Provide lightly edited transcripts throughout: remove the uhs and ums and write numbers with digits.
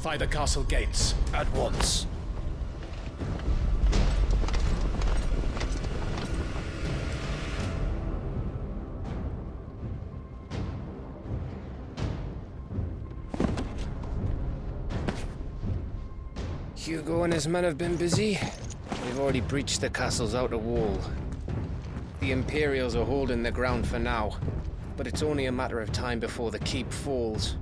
Fortify the castle gates at once. Hugo and his men have been busy. They've already breached the castle's outer wall. The Imperials are holding the ground for now, but it's only a matter of time before the keep falls.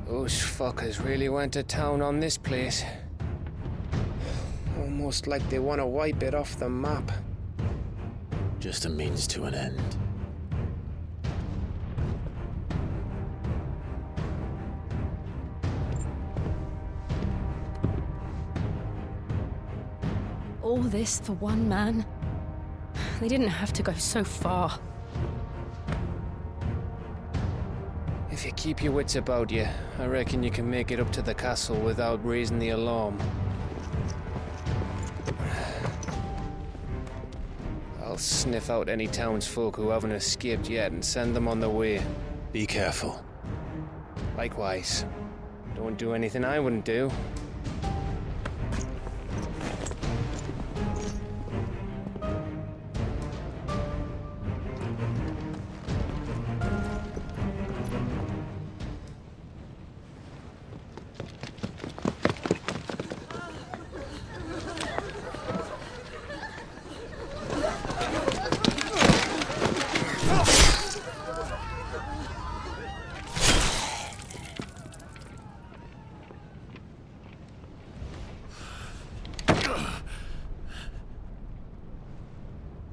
Those fuckers really went to town on this place. Almost like they want to wipe it off the map. Just a means to an end. All this for one man? They didn't have to go so far. If you keep your wits about you, I reckon you can make it up to the castle without raising the alarm. I'll sniff out any townsfolk who haven't escaped yet and send them on their way. Be careful. Likewise. Don't do anything I wouldn't do.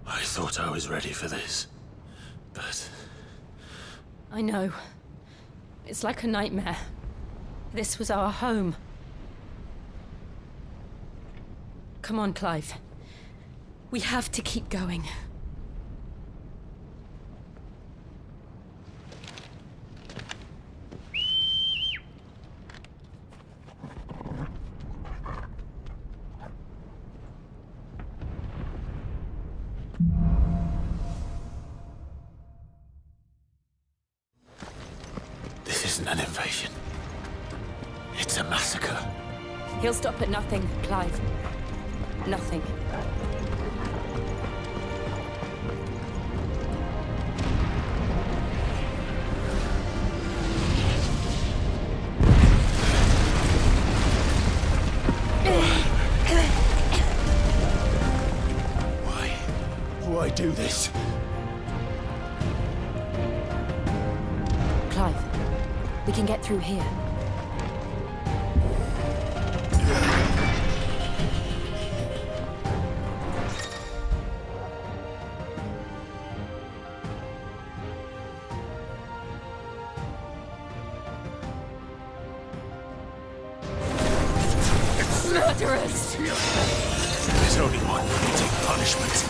I thought I was ready for this, but... I know. It's like a nightmare. This was our home. Come on, Clive. We have to keep going. This isn't an invasion. It's a massacre. He'll stop at nothing, Clive. Nothing. Why do this? Clive, we can get through here. Murderers! There's only one who will take punishment.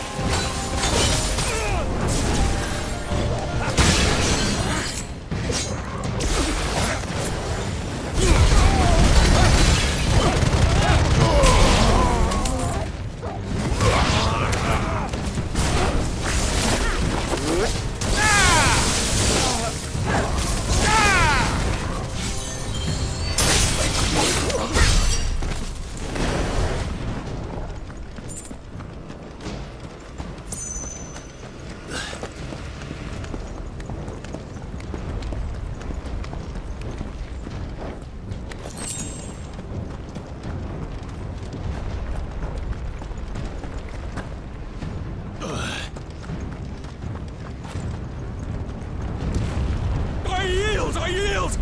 I yield!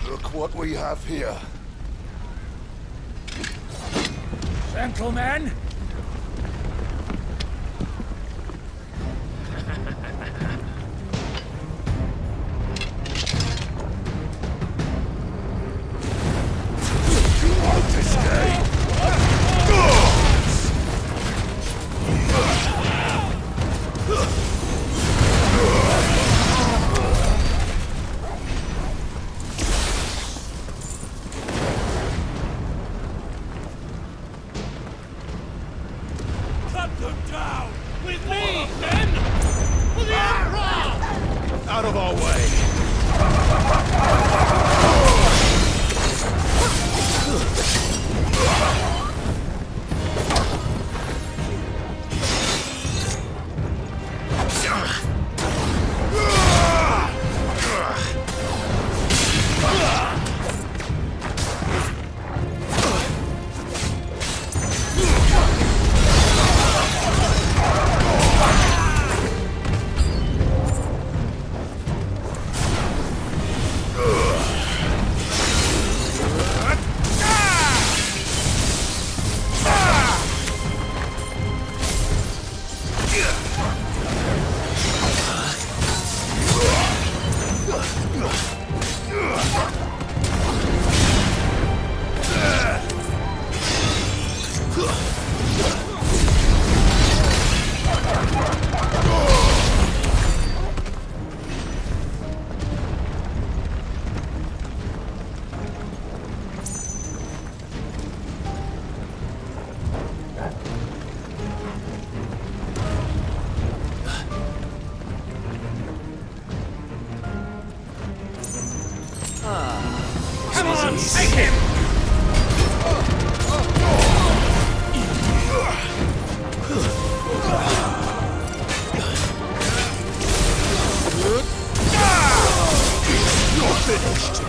Look what we have here. Gentlemen! Take him! You're finished.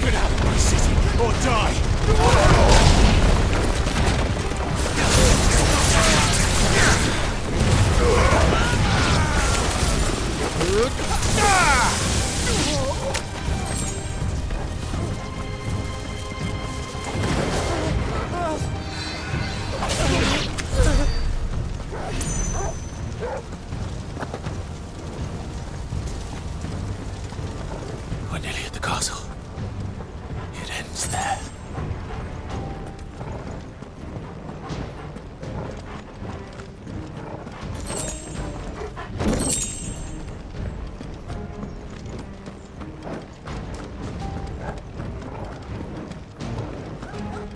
Get out of my city, or die! We're nearly at the castle. It ends there.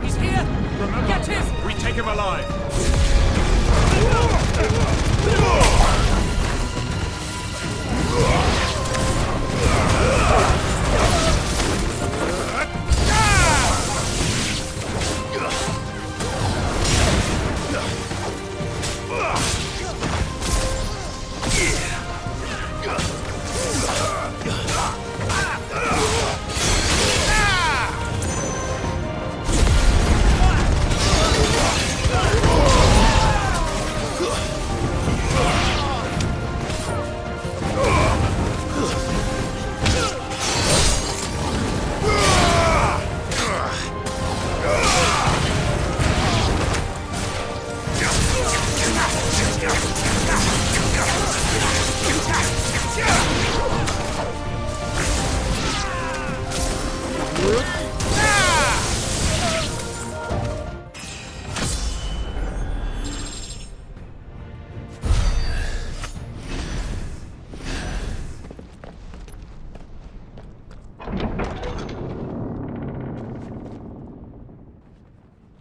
He's here! Remember, get him! We take him alive!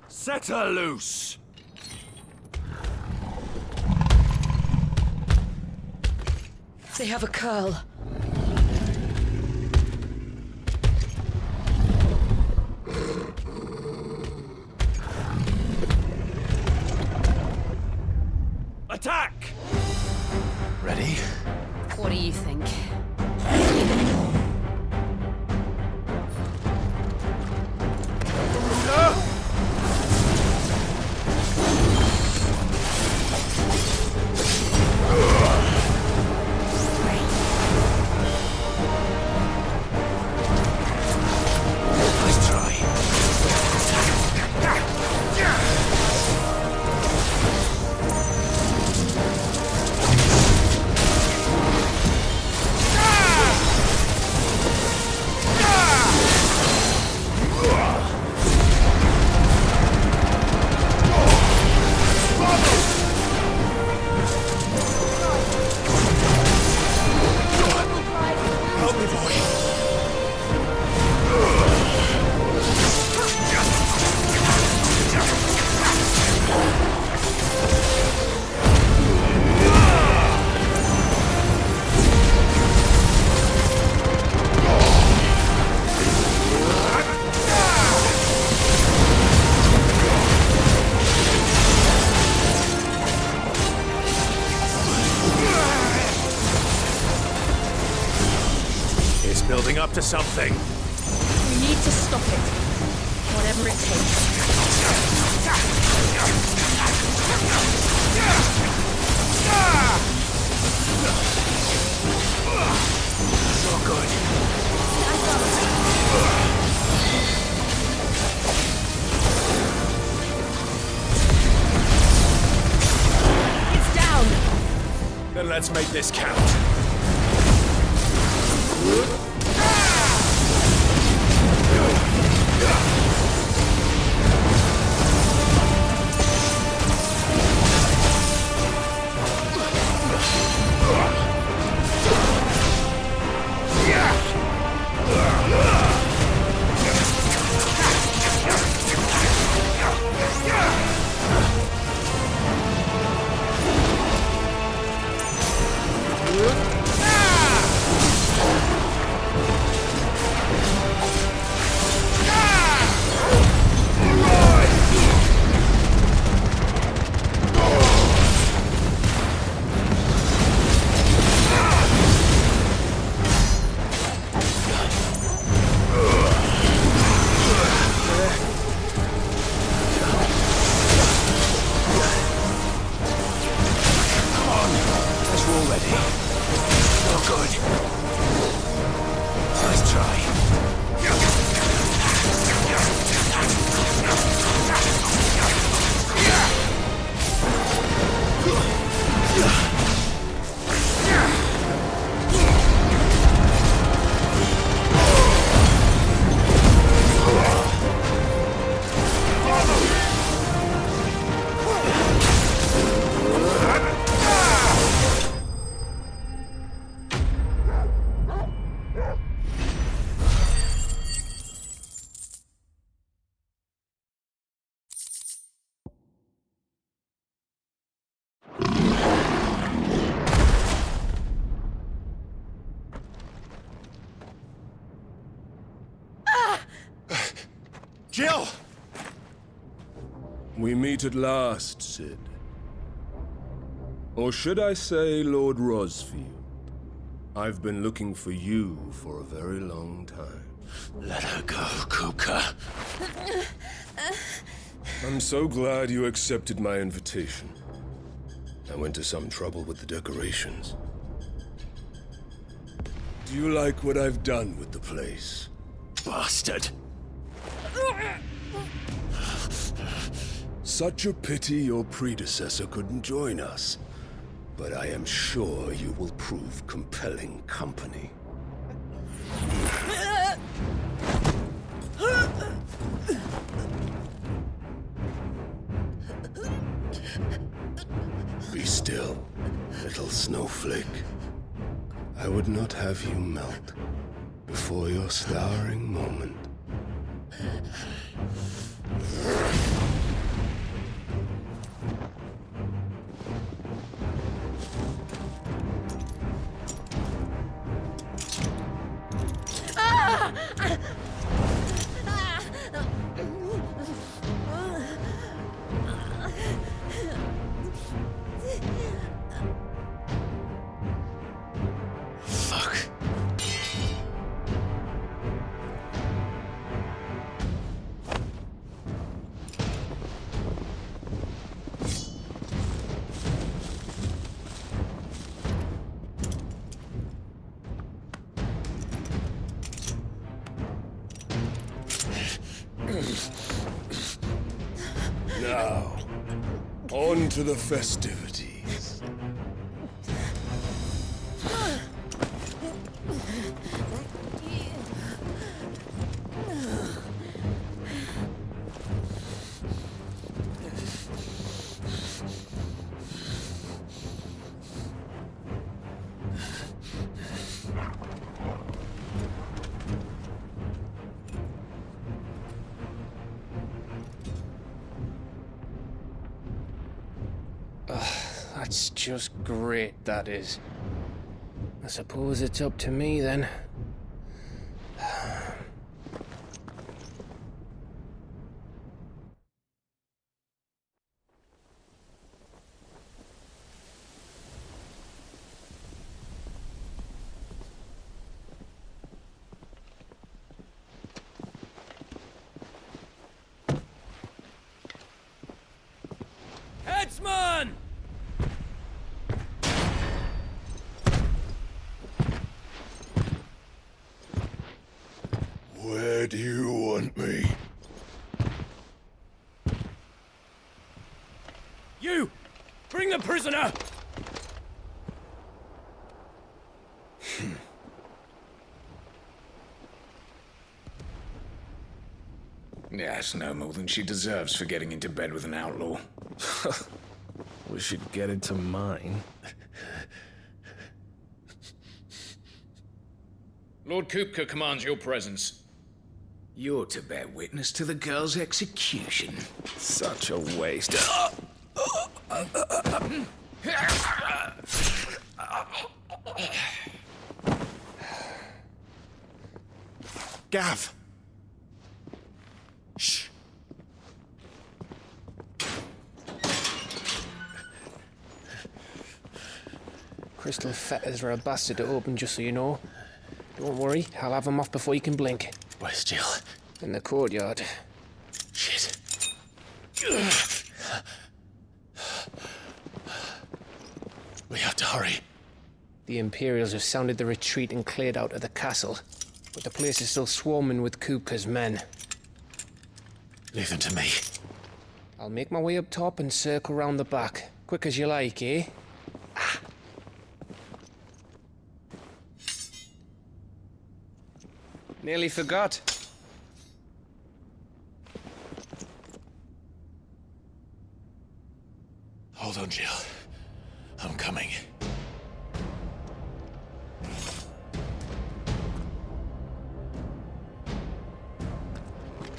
Set her loose! They have a curl. Attack! Ready? What do you think? Nice try. building up to something. We need to stop it. Whatever it takes. Not good. It's down. Then let's make this count. Jill! We meet at last, Sid. Or should I say, Lord Rosfield? I've been looking for you for a very long time. Let her go, Kuka. I'm so glad you accepted my invitation. I went to some trouble with the decorations. Do you like what I've done with the place? Bastard. Such a pity your predecessor couldn't join us. But I am sure you will prove compelling company. Be still, little snowflake. I would not have you melt before your starring moment. Fuck. Now, on to the festivities. That's just great, that is. I suppose it's up to me then. Where do you want me? You! Bring the prisoner! Yes, no more than she deserves for getting into bed with an outlaw. We should get into mine. Lord Kupka commands your presence. You're to bear witness to the girl's execution. Such a waste. Gav! Shh! Crystal fetters are a bastard to open, just so you know. Don't worry, I'll have them off before you can blink. Where's Jill? In the courtyard. Shit. We have to hurry. The Imperials have sounded the retreat and cleared out of the castle, but the place is still swarming with Kupka's men. Leave them to me. I'll make my way up top and circle round the back. Quick as you like, eh? Nearly forgot. Hold on, Jill. I'm coming.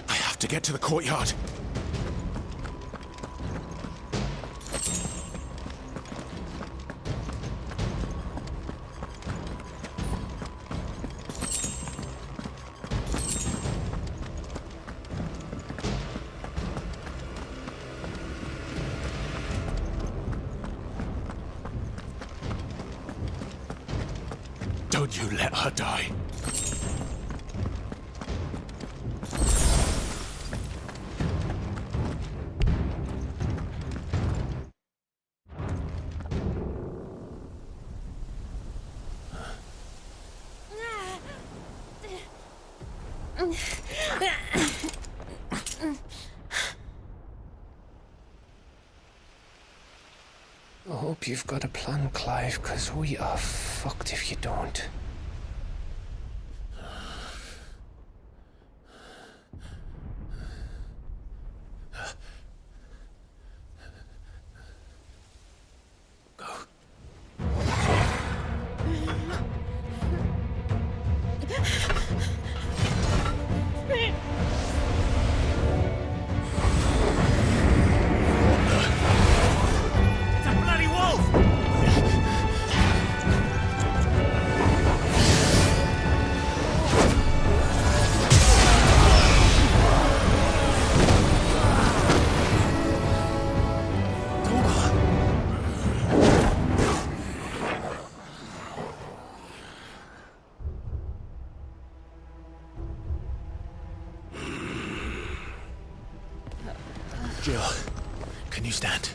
I have to get to the courtyard. Don't you let her die. I hope you've got a plan, Clive, because we are fucked if you don't. Jill, can you stand?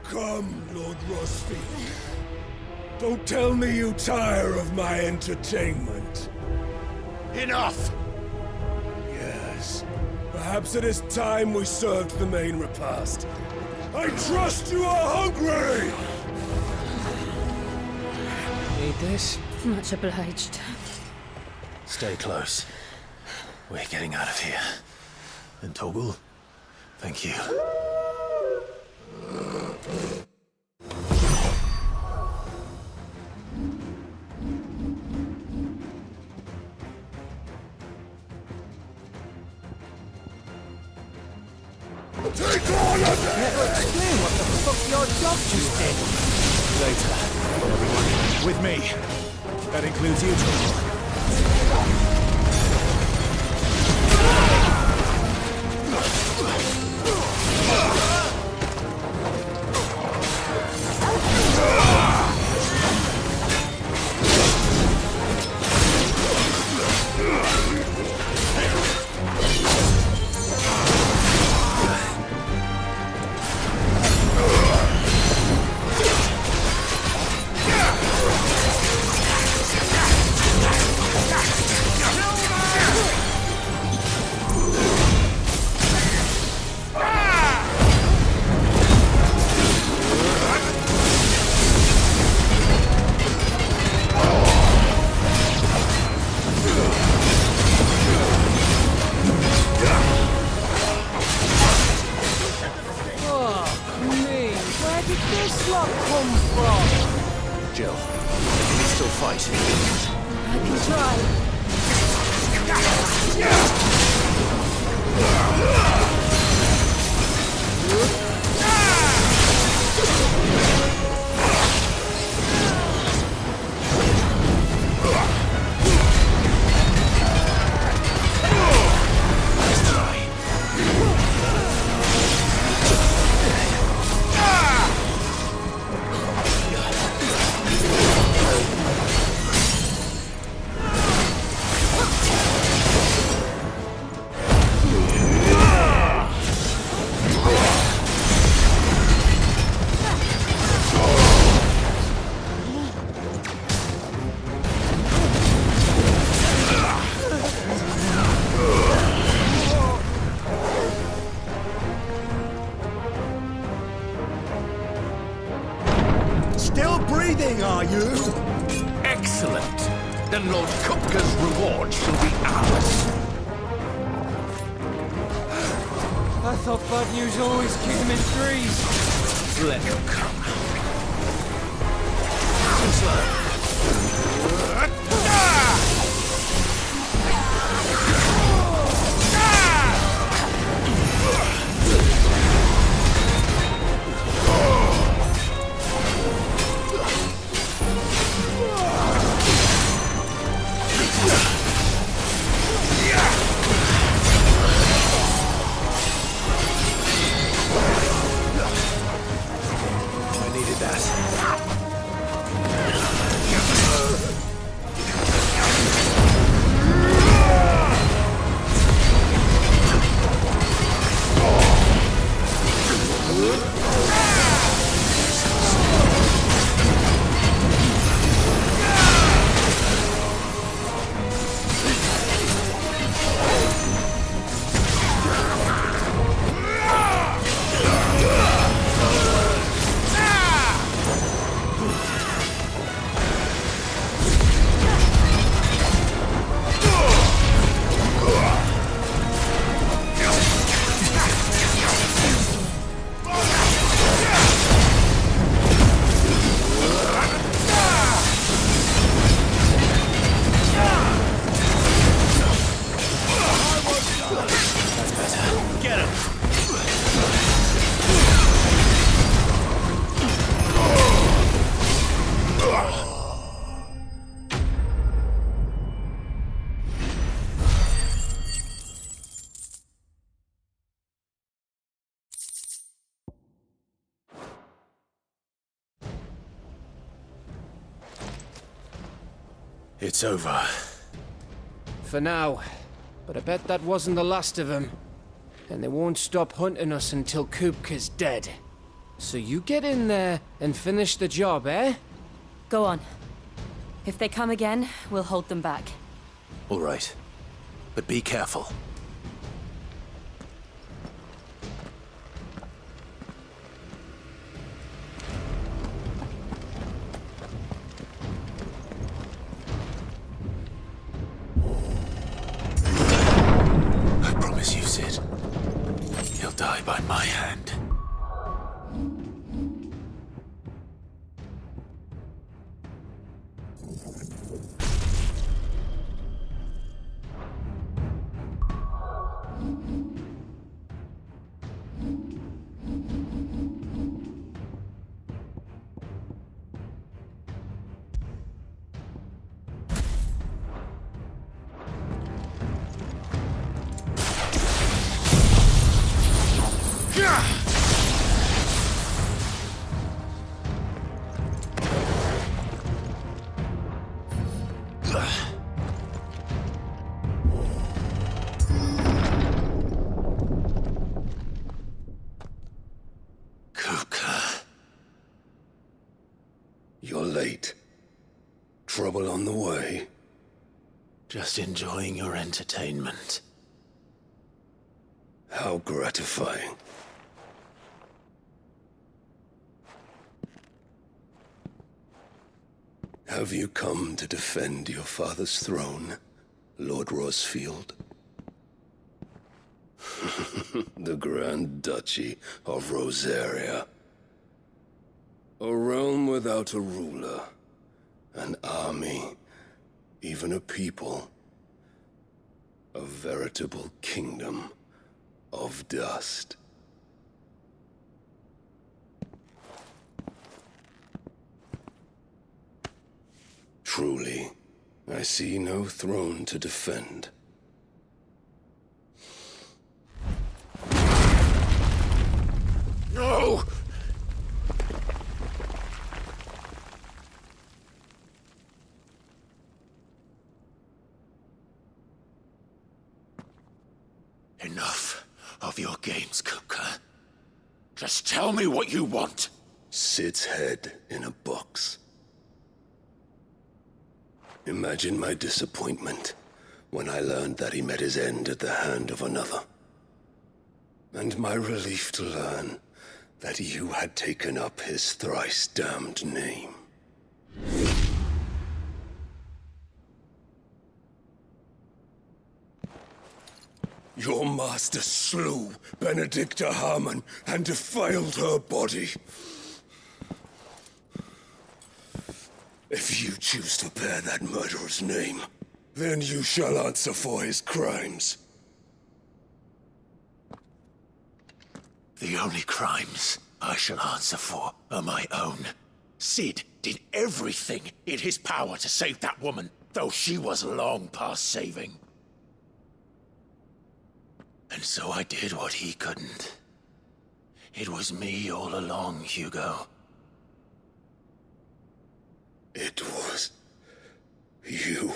Come, Lord Rosfield. Don't tell me you tire of my entertainment. Enough! Yes. Perhaps it is time we served the main repast. I trust you are hungry! Need this? Much obliged. Stay close. We're getting out of here. And Toggle, thank you. Take all of it! Never explain what the fuck your dog just did. Later, everyone. With me. That includes you, Toggle. kidding, are you? Excellent. Then Lord Kupka's reward shall be ours. I thought bad news always came in threes. Let him come. I needed that. It's over. For now. But I bet that wasn't the last of them. And they won't stop hunting us until Kupka's dead. So you get in there and finish the job, eh? Go on. If they come again, we'll hold them back. All right. But be careful. I promise you, Sid. He'll die by my hand. You're late. Trouble on the way? Just enjoying your entertainment. How gratifying. Have you come to defend your father's throne, Lord Rosfield? The Grand Duchy of Rosaria. A realm without a ruler, an army, even a people. A veritable kingdom of dust. Truly, I see no throne to defend. No! Enough of your games, Kupka. Just tell me what you want. Sid's head in a box. Imagine my disappointment when I learned that he met his end at the hand of another. And my relief to learn that you had taken up his thrice-damned name. Your master slew Benedicta Harmon and defiled her body. If you choose to bear that murderer's name, then you shall answer for his crimes. The only crimes I shall answer for are my own. Sid did everything in his power to save that woman, though she was long past saving. And so I did what he couldn't. It was me all along, Hugo. It was you.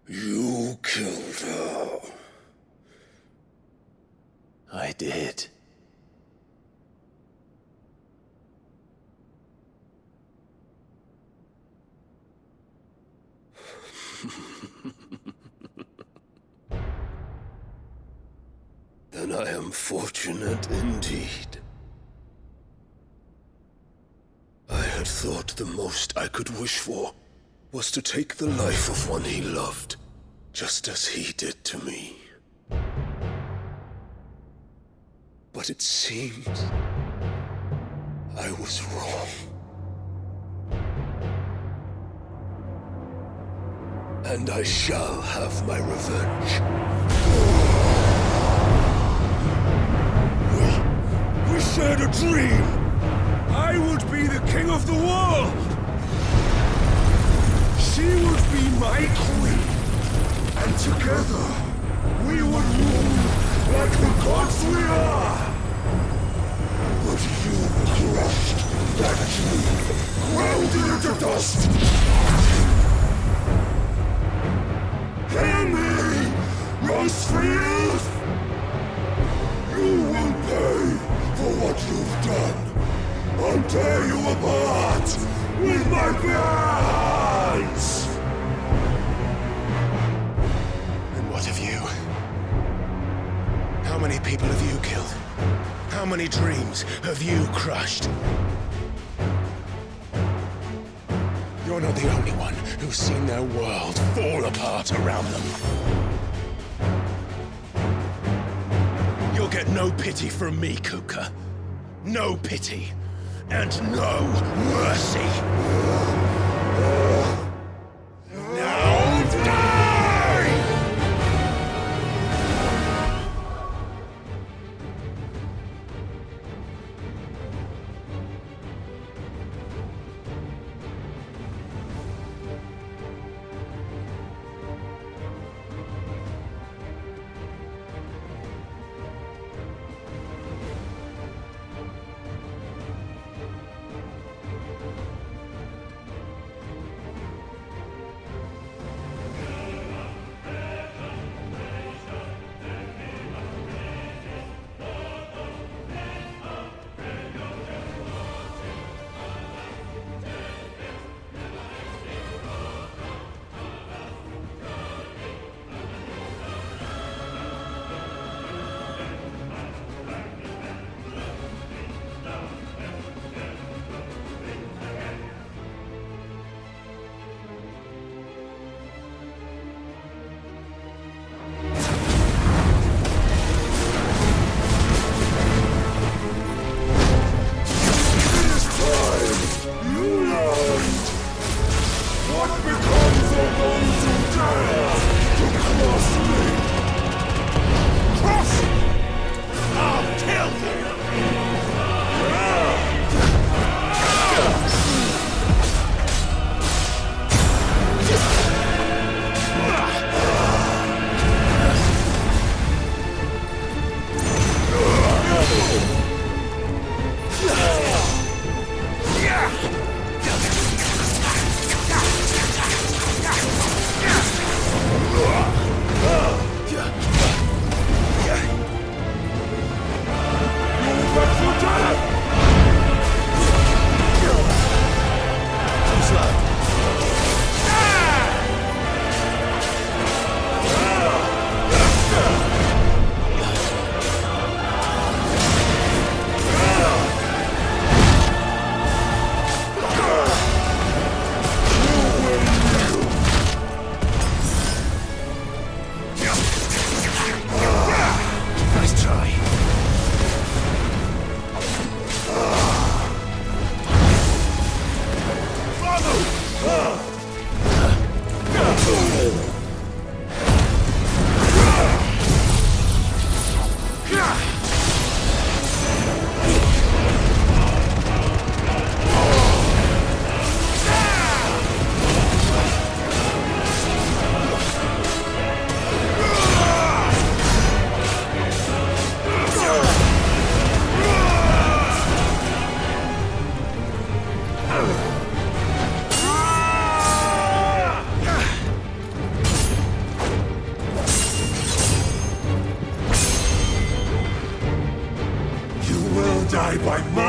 You killed her. I did. Then I am fortunate indeed. I had thought the most I could wish for was to take the life of one he loved, just as he did to me. But it seems I was wrong. And I shall have my revenge. We shared a dream! I would be the king of the world! She would be my queen! And together, we would rule like the gods we are! But you crushed that dream, ground it into dust! Hear me, Rosefield! You will pay for what you've done. I'll tear you apart with my bare hands! And what of you? How many people have you killed? How many dreams have you crushed? You're not the only one who's seen their world fall apart around them. You'll get no pity from me, Kupka. No pity. And no mercy. Now die!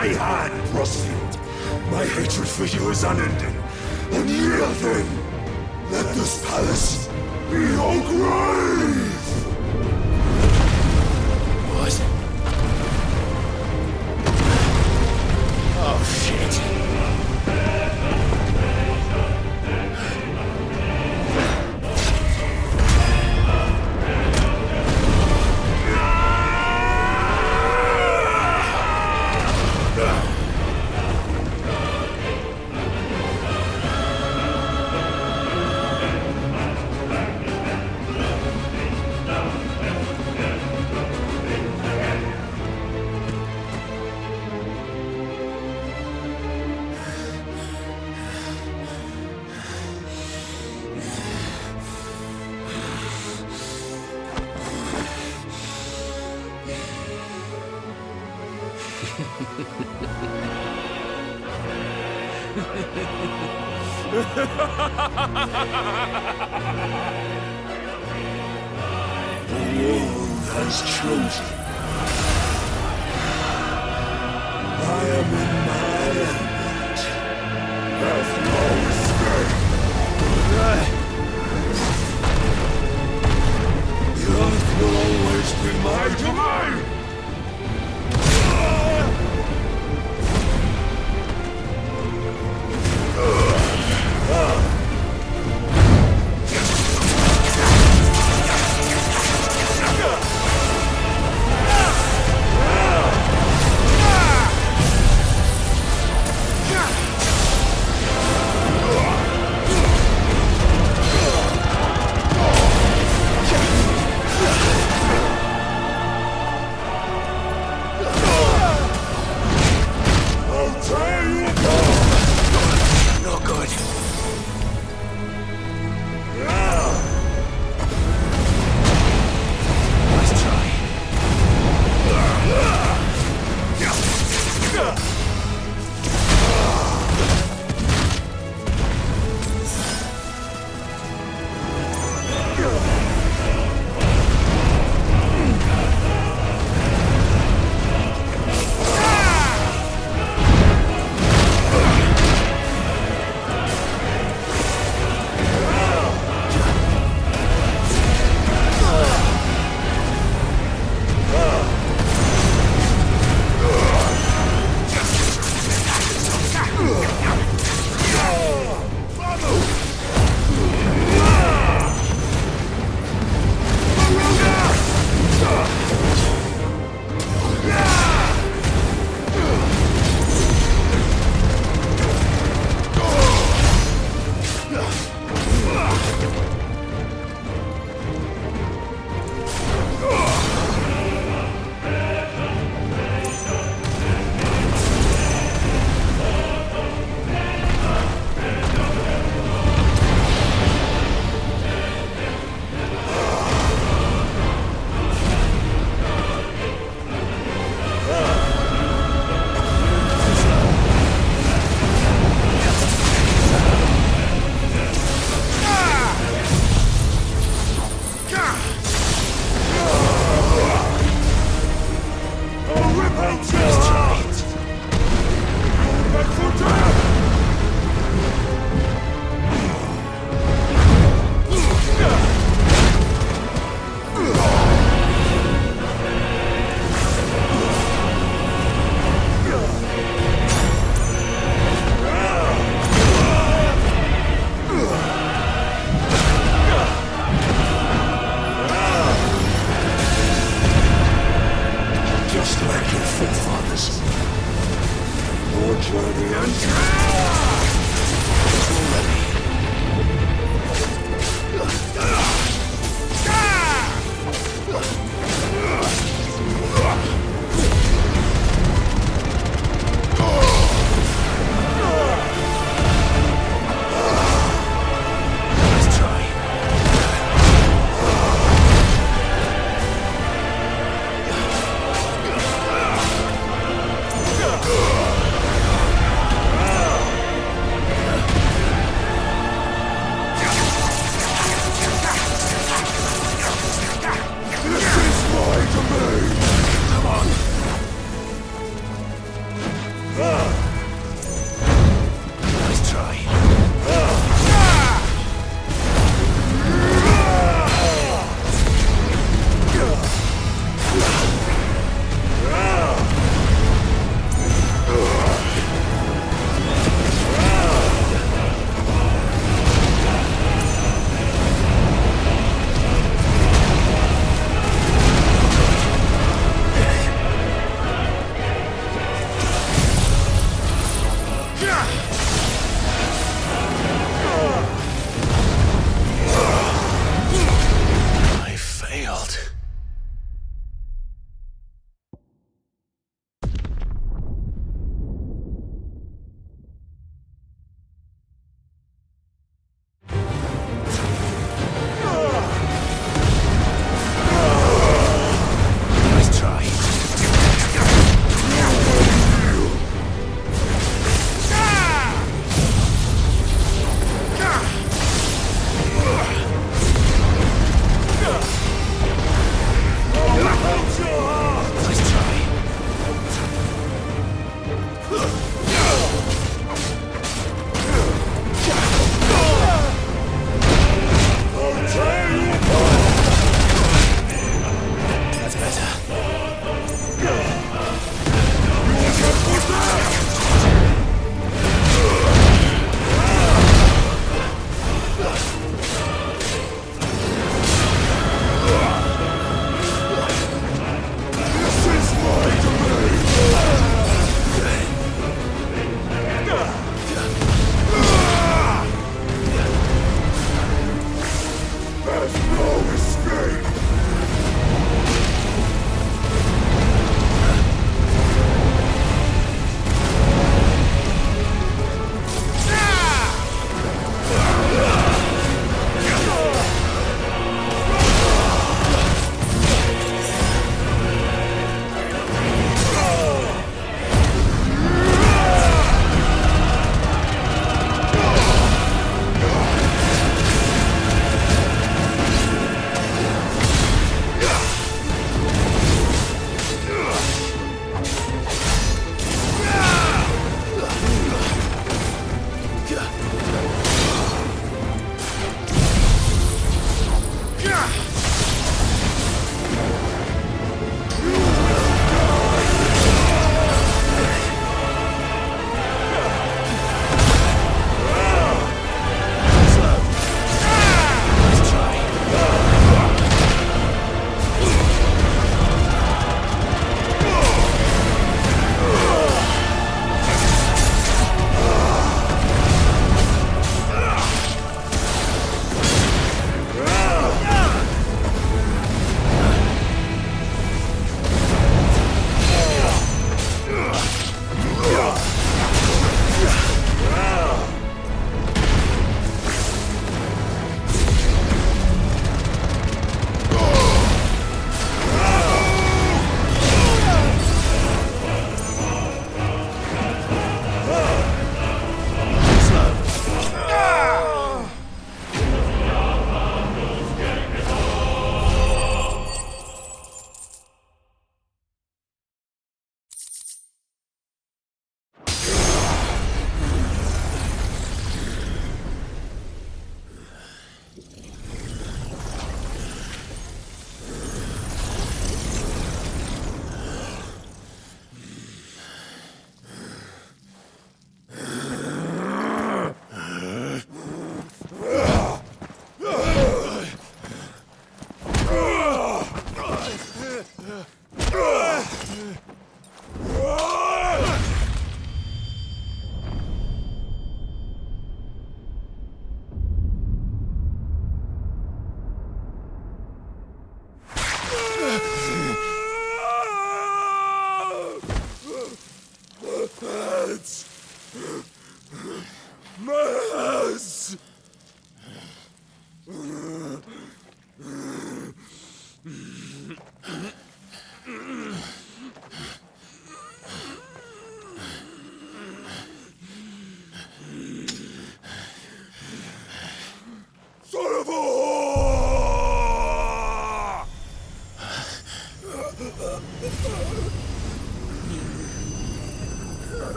my hand, Frostfield. My hatred for you is unending. Unyielding. Let this palace be your grave! What? Oh, shit. The world has chosen. I am in my element. There's no escape. The earth will always be my domain.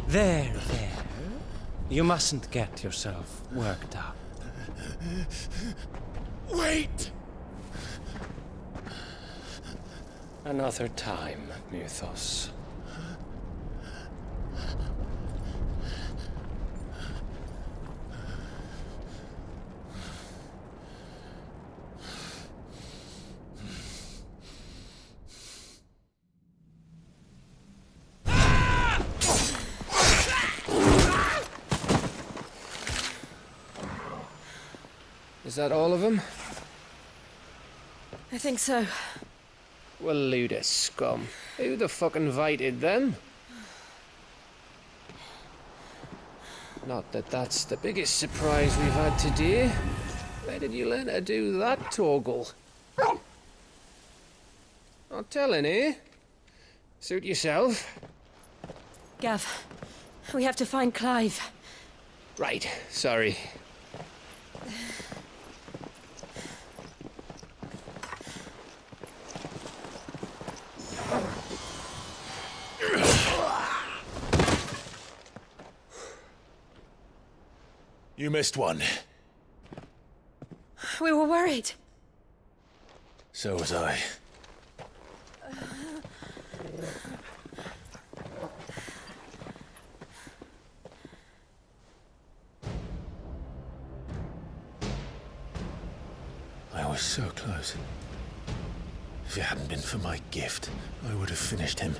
There. You mustn't get yourself worked up. Wait! Another time, Mythos. Is that all of them? I think so. Well, load of scum. Who the fuck invited them? Not that that's the biggest surprise we've had today. Where did you learn to do that, Torgal? Not telling, eh? Suit yourself. Gav, we have to find Clive. Right, sorry. You missed one. We were worried. So was I. I was so close. If it hadn't been for my gift, I would have finished him.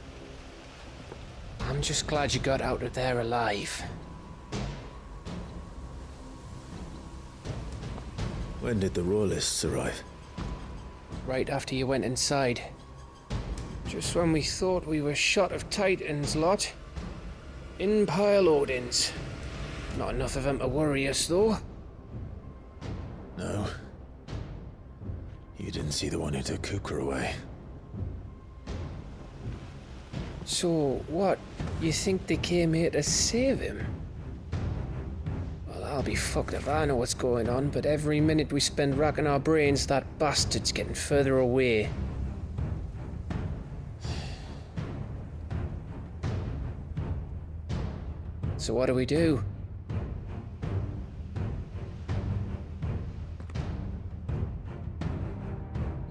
I'm just glad you got out of there alive. When did the Royalists arrive? Right after you went inside. Just when we thought we were shot of Titans, lot. In pile Odins. Not enough of them to worry us, though. No. You didn't see the one who took Kupka away. So, what? You think they came here to save him? Well, I'll be fucked if I know what's going on, but every minute we spend racking our brains, that bastard's getting further away. So what do we do?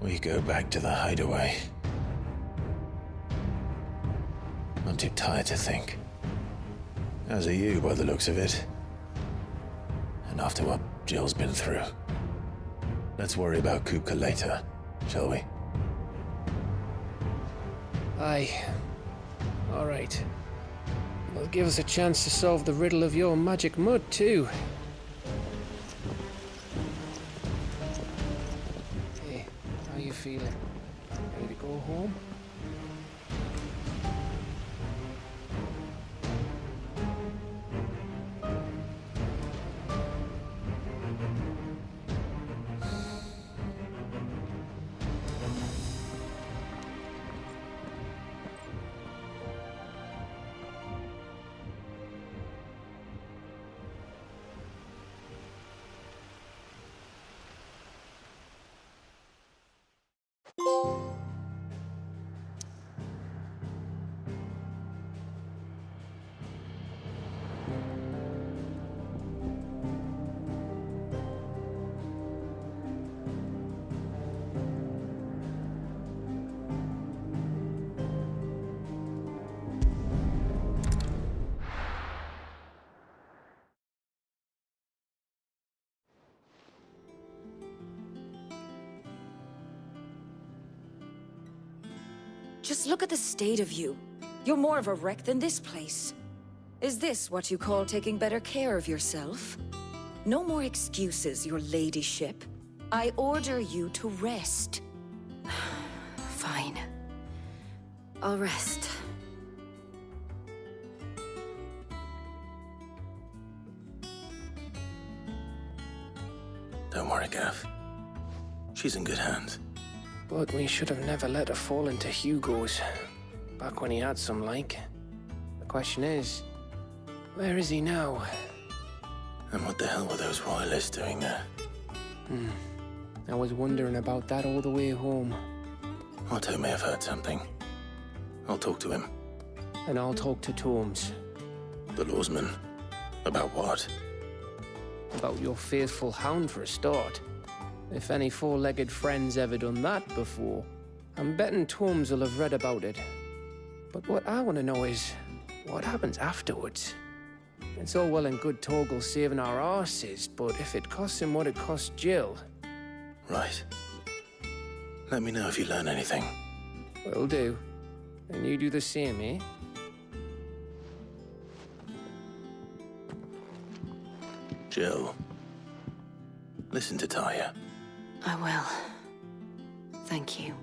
We go back to the hideaway. I'm too tired to think. As are you, by the looks of it. And after what Jill's been through. Let's worry about Kupka later, shall we? Aye. All right. Well, give us a chance to solve the riddle of your magic mud, too. Hey, how you feeling? Ready to go home? Just look at the state of you. You're more of a wreck than this place. Is this what you call taking better care of yourself? No more excuses, your ladyship. I order you to rest. Fine. I'll rest. Don't worry, Gav. She's in good hands. But we should have never let her fall into Hugo's. Back when he had some like. The question is, where is he now? And what the hell were those royalists doing there? I was wondering about that all the way home. Otto may have heard something. I'll talk to him. And I'll talk to Tomes. The lawsman? About what? About your faithful hound for a start. If any four-legged friend's ever done that before, I'm betting Tomes will have read about it. But what I want to know is, what happens afterwards? It's all well and good Torgal saving our arses, but if it costs him what it cost Jill... Right. Let me know if you learn anything. Will do. And you do the same, eh? Jill, listen to Taya. I will. Thank you.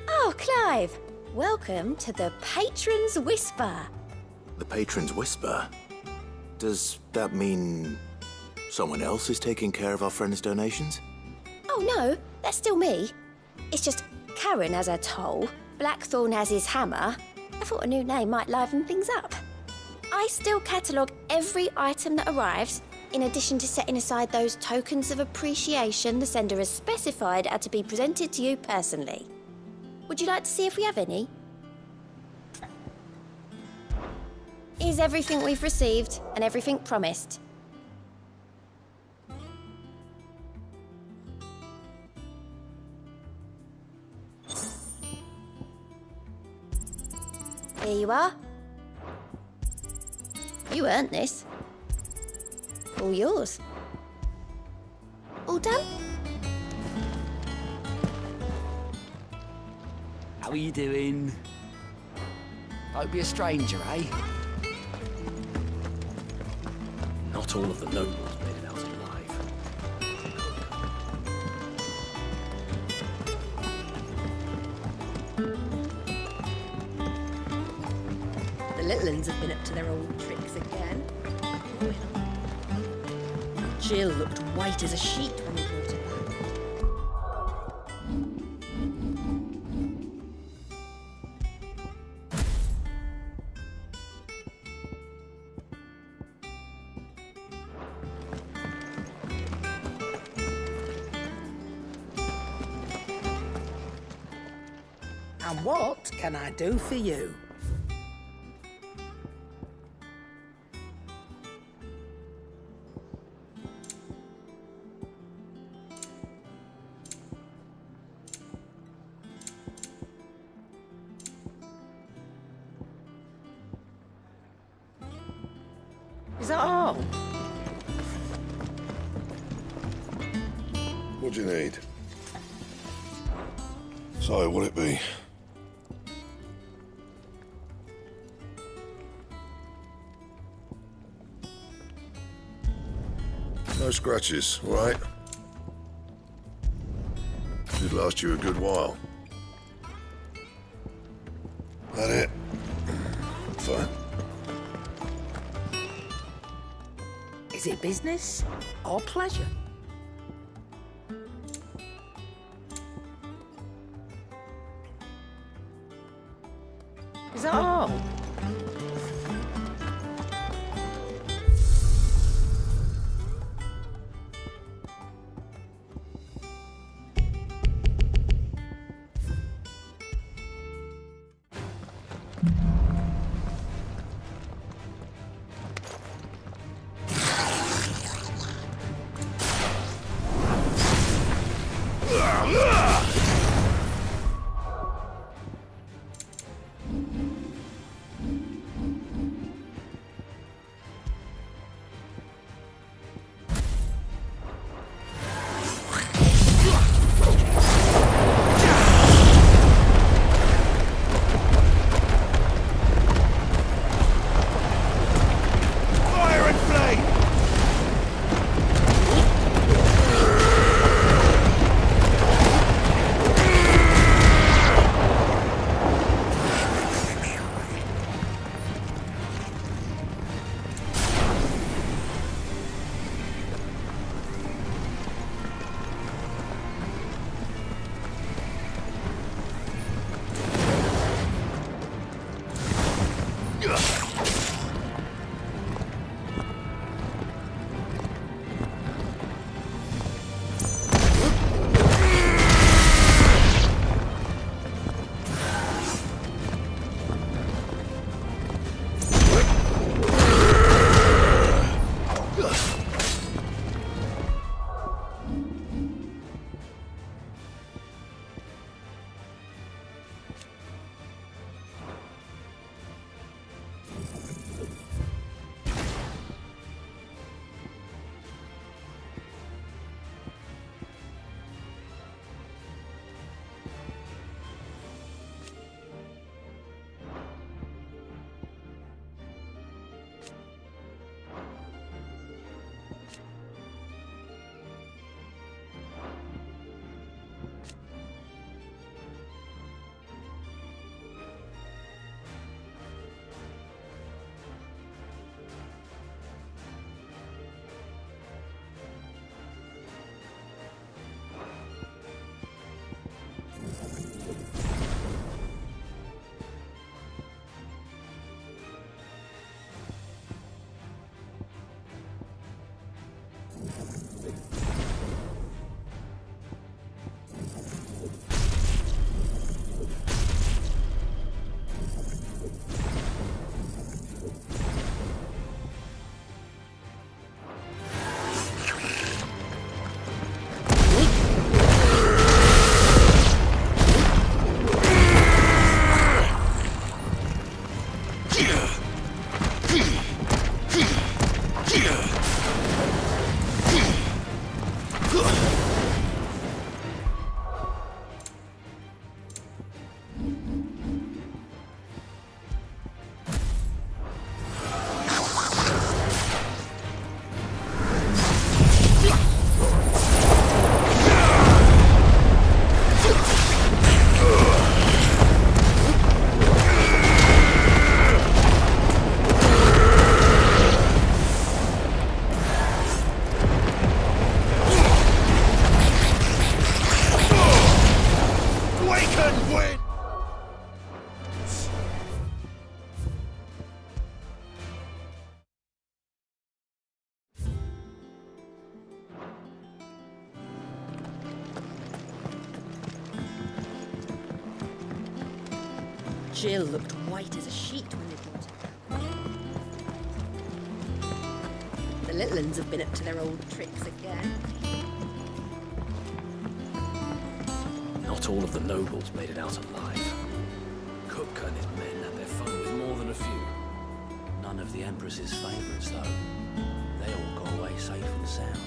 Oh, Clive! Welcome to the Patron's Whisper. The Patron's Whisper? Does that mean someone else is taking care of our friend's donations? Oh no, that's still me. It's just Karen has her toll, Blackthorn has his hammer. I thought a new name might liven things up. I still catalogue every item that arrives, in addition to setting aside those tokens of appreciation the sender has specified are to be presented to you personally. Would you like to see if we have any? Here's everything we've received and everything promised. Here you are. You earned this. All yours. All done? How are you doing? Don't be a stranger, eh? Not all of the nobles made it out alive. The little uns have been up to their old tricks again. Jill looked white as a sheet when we brought her back. And what can I do for you? Is that all? What do you need? So, what'll it be? No scratches, all right? Should last you a good while. That it? Fine. Is it business or pleasure? Is that all? Jill looked white as a sheet when they brought her back. The little uns have been up to their old tricks again. Not all of the nobles made it out alive. Cook and his men had their fun with more than a few. None of the Empress's favourites, though. They all got away safe and sound.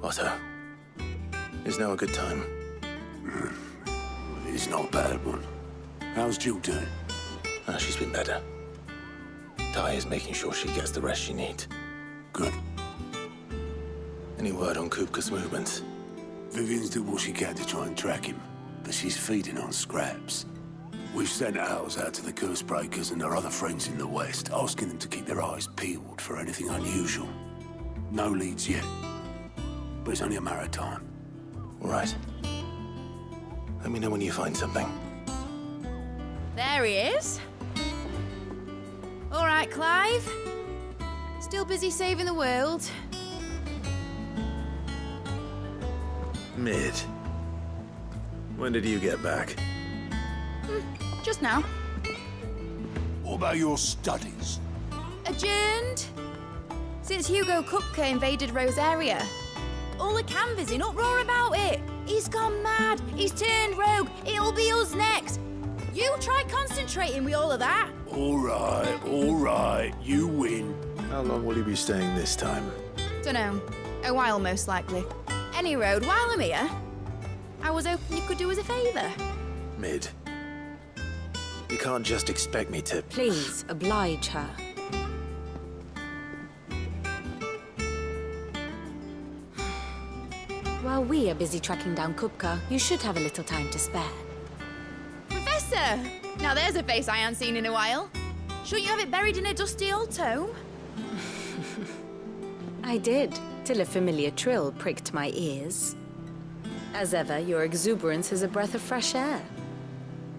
Otto, is now a good time? It's not a bad one. How's Jill doing? She's been better. Ty is making sure she gets the rest she needs. Good. Any word on Kupka's movements? Vivian's did what she can to try and track him, but she's feeding on scraps. We've sent ours out to the Cursebreakers and their other friends in the West, asking them to keep their eyes peeled for anything unusual. No leads yet, but it's only a matter of time. All right. Let me know when you find something. There he is. All right, Clive. Still busy saving the world. Mid. When did you get back? Just now. What about your studies? Adjourned. Since Hugo Kupka invaded Rosaria. All the canvass in uproar about it. He's gone mad. He's turned rogue. It'll be us next. You try concentrating with all of that. All right. You win. How long will you be staying this time? Dunno. A while, most likely. Any road, while I'm here, I was hoping you could do us a favour. Mid. You can't just expect me to... Please, oblige her. While we are busy tracking down Kupka, you should have a little time to spare. Professor! Now there's a face I ain't seen in a while. Shouldn't you have it buried in a dusty old tome? I did, till a familiar trill pricked my ears. As ever, your exuberance is a breath of fresh air,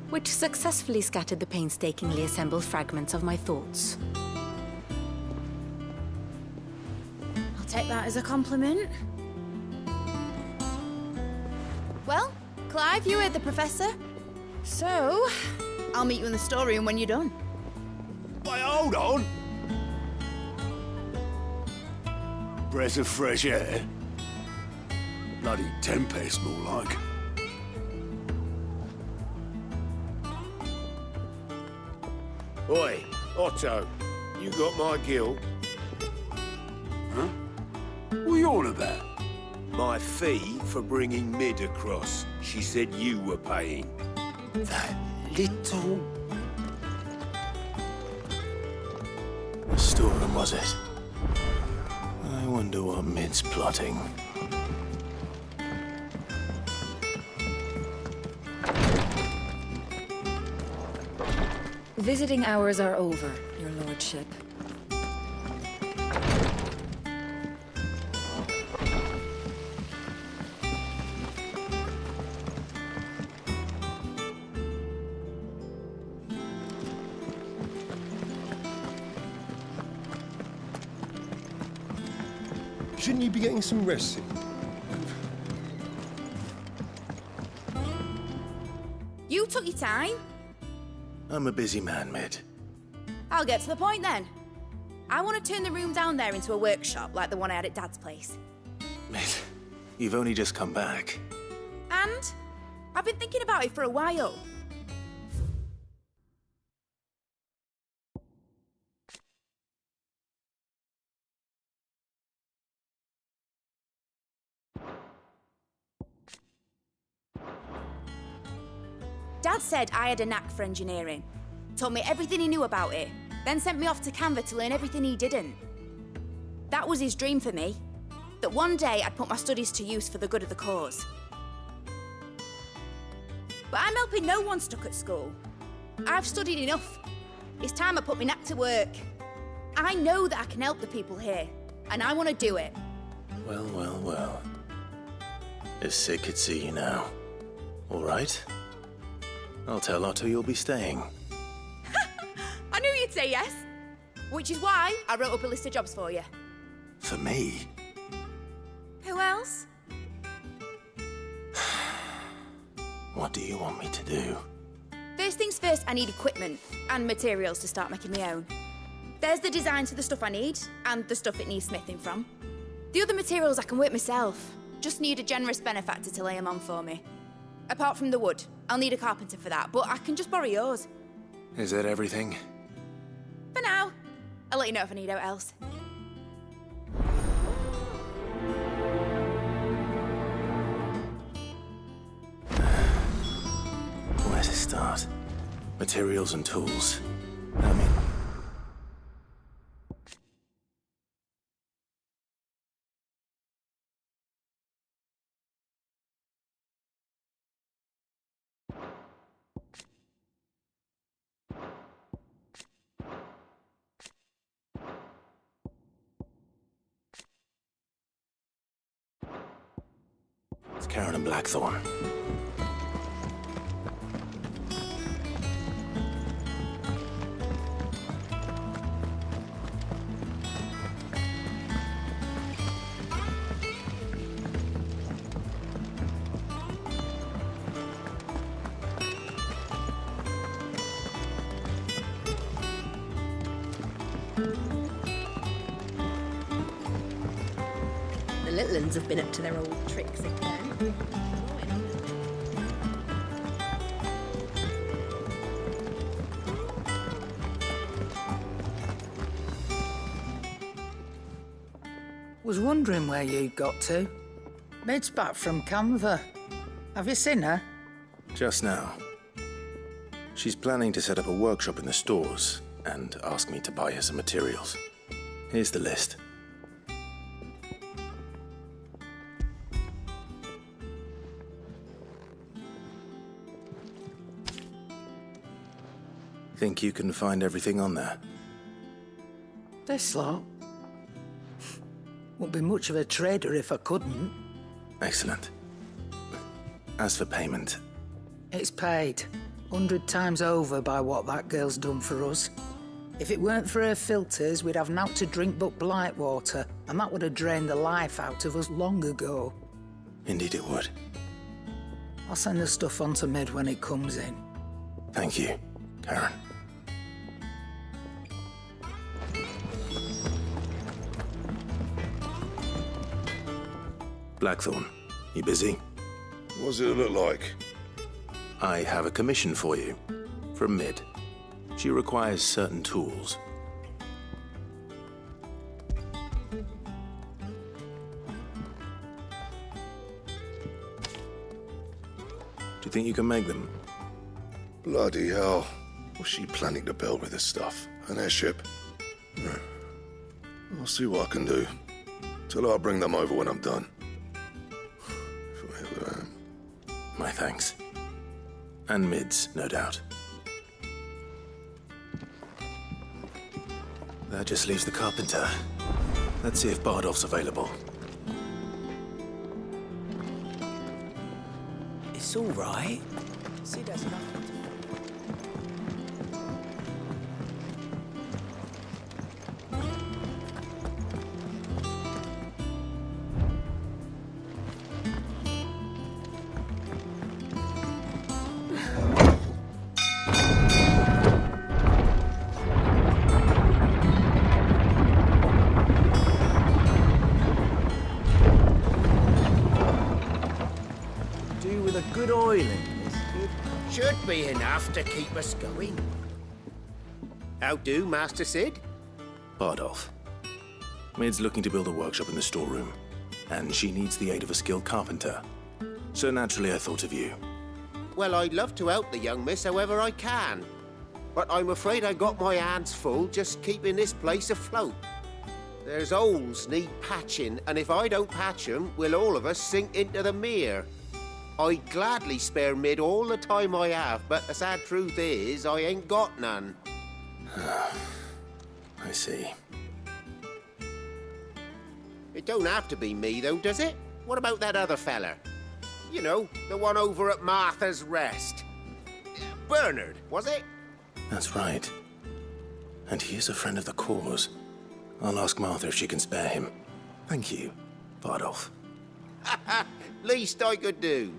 which successfully scattered the painstakingly assembled fragments of my thoughts. I'll take that as a compliment. Well, Clive, you heard the professor. So, I'll meet you in the storeroom when you're done. Wait, hold on! Breath of fresh air? Bloody tempest, more like. Oi, Otto, you got my guilt. Huh? What are you on about? My fee for bringing Mid across. She said you were paying. That little... What storeroom was it? I wonder what Mid's plotting. Visiting hours are over, your lordship. Shouldn't you be getting some rest soon? You took your time. I'm a busy man, Mid. I'll get to the point then. I want to turn the room down there into a workshop like the one I had at Dad's place. Mid, you've only just come back. And I've been thinking about it for a while. Dad said I had a knack for engineering. Told me everything he knew about it, then sent me off to Canva to learn everything he didn't. That was his dream for me. That one day I'd put my studies to use for the good of the cause. But I'm helping no one stuck at school. I've studied enough. It's time I put my knack to work. I know that I can help the people here, and I want to do it. Well. If Sid could see you now. All right? I'll tell Otto you'll be staying. I knew you'd say yes. Which is why I wrote up a list of jobs for you. For me? Who else? What do you want me to do? First things first, I need equipment and materials to start making my own. There's the designs for the stuff I need, and the stuff it needs smithing from. The other materials I can work myself. Just need a generous benefactor to lay them on for me. Apart from the wood, I'll need a carpenter for that, but I can just borrow yours. Is that everything? For now. I'll let you know if I need out else. materials and tools. It's Karen and Blackthorn. The little uns have been up to their old tricks again. Was wondering where you'd got to. Mid's back from Canva. Have you seen her? Just now. She's planning to set up a workshop in the stores and ask me to buy her some materials. Here's the list. Think you can find everything on there? This lot. Wouldn't be much of a trader if I couldn't. Excellent. As for payment... It's paid 100 times over by what that girl's done for us. If it weren't for her filters, we'd have naught to drink but blight water, and that would have drained the life out of us long ago. Indeed it would. I'll send the stuff on to Mid when it comes in. Thank you, Karen. Blackthorn, you busy? What's it look like? I have a commission for you. From Mid. She requires certain tools. Do you think you can make them? Bloody hell. What's she planning to build with this stuff? An airship? I'll see what I can do. Tell her I'll bring them over when I'm done. My thanks. And Mid's, no doubt. That just leaves the carpenter. Let's see if Bardolph's available. It's all right. Sid has nothing to... Good oiling. Should be enough to keep us going. How do, Master Sid? Bardolph. Mid's looking to build a workshop in the storeroom, and she needs the aid of a skilled carpenter. So naturally I thought of you. Well, I'd love to help the young miss however I can. But I'm afraid I got my hands full just keeping this place afloat. There's holes need patching, and if I don't patch them, we'll all of us sink into the mere. I'd gladly spare Mid all the time I have, but the sad truth is, I ain't got none. I see. It don't have to be me, though, does it? What about that other fella? You know, the one over at Martha's Rest. Bernard, was it? That's right. And he is a friend of the cause. I'll ask Martha if she can spare him. Thank you, Bardolph. Least I could do.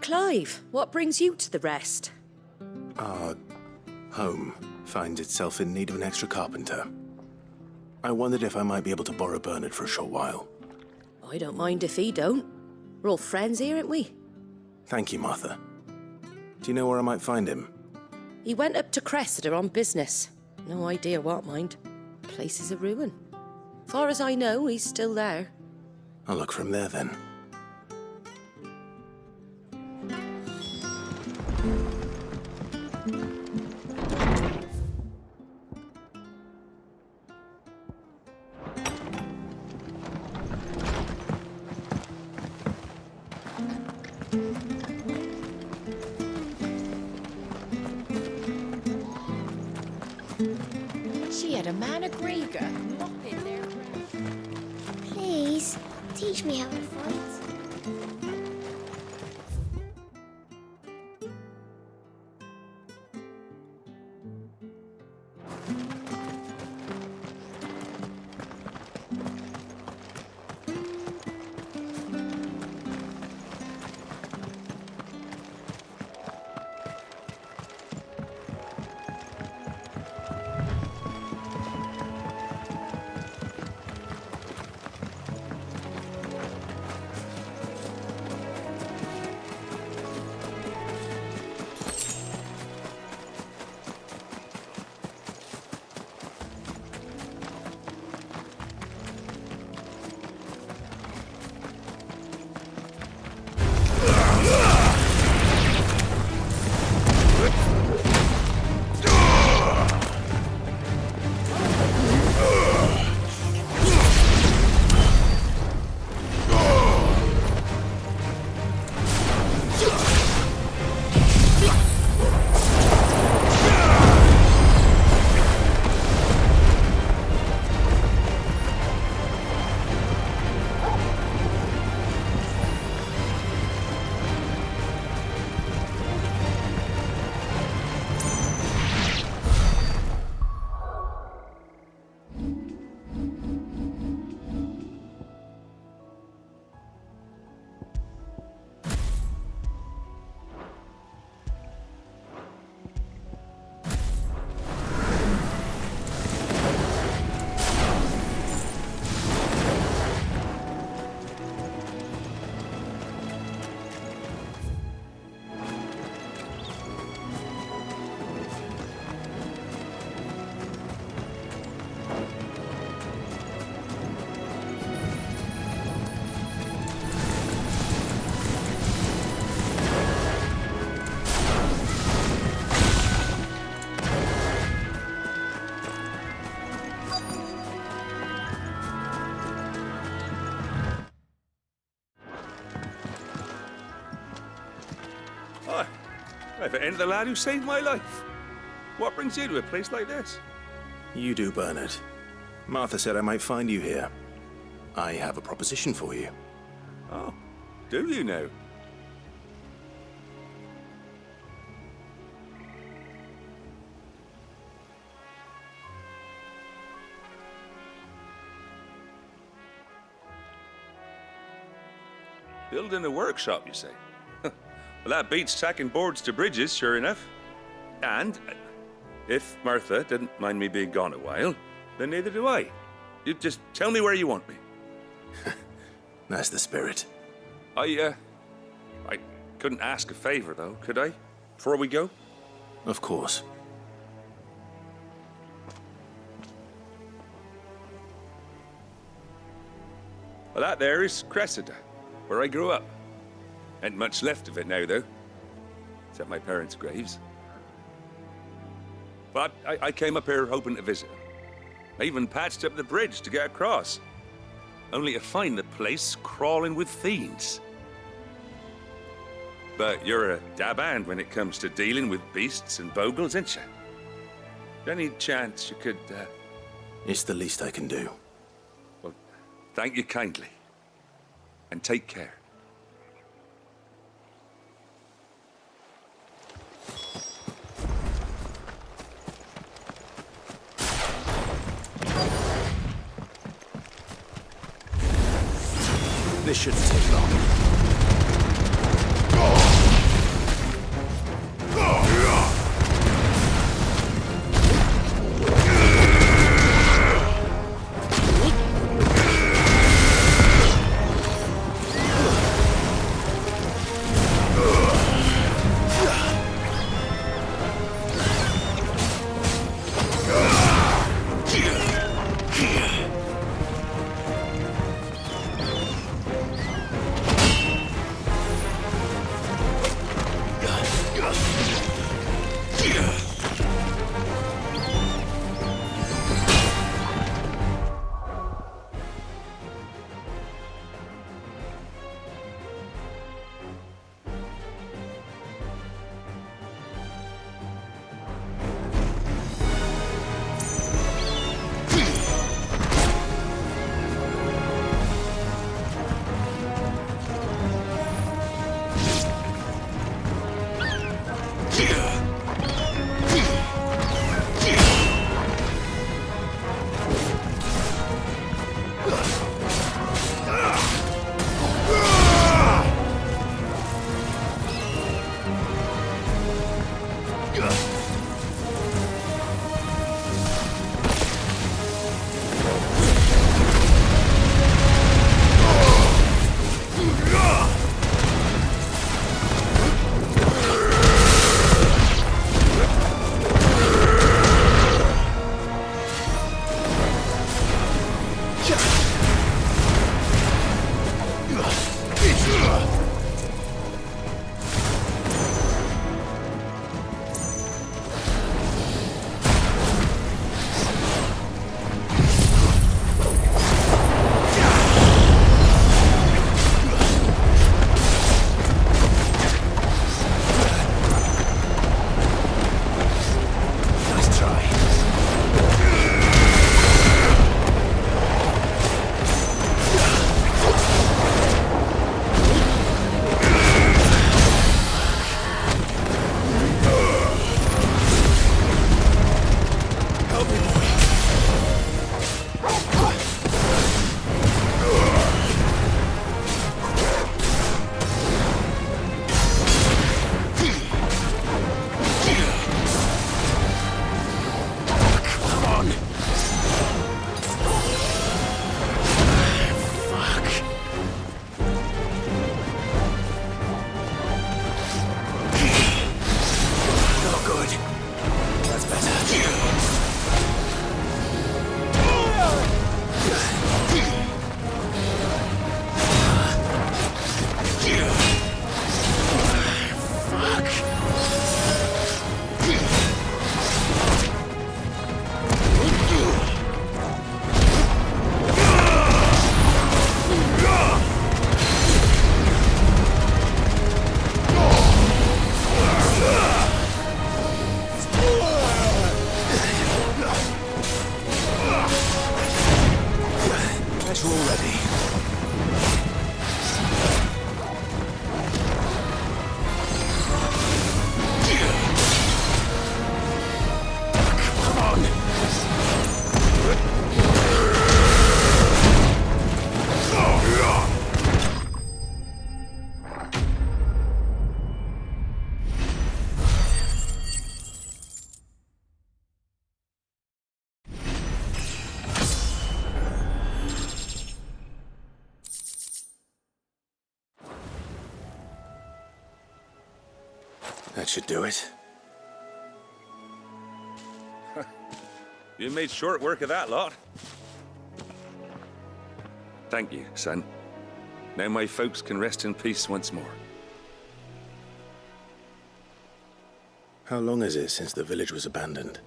Clive, what brings you to the rest? Our home finds itself in need of an extra carpenter. I wondered if I might be able to borrow Bernard for a short while. I don't mind if he don't. We're all friends here, aren't we? Thank you, Martha. Do you know where I might find him? He went up to Cressida on business. No idea what, mind. Place is a ruin. Far as I know, he's still there. I'll look for him there then. She had a man of Grieger mopping there. Please, teach me how to fight. If it ain't the lad who saved my life. What brings you to a place like this? You do, Bernard. Martha said I might find you here. I have a proposition for you. Oh, do you now? Building a workshop, you say? Well, that beats tacking boards to bridges, sure enough. And if Martha didn't mind me being gone a while, then neither do I. You just tell me where you want me. That's the spirit. I couldn't ask a favor, though, could I? Before we go? Of course. Well, that there is Cressida, where I grew up. Ain't much left of it now, though. Except my parents' graves. But I came up here hoping to visit. I even patched up the bridge to get across. Only to find the place crawling with fiends. But you're a dab hand when it comes to dealing with beasts and bogles, ain't you? Any chance you could, It's the least I can do. Well, thank you kindly. And take care. This shouldn't take long. That should do it. You made short work of that lot. Thank you, son. Now my folks can rest in peace once more. How long is it since the village was abandoned?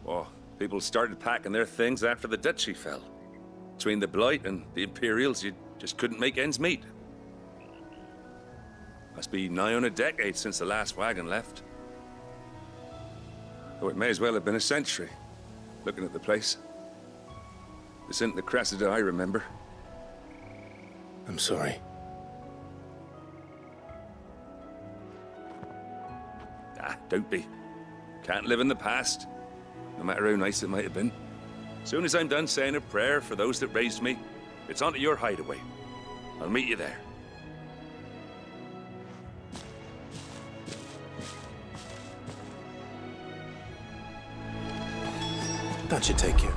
Oh, people started packing their things after the duchy fell. Between the Blight and the Imperials, you just couldn't make ends meet. Must be nigh on a decade since the last wagon left. Oh, it may as well have been a century, looking at the place. This isn't the Cressida I remember. I'm sorry. Ah, don't be. Can't live in the past, no matter how nice it might have been. Soon as I'm done saying a prayer for those that raised me, it's onto your hideaway. I'll meet you there. That should take you.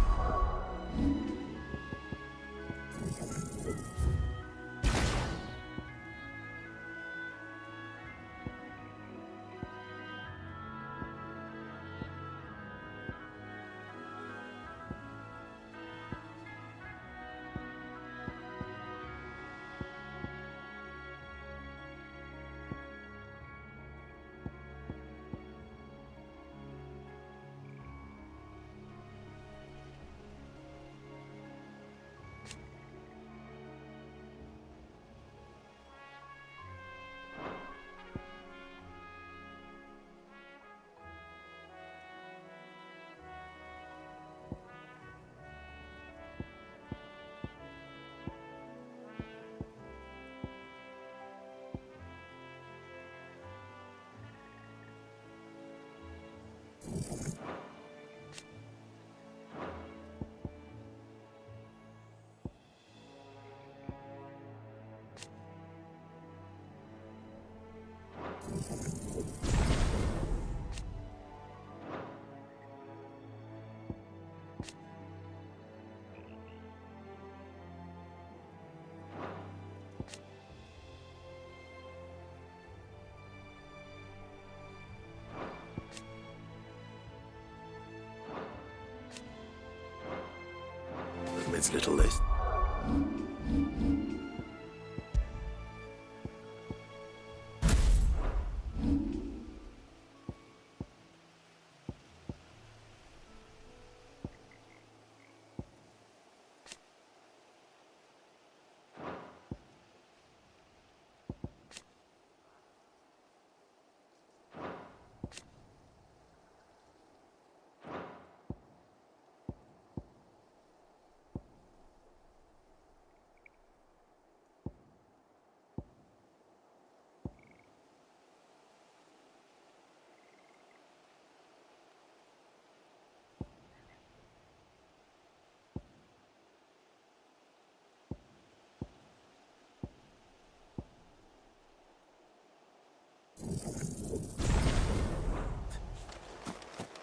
From its little list.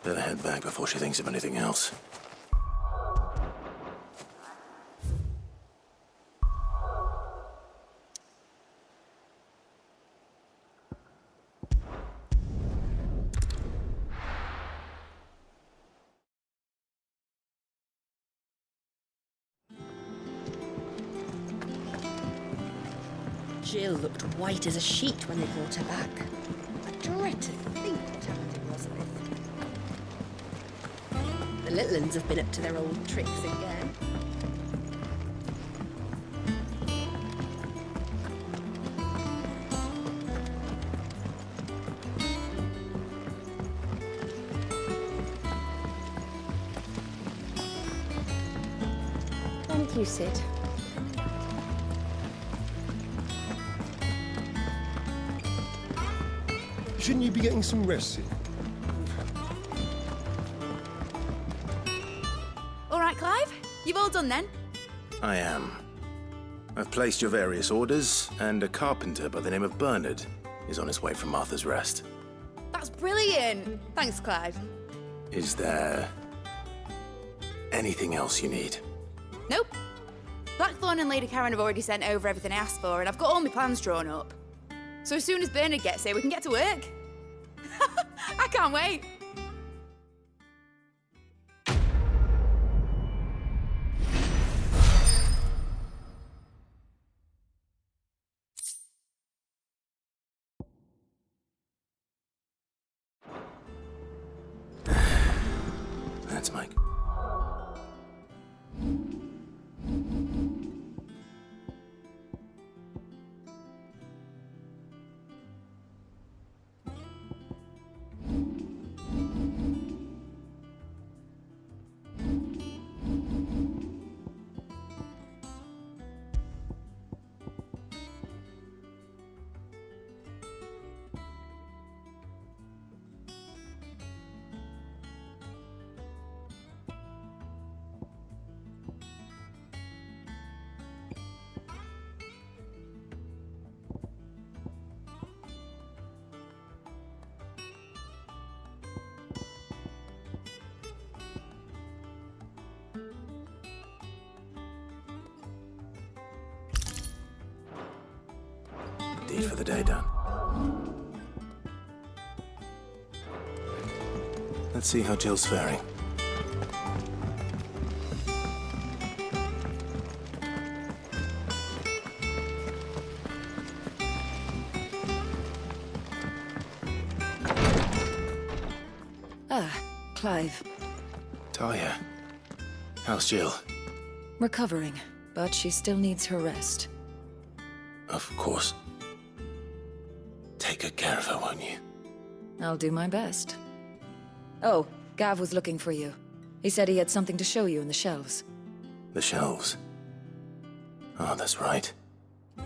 Better head back before she thinks of anything else. Jill looked white as a sheet when they brought her back. I dread to think what happened to Elizabeth. The little uns have been up to their old tricks again. Thank you, Sid. Shouldn't you be getting some rest, Sid? All right, Clive? You've all done then? I am. I've placed your various orders, and a carpenter by the name of Bernard is on his way from Martha's Rest. That's brilliant. Thanks, Clive. Is there anything else you need? Nope. Blackthorn and Lady Karen have already sent over everything I asked for, and I've got all my plans drawn up. So as soon as Bernard gets here, we can get to work. I can't wait. That's Mike. Deed for the day done. Let's see how Jill's faring. Ah, Clive. Talia, how's Jill? Recovering, but she still needs her rest. Of course. Take good care of her, won't you? I'll do my best. Oh, Gav was looking for you. He said he had something to show you in the shelves. The shelves. Oh, that's right.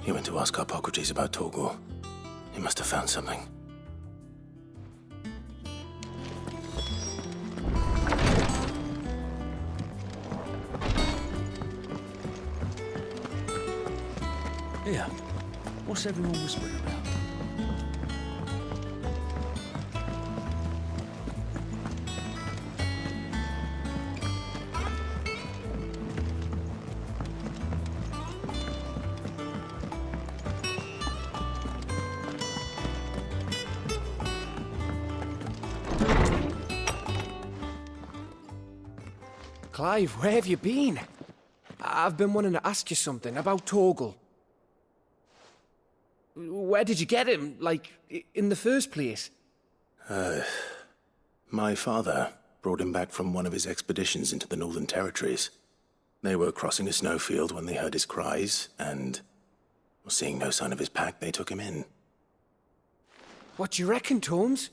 He went to ask Harpocrates about Torgor. He must have found something. Here, what's everyone whispering about? Clive, where have you been? I've been wanting to ask you something about Torgal. Where did you get him, like, in the first place? My father brought him back from one of his expeditions into the Northern Territories. They were crossing a snowfield when they heard his cries, and, seeing no sign of his pack, they took him in. What do you reckon, Tomes?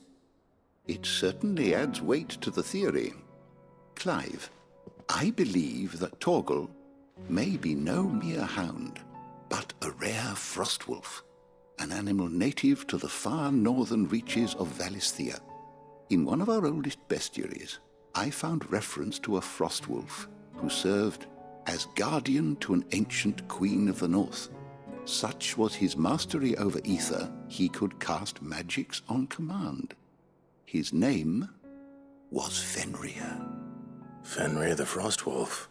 It certainly adds weight to the theory. Clive, I believe that Torgal may be no mere hound, but a rare frostwolf, an animal native to the far northern reaches of Valisthea. In one of our oldest bestiaries, I found reference to a frostwolf who served as guardian to an ancient queen of the north. Such was his mastery over ether, he could cast magics on command. His name was Fenrir. Fenrir the Frostwolf.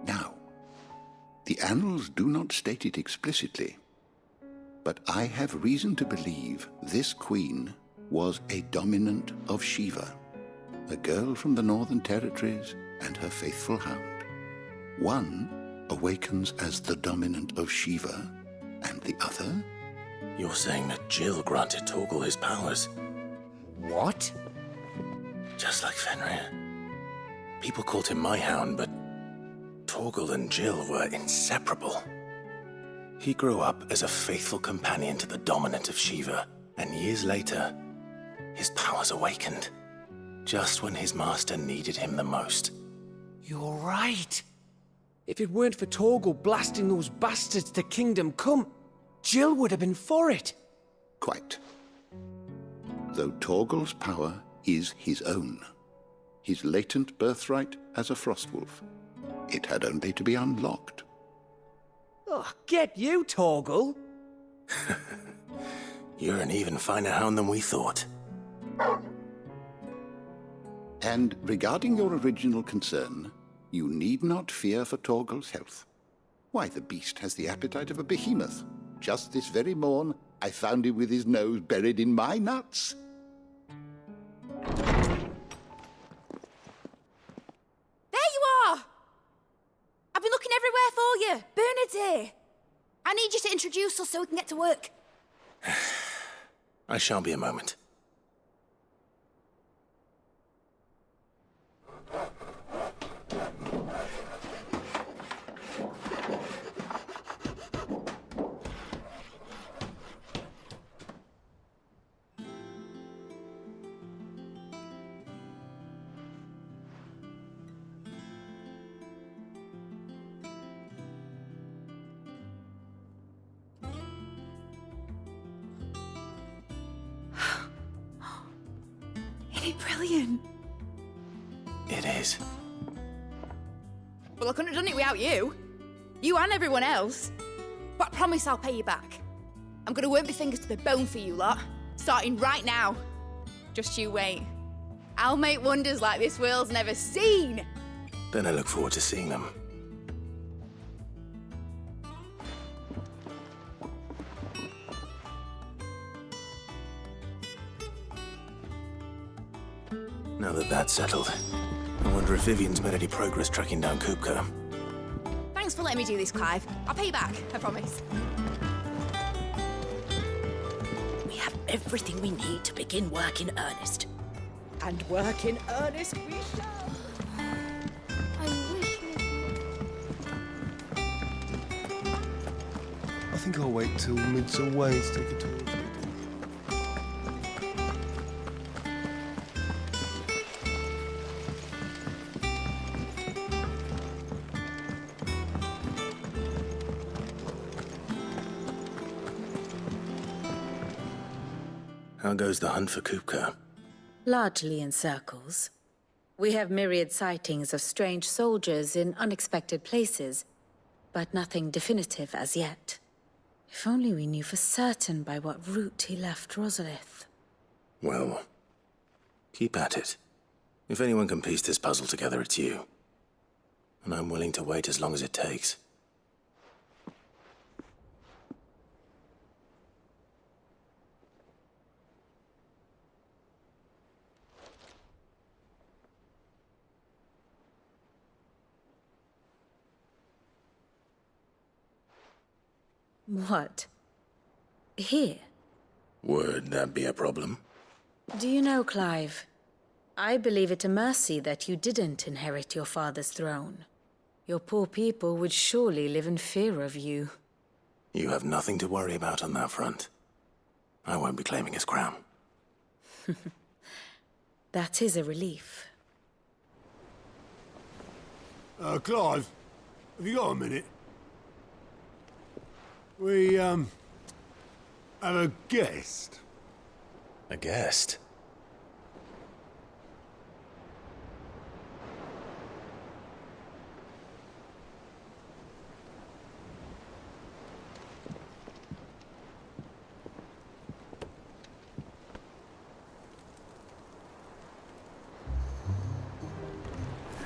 Now, the annals do not state it explicitly, but I have reason to believe this queen was a dominant of Shiva, a girl from the Northern Territories and her faithful hound. One awakens as the dominant of Shiva, and the other? You're saying that Jill granted Torgal his powers? What? Just like Fenrir. People called him my hound, but Torgal and Jill were inseparable. He grew up as a faithful companion to the dominant of Shiva, and years later, his powers awakened, just when his master needed him the most. You're right. If it weren't for Torgal blasting those bastards to Kingdom Come, Jill would have been for it. Quite. Though Torgal's power is his own, his latent birthright as a frostwolf, it had only to be unlocked. Oh, get you, Torgal! You're an even finer hound than we thought. And regarding your original concern, you need not fear for Torgal's health. Why, the beast has the appetite of a behemoth. Just this very morn, I found him with his nose buried in my nuts. There you are! I've been looking everywhere for you. Bernard's here. I need you to introduce us so we can get to work. I shan't be a moment. Isn't it brilliant? It is. Well, I couldn't have done it without you. You and everyone else. But I promise I'll pay you back. I'm gonna work my fingers to the bone for you lot, starting right now. Just you wait. I'll make wonders like this world's never seen. Then I look forward to seeing them. Now that that's settled, I wonder if Vivian's made any progress tracking down Kupka. Thanks for letting me do this, Clive. I'll pay you back, I promise. We have everything we need to begin work in earnest. And work in earnest we shall. I wish I think I'll wait till mid's away to take a tour. How goes the hunt for Kupka? Largely in circles. We have myriad sightings of strange soldiers in unexpected places, but nothing definitive as yet. If only we knew for certain by what route he left Rosalith. Well, keep at it. If anyone can piece this puzzle together, it's you. And I'm willing to wait as long as it takes. What? Here? Would that be a problem? Do you know, Clive? I believe it a mercy that you didn't inherit your father's throne. Your poor people would surely live in fear of you. You have nothing to worry about on that front. I won't be claiming his crown. That is a relief. Clive, have you got a minute? We, have a guest. A guest?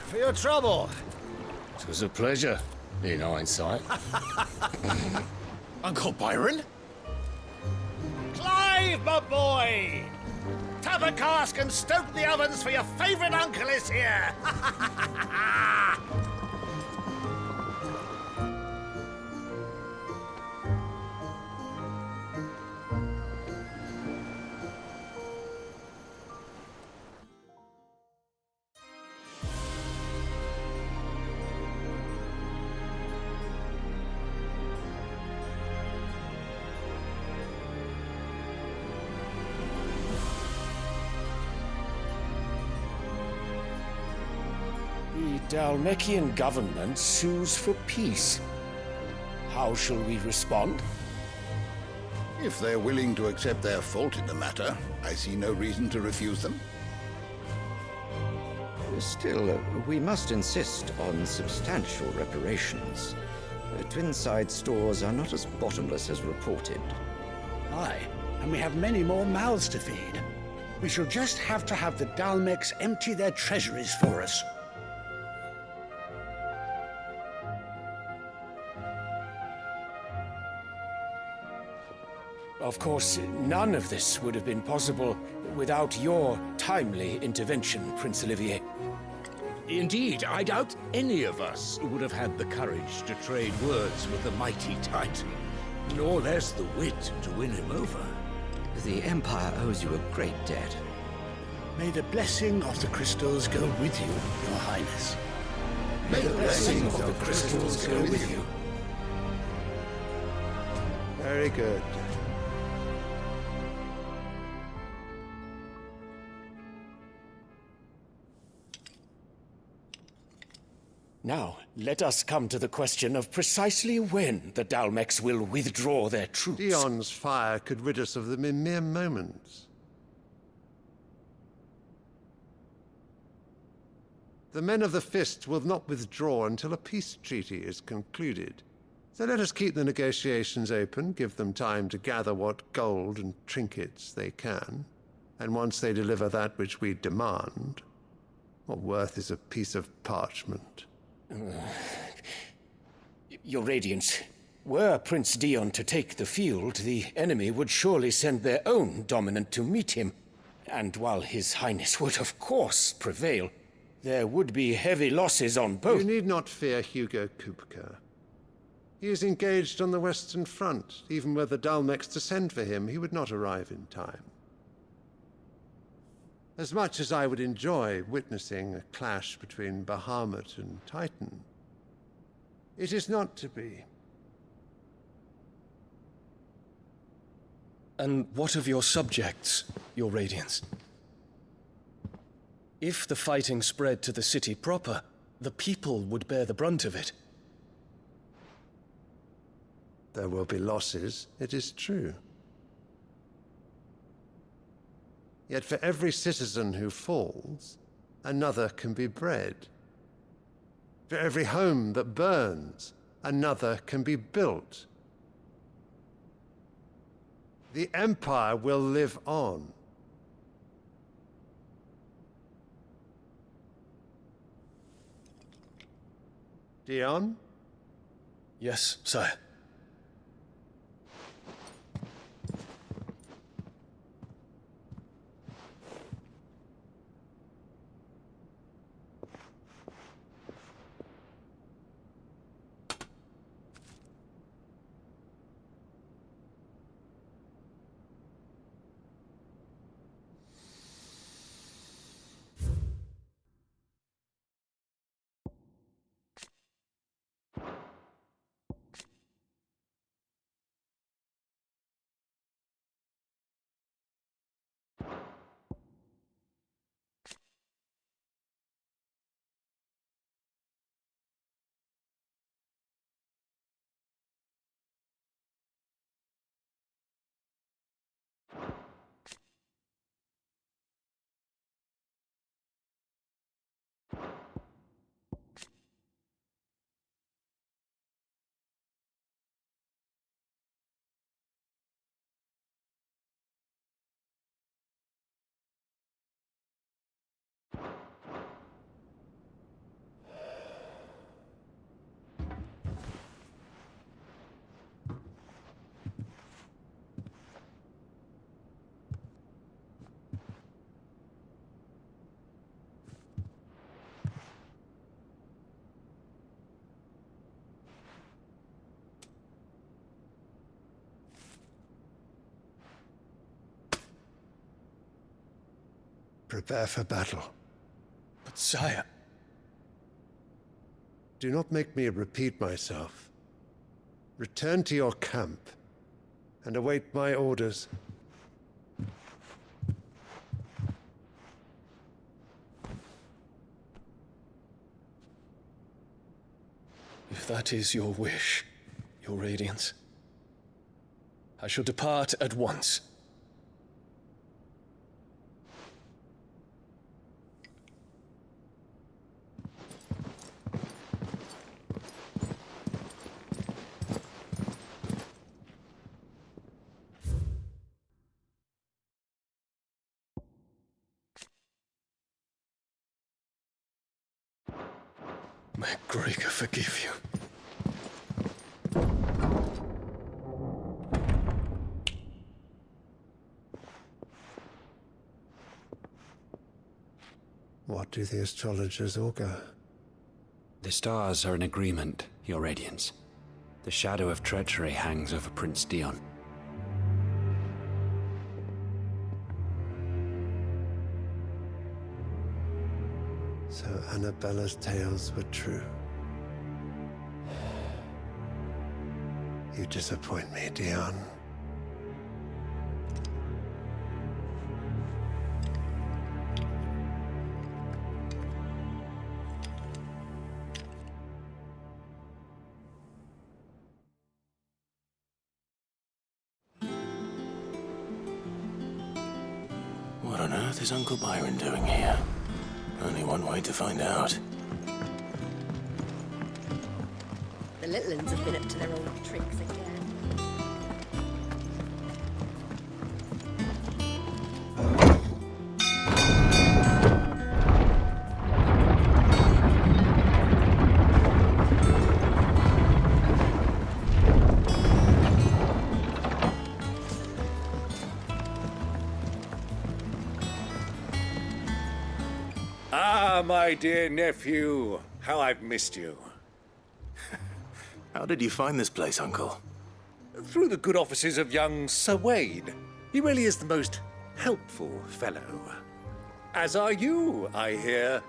For your trouble. It was a pleasure, in hindsight. Uncle Byron? Clive, my boy! Tap a cask and stoke the ovens for your favourite uncle is here! The Dalmekian government sues for peace. How shall we respond? If they're willing to accept their fault in the matter, I see no reason to refuse them. Still, we must insist on substantial reparations. Twinside stores are not as bottomless as reported. Aye, and we have many more mouths to feed. We shall just have to have the Dalmex empty their treasuries for us. Of course, none of this would have been possible without your timely intervention, Prince Olivier. Indeed, I doubt any of us would have had the courage to trade words with the mighty Titan, nor less the wit to win him over. The Empire owes you a great debt. May the blessing of the crystals go with you, Your Highness. May the blessing of the crystals go with you. Very good. Now, let us come to the question of precisely when the Dalmex will withdraw their troops. Dion's fire could rid us of them in mere moments. The men of the Fist will not withdraw until a peace treaty is concluded. So let us keep the negotiations open, give them time to gather what gold and trinkets they can, and once they deliver that which we demand, what worth is a piece of parchment? Your Radiance, were Prince Dion to take the field, the enemy would surely send their own dominant to meet him. And while His Highness would of course prevail, there would be heavy losses on both. You need not fear Hugo Kupka. He is engaged on the Western Front. Even were the Dalmex to send for him, he would not arrive in time. As much as I would enjoy witnessing a clash between Bahamut and Titan, it is not to be. And what of your subjects, Your Radiance? If the fighting spread to the city proper, the people would bear the brunt of it. There will be losses, it is true. Yet for every citizen who falls, another can be bred. For every home that burns, another can be built. The Empire will live on. Dion? Yes, sire. Prepare for battle. But sire... Do not make me repeat myself. Return to your camp and await my orders. If that is your wish, Your Radiance, I shall depart at once. May Gregor forgive you. What do the astrologers augur? The stars are in agreement, Your Radiance. The shadow of treachery hangs over Prince Dion. So Annabella's tales were true. You disappoint me, Dion. What on earth is Uncle Byron doing here? Only one way to find out. The little uns have been up to their old tricks again. Ah, my dear nephew, how I've missed you. How did you find this place, Uncle? Through the good offices of young Sir Wade. He really is the most helpful fellow. As are you, I hear.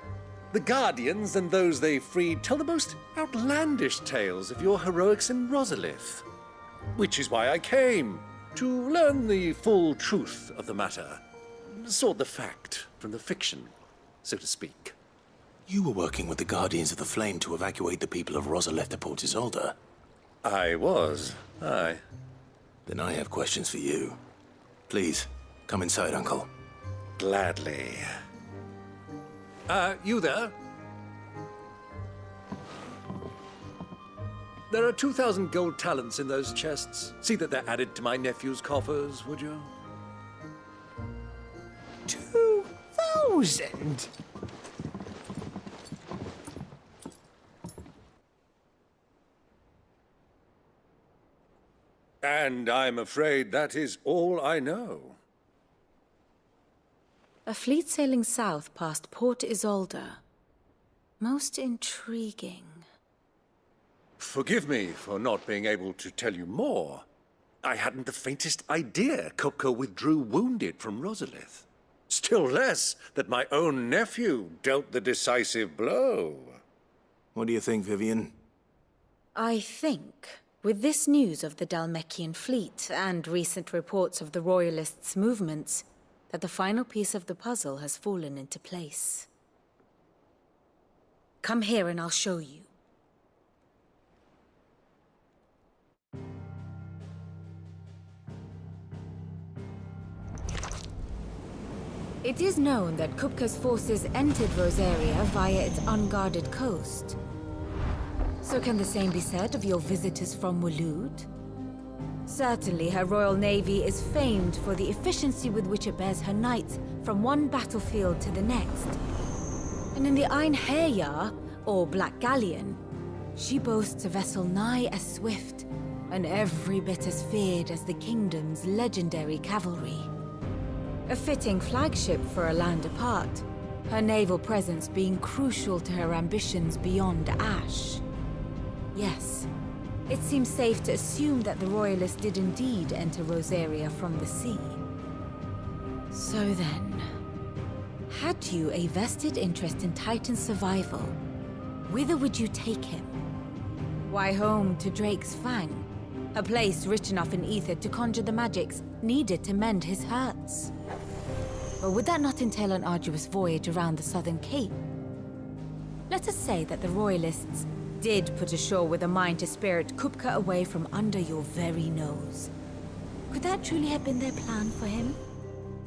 The Guardians and those they freed tell the most outlandish tales of your heroics in Rosalith. Which is why I came, to learn the full truth of the matter. Sort the fact from the fiction, so to speak. You were working with the Guardians of the Flame to evacuate the people of Rosalith to Port Isolde. I was, aye. Then I have questions for you. Please, come inside, Uncle. Gladly. You there? There are 2,000 gold talents in those chests. See that they're added to my nephew's coffers, would you? 2,000? And I'm afraid that is all I know. A fleet sailing south past Port Isolde. Most intriguing. Forgive me for not being able to tell you more. I hadn't the faintest idea Kupka withdrew wounded from Rosalith. Still less that my own nephew dealt the decisive blow. What do you think, Vivian? I think, with this news of the Dalmekian fleet and recent reports of the Royalists' movements, that the final piece of the puzzle has fallen into place. Come here and I'll show you. It is known that Kupka's forces entered Rosaria via its unguarded coast. So can the same be said of your visitors from Waloed? Certainly, her Royal Navy is famed for the efficiency with which it bears her knights from one battlefield to the next. And in the Einherjar, or Black Galleon, she boasts a vessel nigh as swift and every bit as feared as the kingdom's legendary cavalry. A fitting flagship for a land apart, her naval presence being crucial to her ambitions beyond Ash. Yes, it seems safe to assume that the Royalists did indeed enter Rosaria from the sea. So then, had you a vested interest in Titan's survival, whither would you take him? Why, home to Drake's Fang, a place rich enough in ether to conjure the magics needed to mend his hurts. But would that not entail an arduous voyage around the Southern Cape? Let us say that the Royalists did put ashore with a mind to spirit Kupka away from under your very nose. Could that truly have been their plan for him?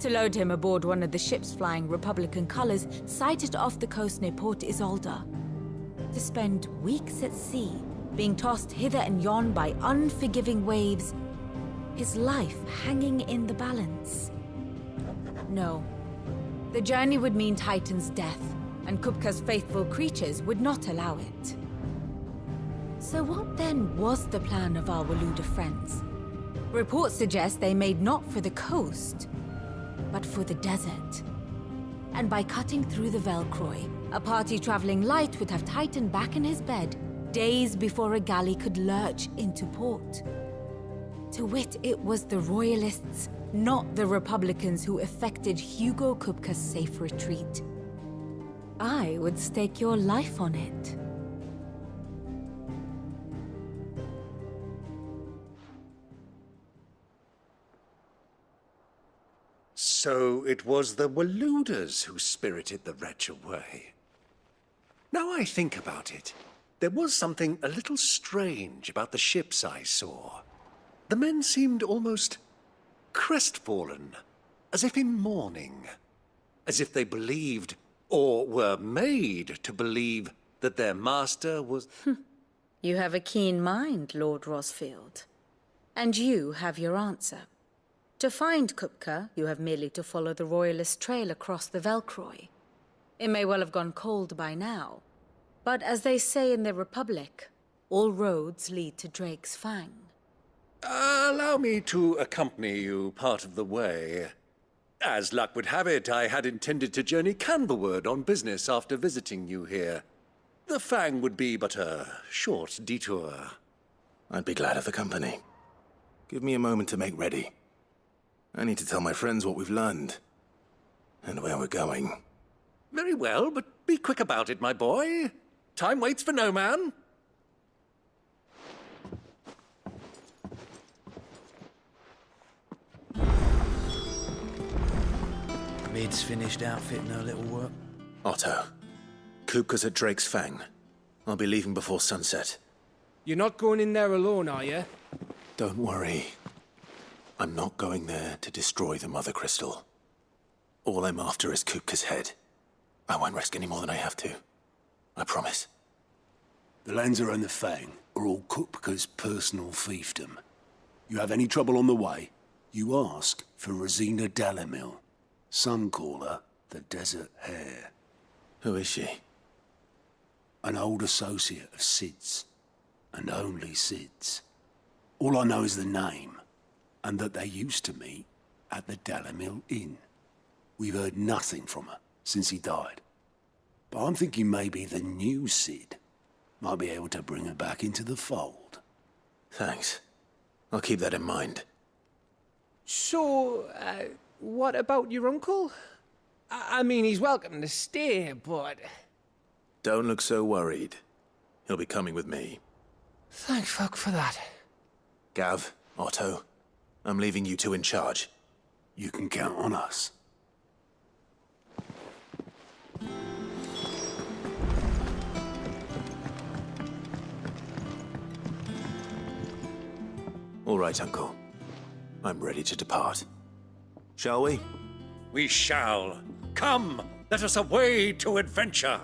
To load him aboard one of the ships flying Republican colors sighted off the coast near Port Isolde? To spend weeks at sea, being tossed hither and yon by unforgiving waves, his life hanging in the balance? No. The journey would mean Titan's death, and Kupka's faithful creatures would not allow it. So what then was the plan of our Waluda friends? Reports suggest they made not for the coast, but for the desert. And by cutting through the Velcroy, a party traveling light would have Titan back in his bed days before a galley could lurch into port. To wit, it was the Royalists, not the Republicans, who effected Hugo Kupka's safe retreat. I would stake your life on it. So it was the Waludas who spirited the wretch away. Now I think about it, there was something a little strange about the ships I saw. The men seemed almost crestfallen, as if in mourning, as if they believed, or were made to believe, that their master was... You have a keen mind, Lord Rosfield. And you have your answer. To find Kupka, you have merely to follow the Royalist trail across the Velcroy. It may well have gone cold by now, but as they say in the Republic, all roads lead to Drake's Fang. Allow me to accompany you part of the way. As luck would have it, I had intended to journey Canberward on business after visiting you here. The Fang would be but a short detour. I'd be glad of the company. Give me a moment to make ready. I need to tell my friends what we've learned, and where we're going. Very well, but be quick about it, my boy. Time waits for no man. Mid's finished outfitting her little work. Otto, Kupka's at Drake's Fang. I'll be leaving before sunset. You're not going in there alone, are you? Don't worry. I'm not going there to destroy the Mother Crystal. All I'm after is Kupka's head. I won't risk any more than I have to. I promise. The Lanza and the Fang are all Kupka's personal fiefdom. You have any trouble on the way, you ask for Rosina Dalamil. Some call her the Desert Hare. Who is she? An old associate of Sid's, and only Sid's. All I know is the name, and that they used to meet at the Dalamil Inn. We've heard nothing from her since he died. But I'm thinking maybe the new Sid might be able to bring her back into the fold. Thanks. I'll keep that in mind. So, what about your uncle? I mean, he's welcome to stay, but... Don't look so worried. He'll be coming with me. Thank fuck for that. Gav, Otto, I'm leaving you two in charge. You can count on us. All right, Uncle. I'm ready to depart. Shall we? We shall. Come, let us away to adventure.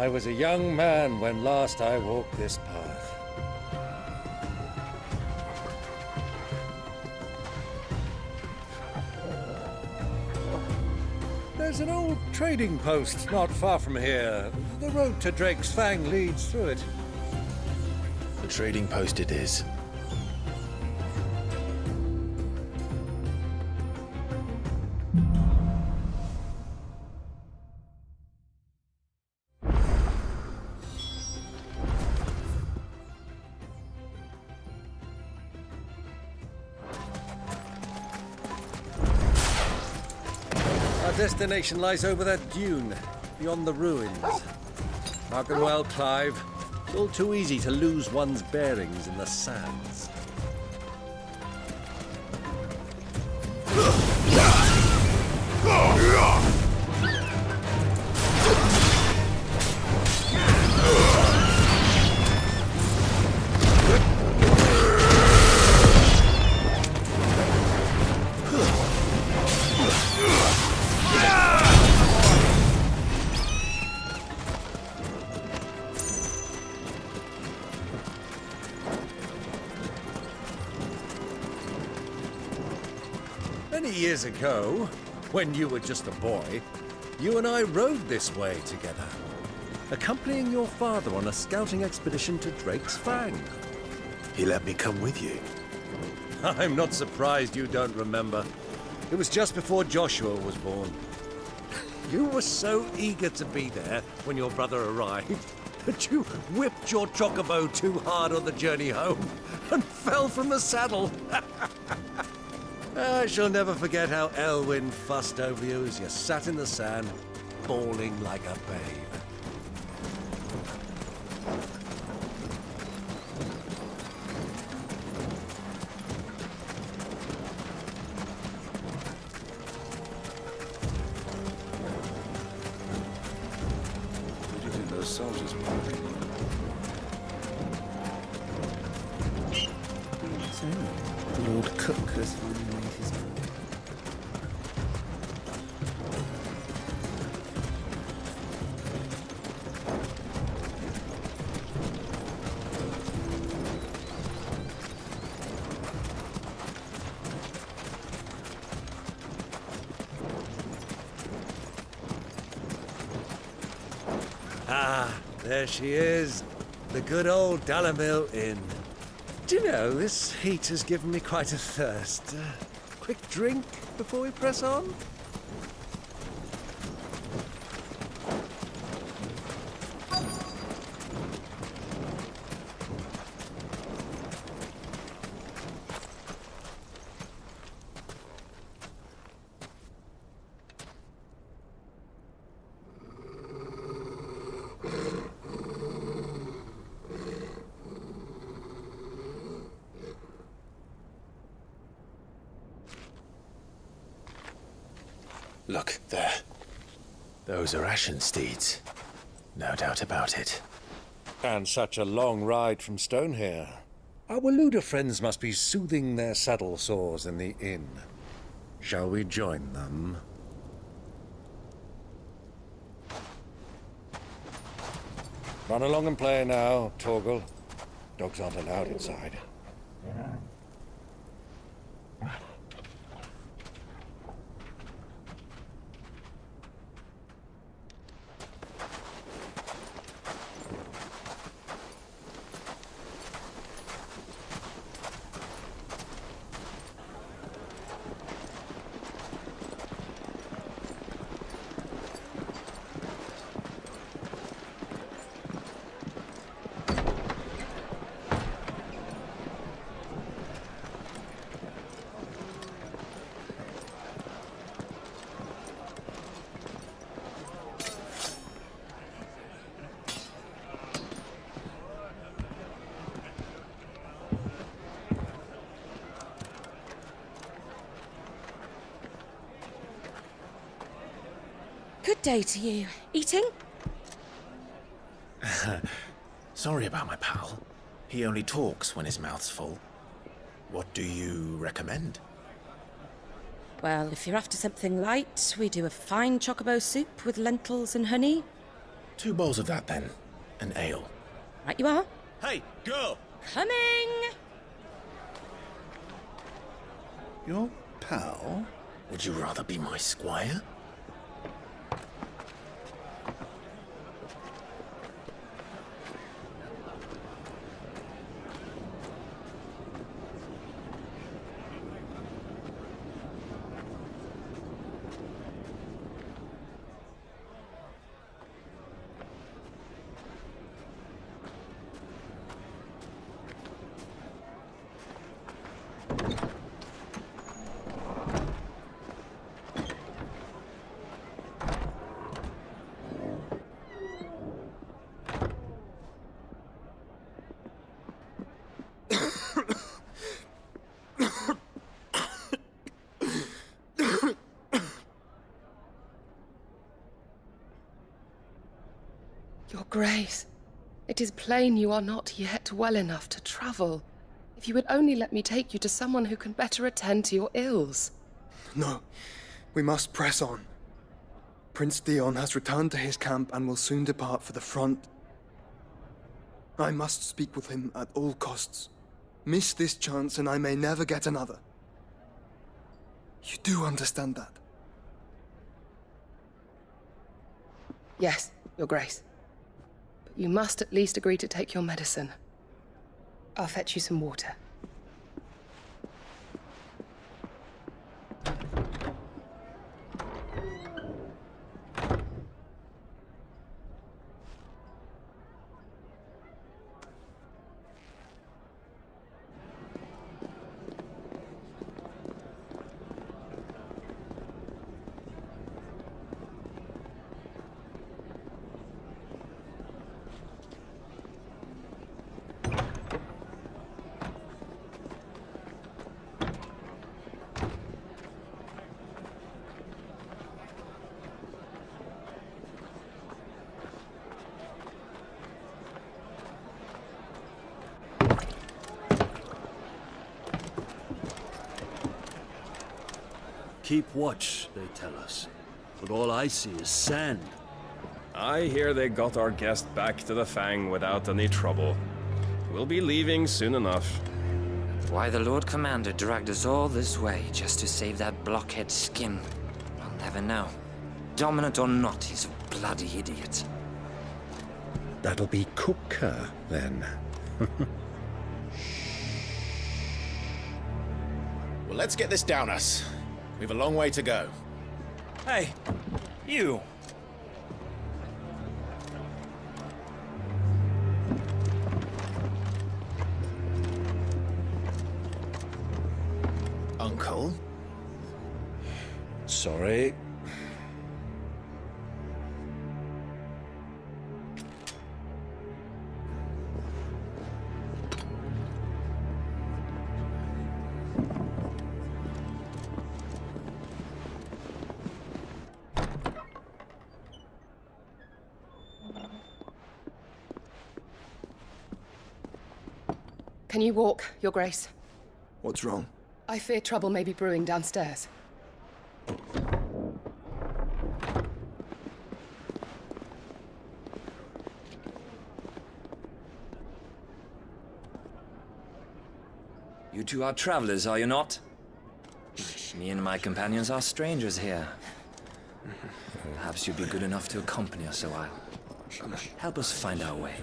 I was a young man when last I walked this path. There's an old trading post not far from here. The road to Drake's Fang leads through it. The trading post it is. destination lies over that dune, beyond the ruins. Mark 'em well, Clive. It's all too easy to lose one's bearings in the sands. Many years ago, when you were just a boy, you and I rode this way together, accompanying your father on a scouting expedition to Drake's Fang. He let me come with you. I'm not surprised you don't remember. It was just before Joshua was born. You were so eager to be there when your brother arrived that you whipped your chocobo too hard on the journey home and fell from the saddle. I shall never forget how Elwyn fussed over you as you sat in the sand, bawling like a babe. Who do you think those soldiers were? So, Lord Cook has finally made his move. Ah, there she is. The good old Dalamil Inn. Do you know, this heat has given me quite a thirst. Quick drink before we press on? Look, there. Those are Ashen steeds. No doubt about it. And such a long ride from Stonehere. Our Waluda friends must be soothing their saddle sores in the inn. Shall we join them? Run along and play now, Torgal. Dogs aren't allowed inside. Good day to you. Eating? Sorry about my pal. He only talks when his mouth's full. What do you recommend? Well, if you're after something light, we do a fine chocobo soup with lentils and honey. 2 bowls of that, then. An ale. Right you are. Hey, girl! Coming! Your pal? Would you rather be my squire? Grace, it is plain you are not yet well enough to travel. If you would only let me take you to someone who can better attend to your ills. No, we must press on. Prince Dion has returned to his camp and will soon depart for the front. I must speak with him at all costs. Miss this chance and I may never get another. You do understand that? Yes, Your Grace. But you must at least agree to take your medicine. I'll fetch you some water. Keep watch, they tell us. But all I see is sand. I hear they got our guest back to the Fang without any trouble. We'll be leaving soon enough. Why the Lord Commander dragged us all this way just to save that blockhead skin, I'll never know. Dominant or not, he's a bloody idiot. That'll be Cooker, then. Well, let's get this down us. We've a long way to go. Hey, you. Uncle? Sorry. Can you walk, Your Grace? What's wrong? I fear trouble may be brewing downstairs. You two are travelers, are you not? Me and my companions are strangers here. Perhaps you'd be good enough to accompany us a while. Help us find our way.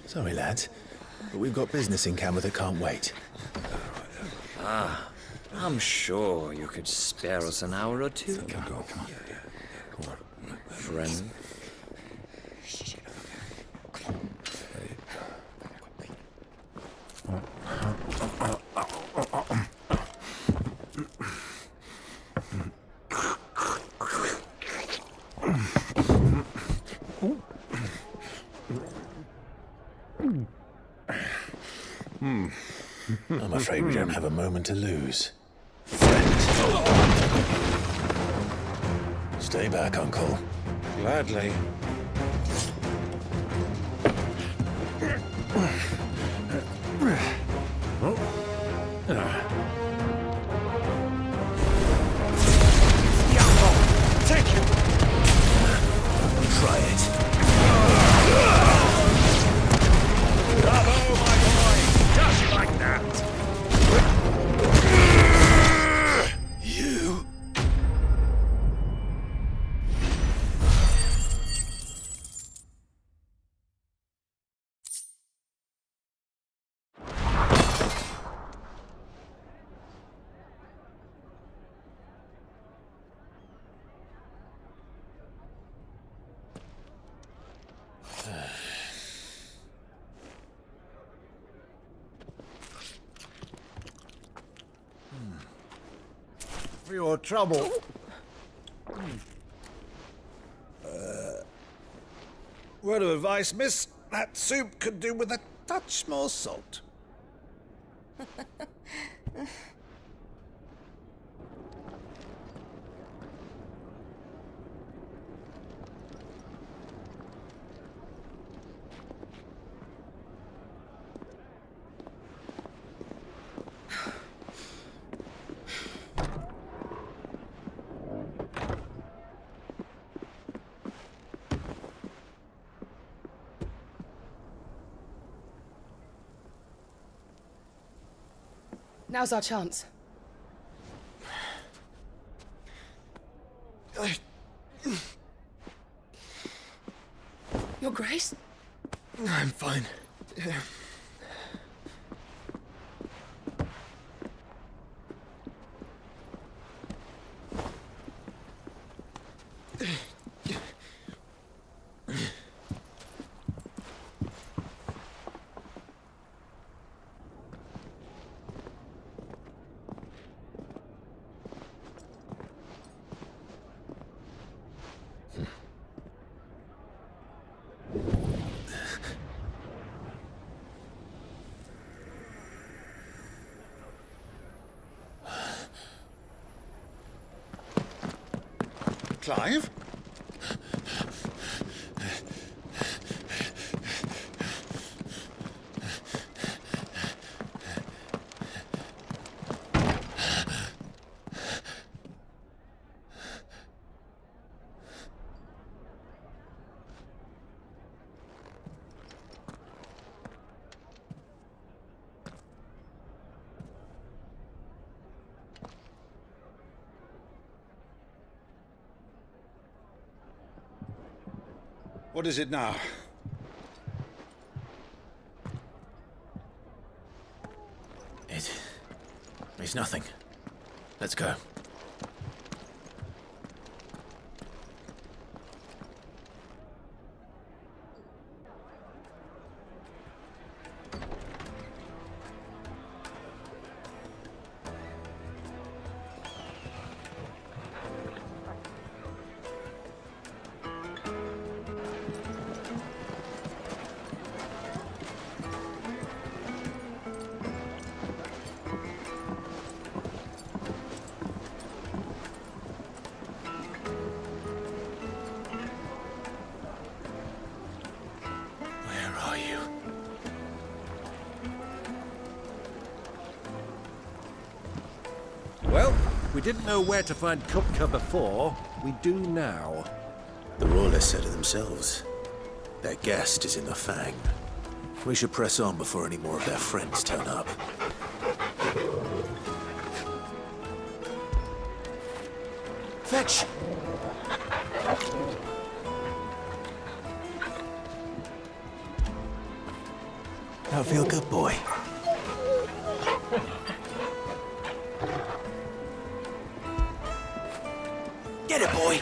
Sorry, lads, but we've got business in camera that can't wait. Ah, I'm sure you could spare us an hour or two. Come on. Friend. I'm afraid we don't have a moment to lose. Stay back, Uncle. Gladly. Take him! Try it. Bravo, my boy! Just like that! You... For your trouble. Word of advice, miss. That soup could do with a touch more salt. Now's our chance. Your Grace? I'm fine. Clive? What is it now? It's nothing. Let's go. Well, we didn't know where to find Kupka before. We do now. The Royalists said it themselves. Their guest is in the Fang. We should press on before any more of their friends turn up. Fetch! Now feel good, boy. Get it, boy!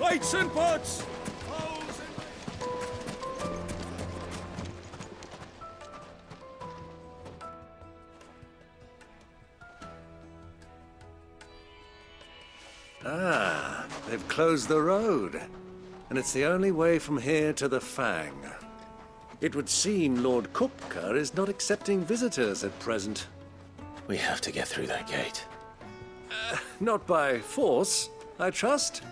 Lights and pots! Ah, they've closed the road. And it's the only way from here to the Fang. It would seem Lord Kupka is not accepting visitors at present. We have to get through that gate. Not by force, I trust.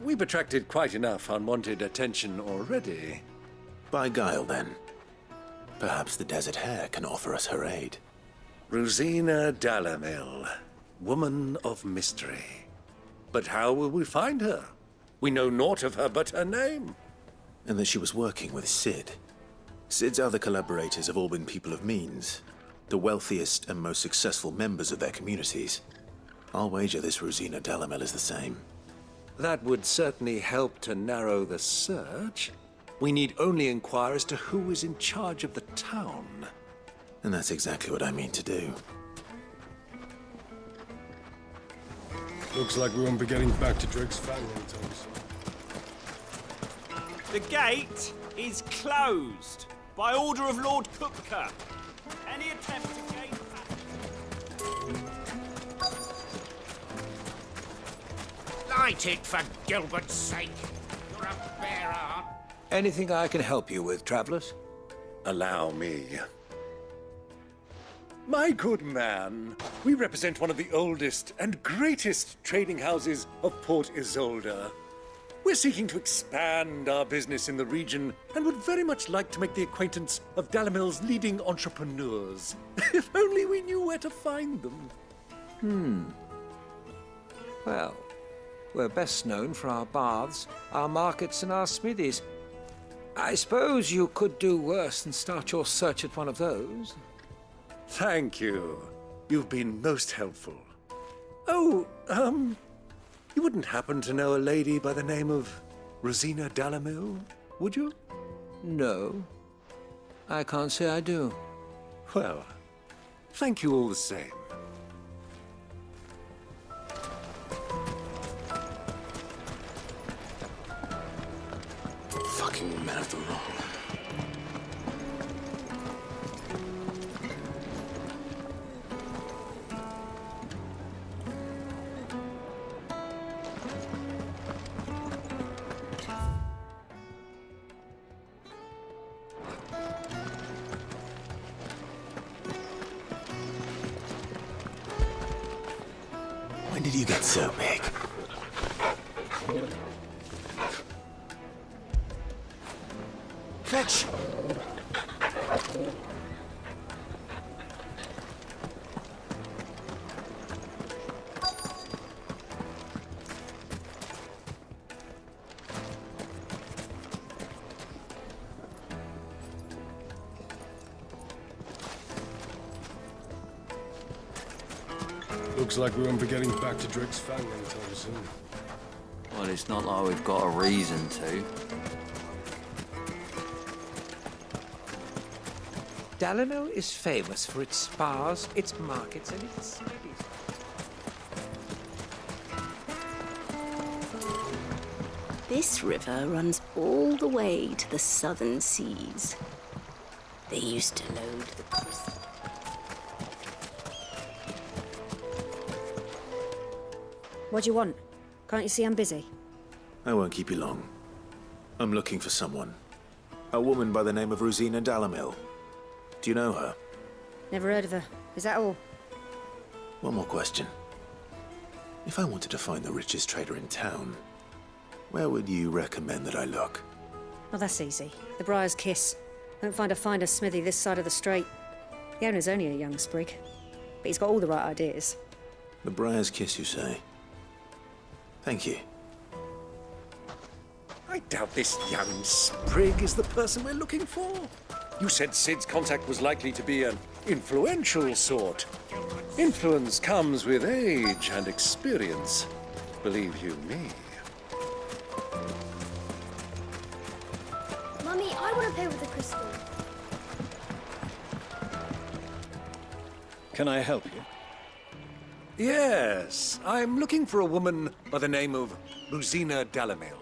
We've attracted quite enough unwanted attention already. By guile, then. Perhaps the Desert Hare can offer us her aid. Rosina Dalamil, woman of mystery. But how will we find her? We know naught of her but her name. And that she was working with Cid. Cid's other collaborators have all been people of means, the wealthiest and most successful members of their communities. I'll wager this Rosina Dalamil is the same. That would certainly help to narrow the search. We need only inquire as to who is in charge of the town. And that's exactly what I mean to do. Looks like we won't be getting back to Drake's Fang anytime soon. The gate is closed by order of Lord Kupka. Any attempt to gain Light it, for Gilbert's sake. You're a bear, aren't you? Anything I can help you with, travelers? Allow me. My good man, we represent one of the oldest and greatest trading houses of Port Isolde. We're seeking to expand our business in the region and would very much like to make the acquaintance of Dalamil's leading entrepreneurs. If only we knew where to find them. Well, we're best known for our baths, our markets, and our smithies. I suppose you could do worse than start your search at one of those. Thank you. You've been most helpful. Oh, you wouldn't happen to know a lady by the name of Rosina Dalamil, would you? No, I can't say I do. Well, thank you all the same. Fucking men of the wrong. When did you get so big? Fetch! Looks like we won't be getting back to Drake's Fang anytime soon. Well, it's not like we've got a reason to. Dalamil is famous for its spas, its markets, and its smithies. This river runs all the way to the southern seas. They used to load the crystal. What do you want? Can't you see I'm busy? I won't keep you long. I'm looking for someone. A woman by the name of Rosina Dalamil. Do you know her? Never heard of her. Is that all? One more question. If I wanted to find the richest trader in town, where would you recommend that I look? Oh, that's easy. The Briar's Kiss. Won't find a finer smithy this side of the strait. The owner's only a young sprig, but he's got all the right ideas. The Briar's Kiss, you say? Thank you. I doubt this young sprig is the person we're looking for. You said Sid's contact was likely to be an influential sort. Influence comes with age and experience. Believe you me. Mummy, I want to play with the crystal. Can I help you? Yes, I'm looking for a woman by the name of Rosina Dalamil.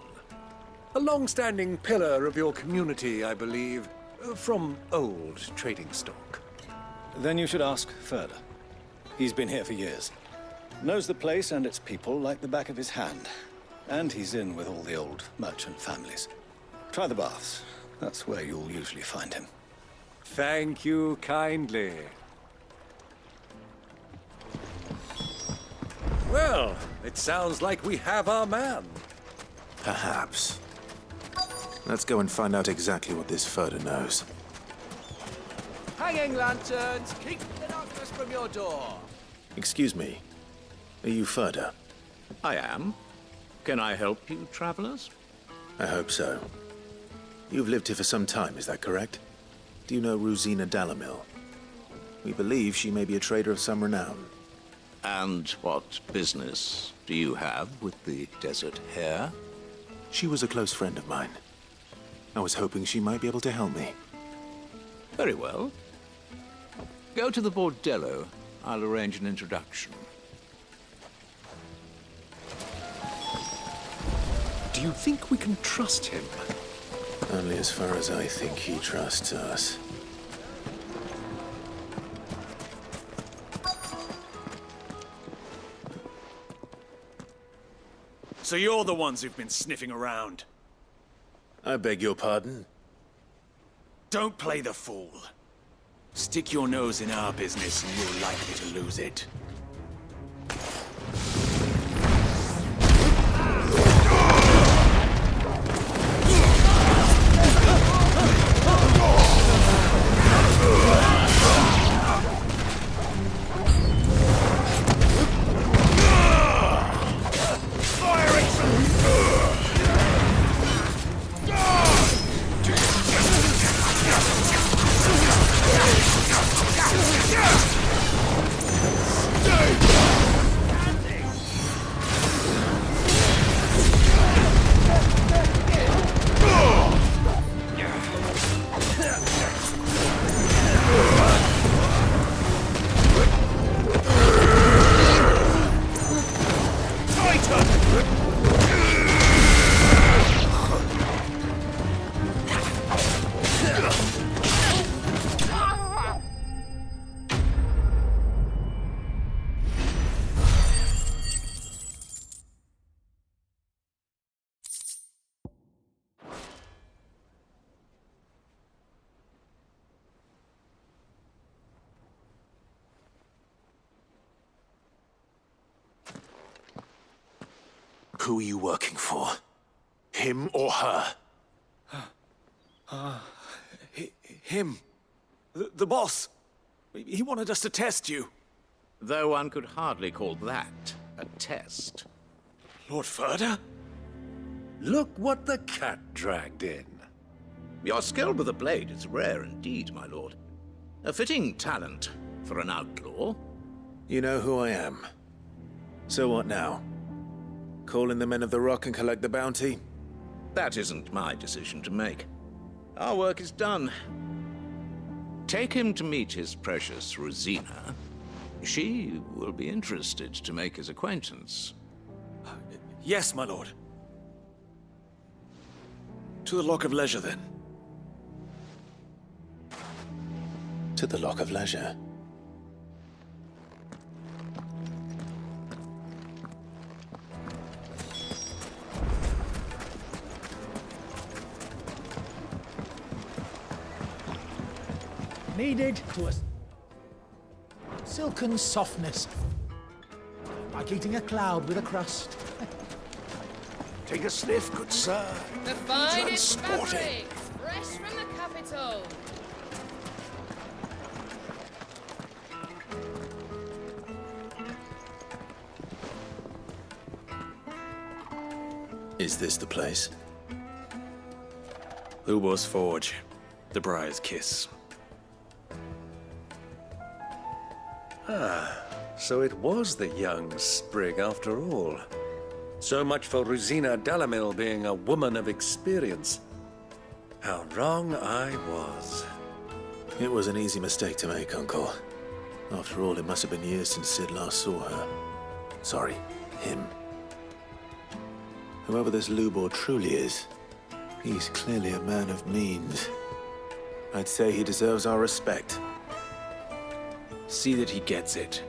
A long-standing pillar of your community, I believe, from old trading stock. Then you should ask further. He's been here for years. Knows the place and its people like the back of his hand. And he's in with all the old merchant families. Try the baths. That's where you'll usually find him. Thank you kindly. Well, it sounds like we have our man. Perhaps. Let's go and find out exactly what this Furder knows. Hanging lanterns, keep the darkness from your door. Excuse me. Are you Furder? I am. Can I help you, travelers? I hope so. You've lived here for some time, is that correct? Do you know Rosina Dalamil? We believe she may be a trader of some renown. And what business do you have with the desert hare? She was a close friend of mine. I was hoping she might be able to help me. Very well. Go to the bordello. I'll arrange an introduction. Do you think we can trust him? Only as far as I think he trusts us. So you're the ones who've been sniffing around. I beg your pardon? Don't play the fool. Stick your nose in our business and you're likely to lose it. Who are you working for? Him or her? Him. The boss. He wanted us to test you. Though one could hardly call that a test. Lord Ferda? Look what the cat dragged in. Your skill with the blade is rare indeed, my lord. A fitting talent for an outlaw. You know who I am. So what now? Call in the Men of the Rock and collect the bounty? That isn't my decision to make. Our work is done. Take him to meet his precious Rosina. She will be interested to make his acquaintance. Yes, my lord. To the Lock of Leisure, then. To the Lock of Leisure. Needed to a silken softness, like eating a cloud with a crust. Take a sniff, good sir. The finest Transported. fabrics, fresh from the capital. Is this the place? Lubor's Forge. The Briar's Kiss. So it was the young sprig after all. So much for Rosina Dalamil being a woman of experience. How wrong I was. It was an easy mistake to make, Uncle. After all, it must have been years since Sid last saw her. Sorry, him. Whoever this Lubor truly is, he's clearly a man of means. I'd say he deserves our respect. See that he gets it.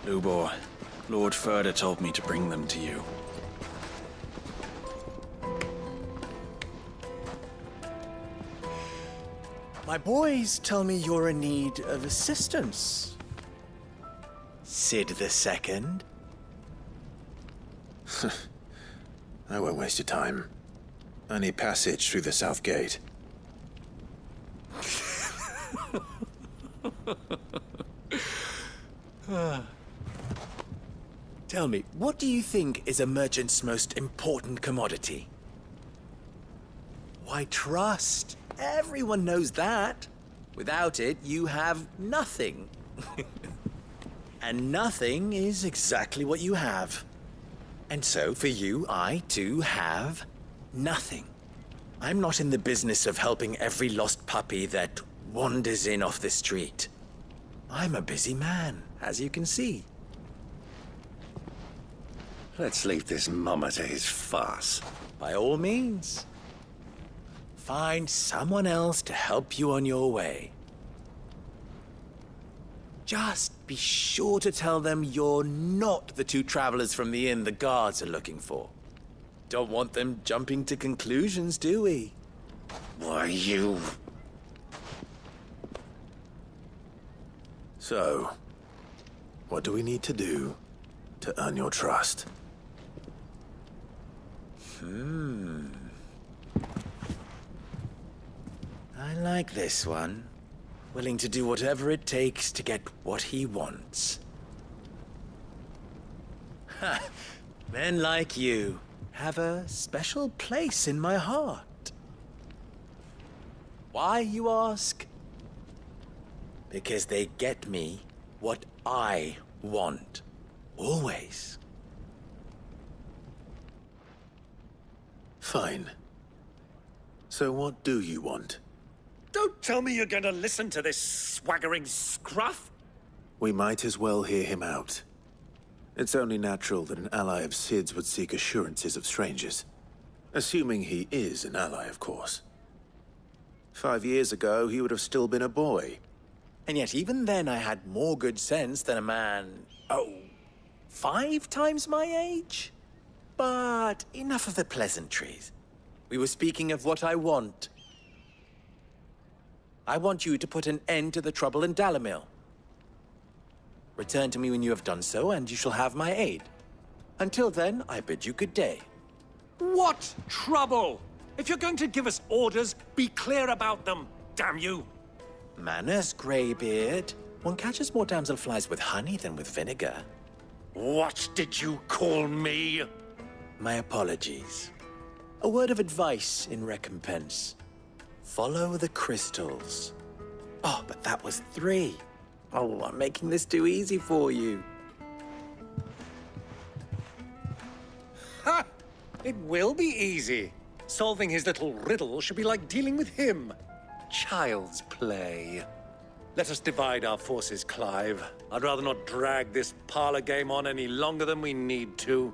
Lubor, Lord Ferda told me to bring them to you. My boys tell me you're in need of assistance. Sid II? I won't waste your time. I need passage through the south gate. Tell me, what do you think is a merchant's most important commodity? Why, trust. Everyone knows that. Without it, you have nothing. And nothing is exactly what you have. And so, for you, I, too, have nothing. I'm not in the business of helping every lost puppy that wanders in off the street. I'm a busy man, as you can see. Let's leave this Mama Days farce. By all means. Find someone else to help you on your way. Just be sure to tell them you're not the two travelers from the inn the guards are looking for. Don't want them jumping to conclusions, do we? Why, you... So, what do we need to do to earn your trust? I like this one. Willing to do whatever it takes to get what he wants. Ha! Men like you have a special place in my heart. Why, you ask? Because they get me what I want. Always. Fine. So what do you want? Don't tell me you're going to listen to this swaggering scruff! We might as well hear him out. It's only natural that an ally of Sid's would seek assurances of strangers. Assuming he is an ally, of course. 5 years ago, he would have still been a boy. And yet even then I had more good sense than a man, 5 times my age? But enough of the pleasantries. We were speaking of what I want. I want you to put an end to the trouble in Dalamil. Return to me when you have done so, and you shall have my aid. Until then, I bid you good day. What trouble? If you're going to give us orders, be clear about them, damn you! Manners, Greybeard. One catches more damselflies with honey than with vinegar. What did you call me? My apologies. A word of advice in recompense. Follow the crystals. Oh, but that was 3. Oh, I'm making this too easy for you. Ha! It will be easy. Solving his little riddle should be like dealing with him. Child's play. Let us divide our forces, Clive. I'd rather not drag this parlor game on any longer than we need to.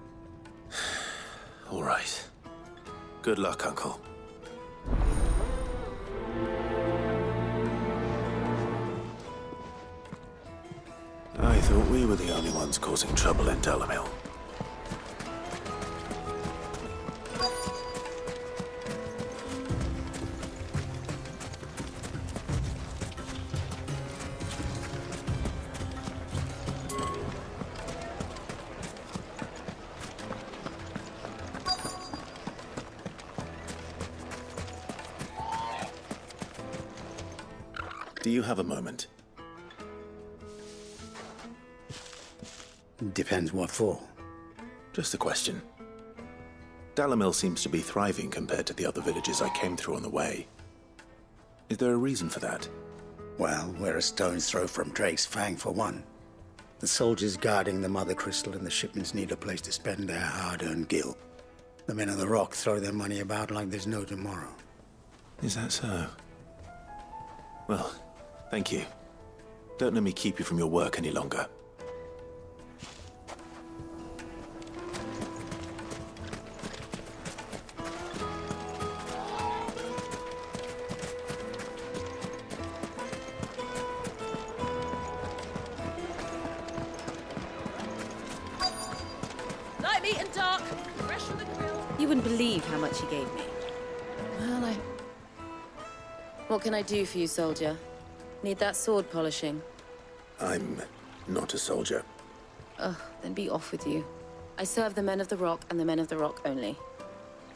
All right. Good luck, Uncle. I thought we were the only ones causing trouble in Dalamil. Do you have a moment? Depends what for. Just a question. Dalamil seems to be thriving compared to the other villages I came through on the way. Is there a reason for that? Well, we're a stone's throw from Drake's Fang, for one. The soldiers guarding the Mother Crystal and the shipments need a place to spend their hard-earned gil. The men of the Rock throw their money about like there's no tomorrow. Is that so? Well, thank you. Don't let me keep you from your work any longer. Light meat and dark, fresh from the grill. You wouldn't believe how much he gave me. Well, What can I do for you, soldier? Need that sword polishing? I'm not a soldier. Ugh, then be off with you. I serve the men of the Rock and the men of the Rock only.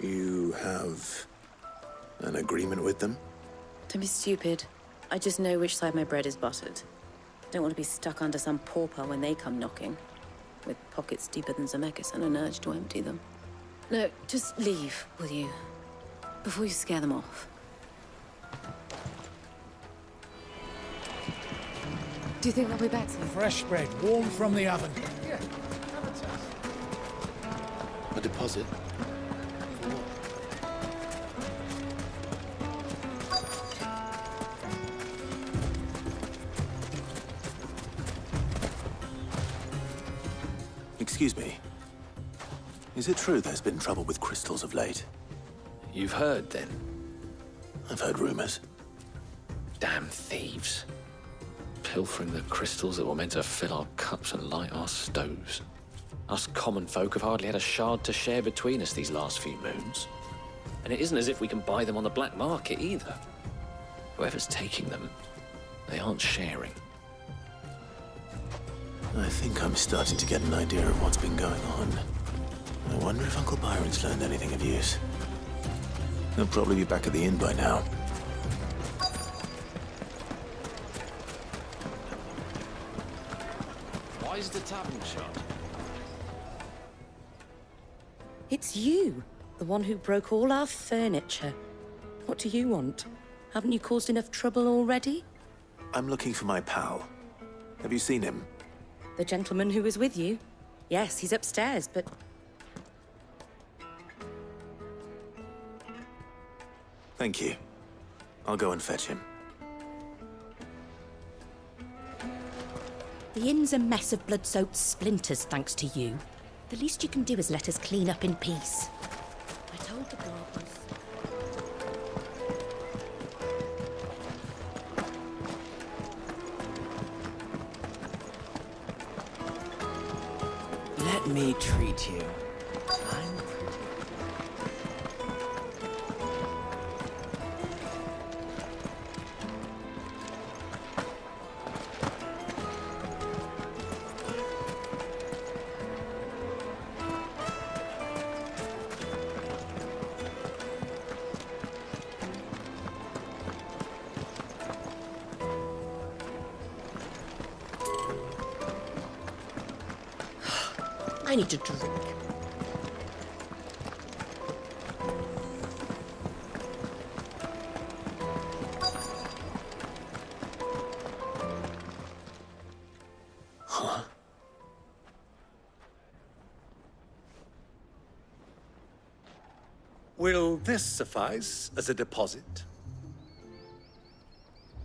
You have an agreement with them? Don't be stupid. I just know which side my bread is buttered. Don't want to be stuck under some pauper when they come knocking. With pockets deeper than Zemeckis and an urge to empty them. No, just leave, will you? Before you scare them off. Do you think they'll be back soon? Fresh bread, warm from the oven. Yeah, have a taste. A deposit? Excuse me. Is it true there's been trouble with crystals of late? You've heard, then? I've heard rumors. Damn thieves. Pilfering the crystals that were meant to fill our cups and light our stoves. Us common folk have hardly had a shard to share between us these last few moons. And it isn't as if we can buy them on the black market either. Whoever's taking them, they aren't sharing. I think I'm starting to get an idea of what's been going on. I wonder if Uncle Byron's learned anything of use. He'll probably be back at the inn by now. Why is the tavern shut? It's you, the one who broke all our furniture. What do you want? Haven't you caused enough trouble already? I'm looking for my pal. Have you seen him? The gentleman who was with you? Yes, he's upstairs, but... Thank you. I'll go and fetch him. The inn's a mess of blood-soaked splinters, thanks to you. The least you can do is let us clean up in peace. I told the gardeners... Let me treat you. I need a drink. Huh? Will this suffice as a deposit?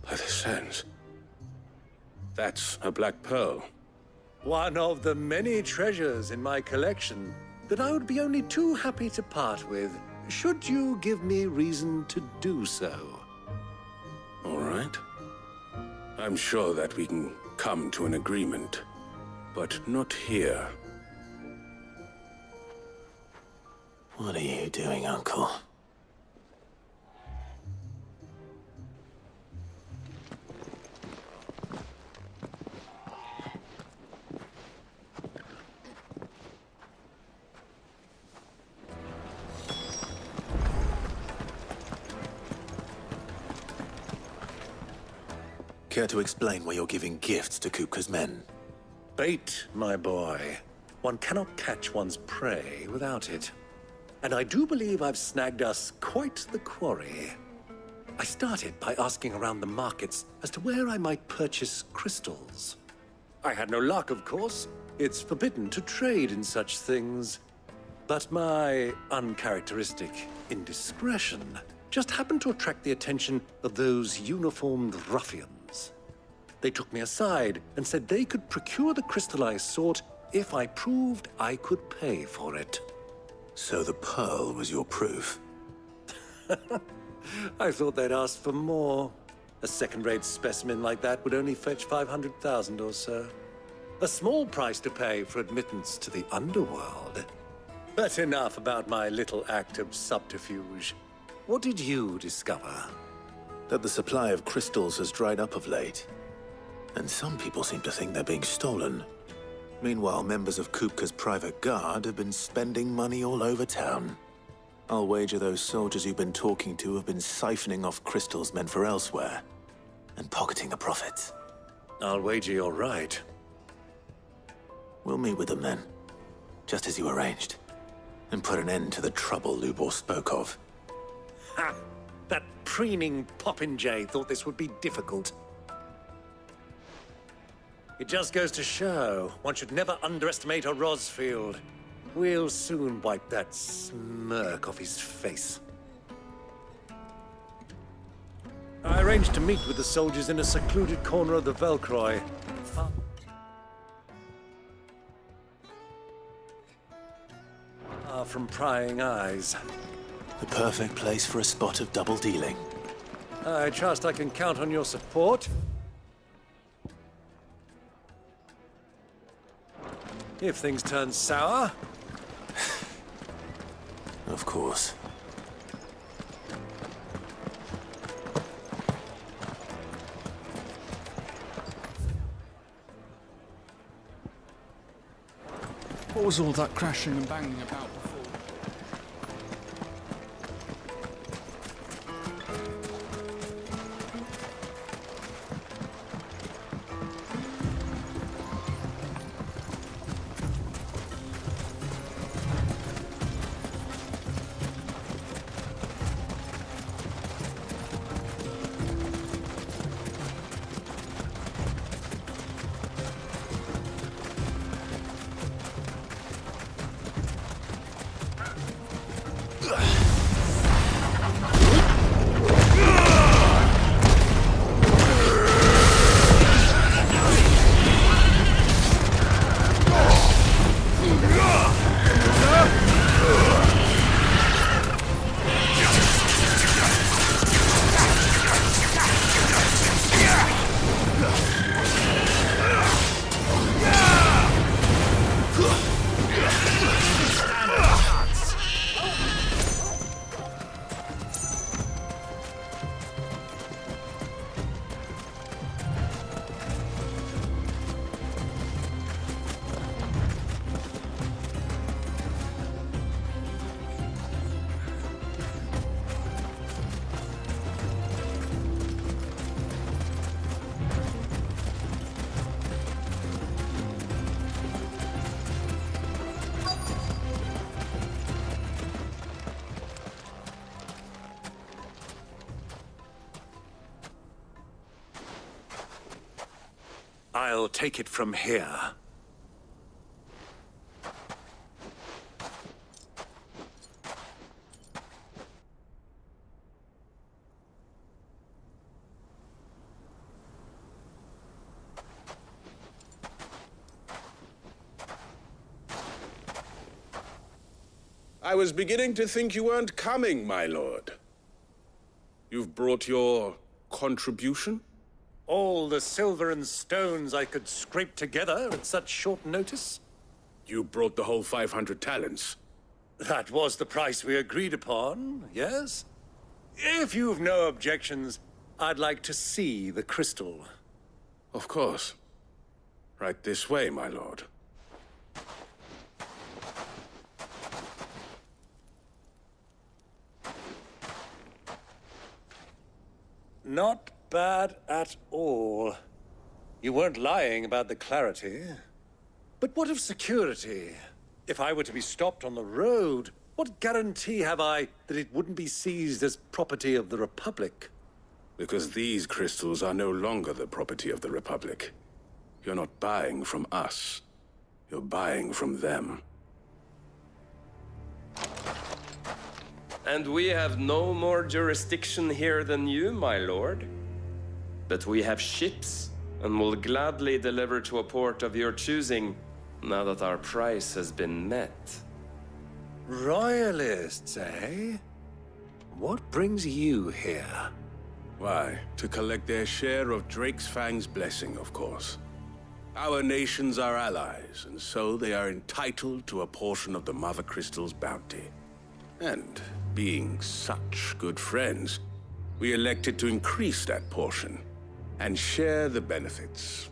By the sands. That's a black pearl. One of the many treasures in my collection that I would be only too happy to part with, should you give me reason to do so. All right. I'm sure that we can come to an agreement, but not here. What are you doing, Uncle? Care to explain why you're giving gifts to Kupka's men? Bait, my boy. One cannot catch one's prey without it. And I do believe I've snagged us quite the quarry. I started by asking around the markets as to where I might purchase crystals. I had no luck, of course. It's forbidden to trade in such things. But my uncharacteristic indiscretion just happened to attract the attention of those uniformed ruffians. They took me aside and said they could procure the crystal I sought if I proved I could pay for it. So the pearl was your proof? I thought they'd asked for more. A second-rate specimen like that would only fetch 500,000 or so. A small price to pay for admittance to the underworld. But enough about my little act of subterfuge. What did you discover? That the supply of crystals has dried up of late. And some people seem to think they're being stolen. Meanwhile, members of Kupka's private guard have been spending money all over town. I'll wager those soldiers you've been talking to have been siphoning off crystals meant for elsewhere, and pocketing the profits. I'll wager you're right. We'll meet with them then, just as you arranged, and put an end to the trouble Lubor spoke of. Ha! That preening popinjay thought this would be difficult. It just goes to show, one should never underestimate a Rosfield. We'll soon wipe that smirk off his face. I arranged to meet with the soldiers in a secluded corner of the Velcroy. Far from prying eyes. The perfect place for a spot of double dealing. I trust I can count on your support. If things turn sour. Of course. What was all that crashing and banging about before? I'll take it from here. I was beginning to think you weren't coming, my lord. You've brought your contribution? All the silver and stones I could scrape together at such short notice? You brought the whole 500 talents. That was the price we agreed upon, yes? If you've no objections, I'd like to see the crystal. Of course. Right this way, my lord. Not bad at all. You weren't lying about the clarity. But what of security? If I were to be stopped on the road, what guarantee have I that it wouldn't be seized as property of the Republic? Because these crystals are no longer the property of the Republic. You're not buying from us. You're buying from them. And we have no more jurisdiction here than you, my lord. But we have ships, and will gladly deliver to a port of your choosing, now that our price has been met. Royalists, eh? What brings you here? Why, to collect their share of Drake's Fang's blessing, of course. Our nations are allies, and so they are entitled to a portion of the Mother Crystal's bounty. And being such good friends, we elected to increase that portion and share the benefits.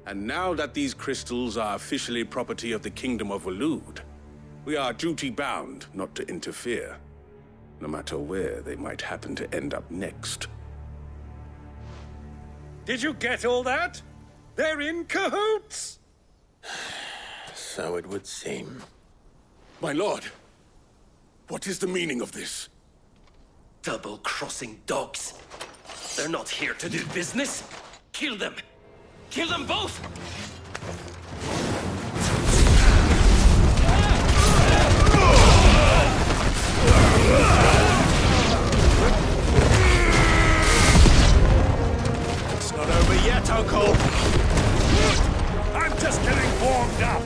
And now that these crystals are officially property of the Kingdom of Waloed, we are duty-bound not to interfere, no matter where they might happen to end up next. Did you get all that? They're in cahoots! So it would seem. My lord! What is the meaning of this? Double-crossing dogs. They're not here to do business. Kill them. Kill them both! It's not over yet, Uncle. I'm just getting warmed up.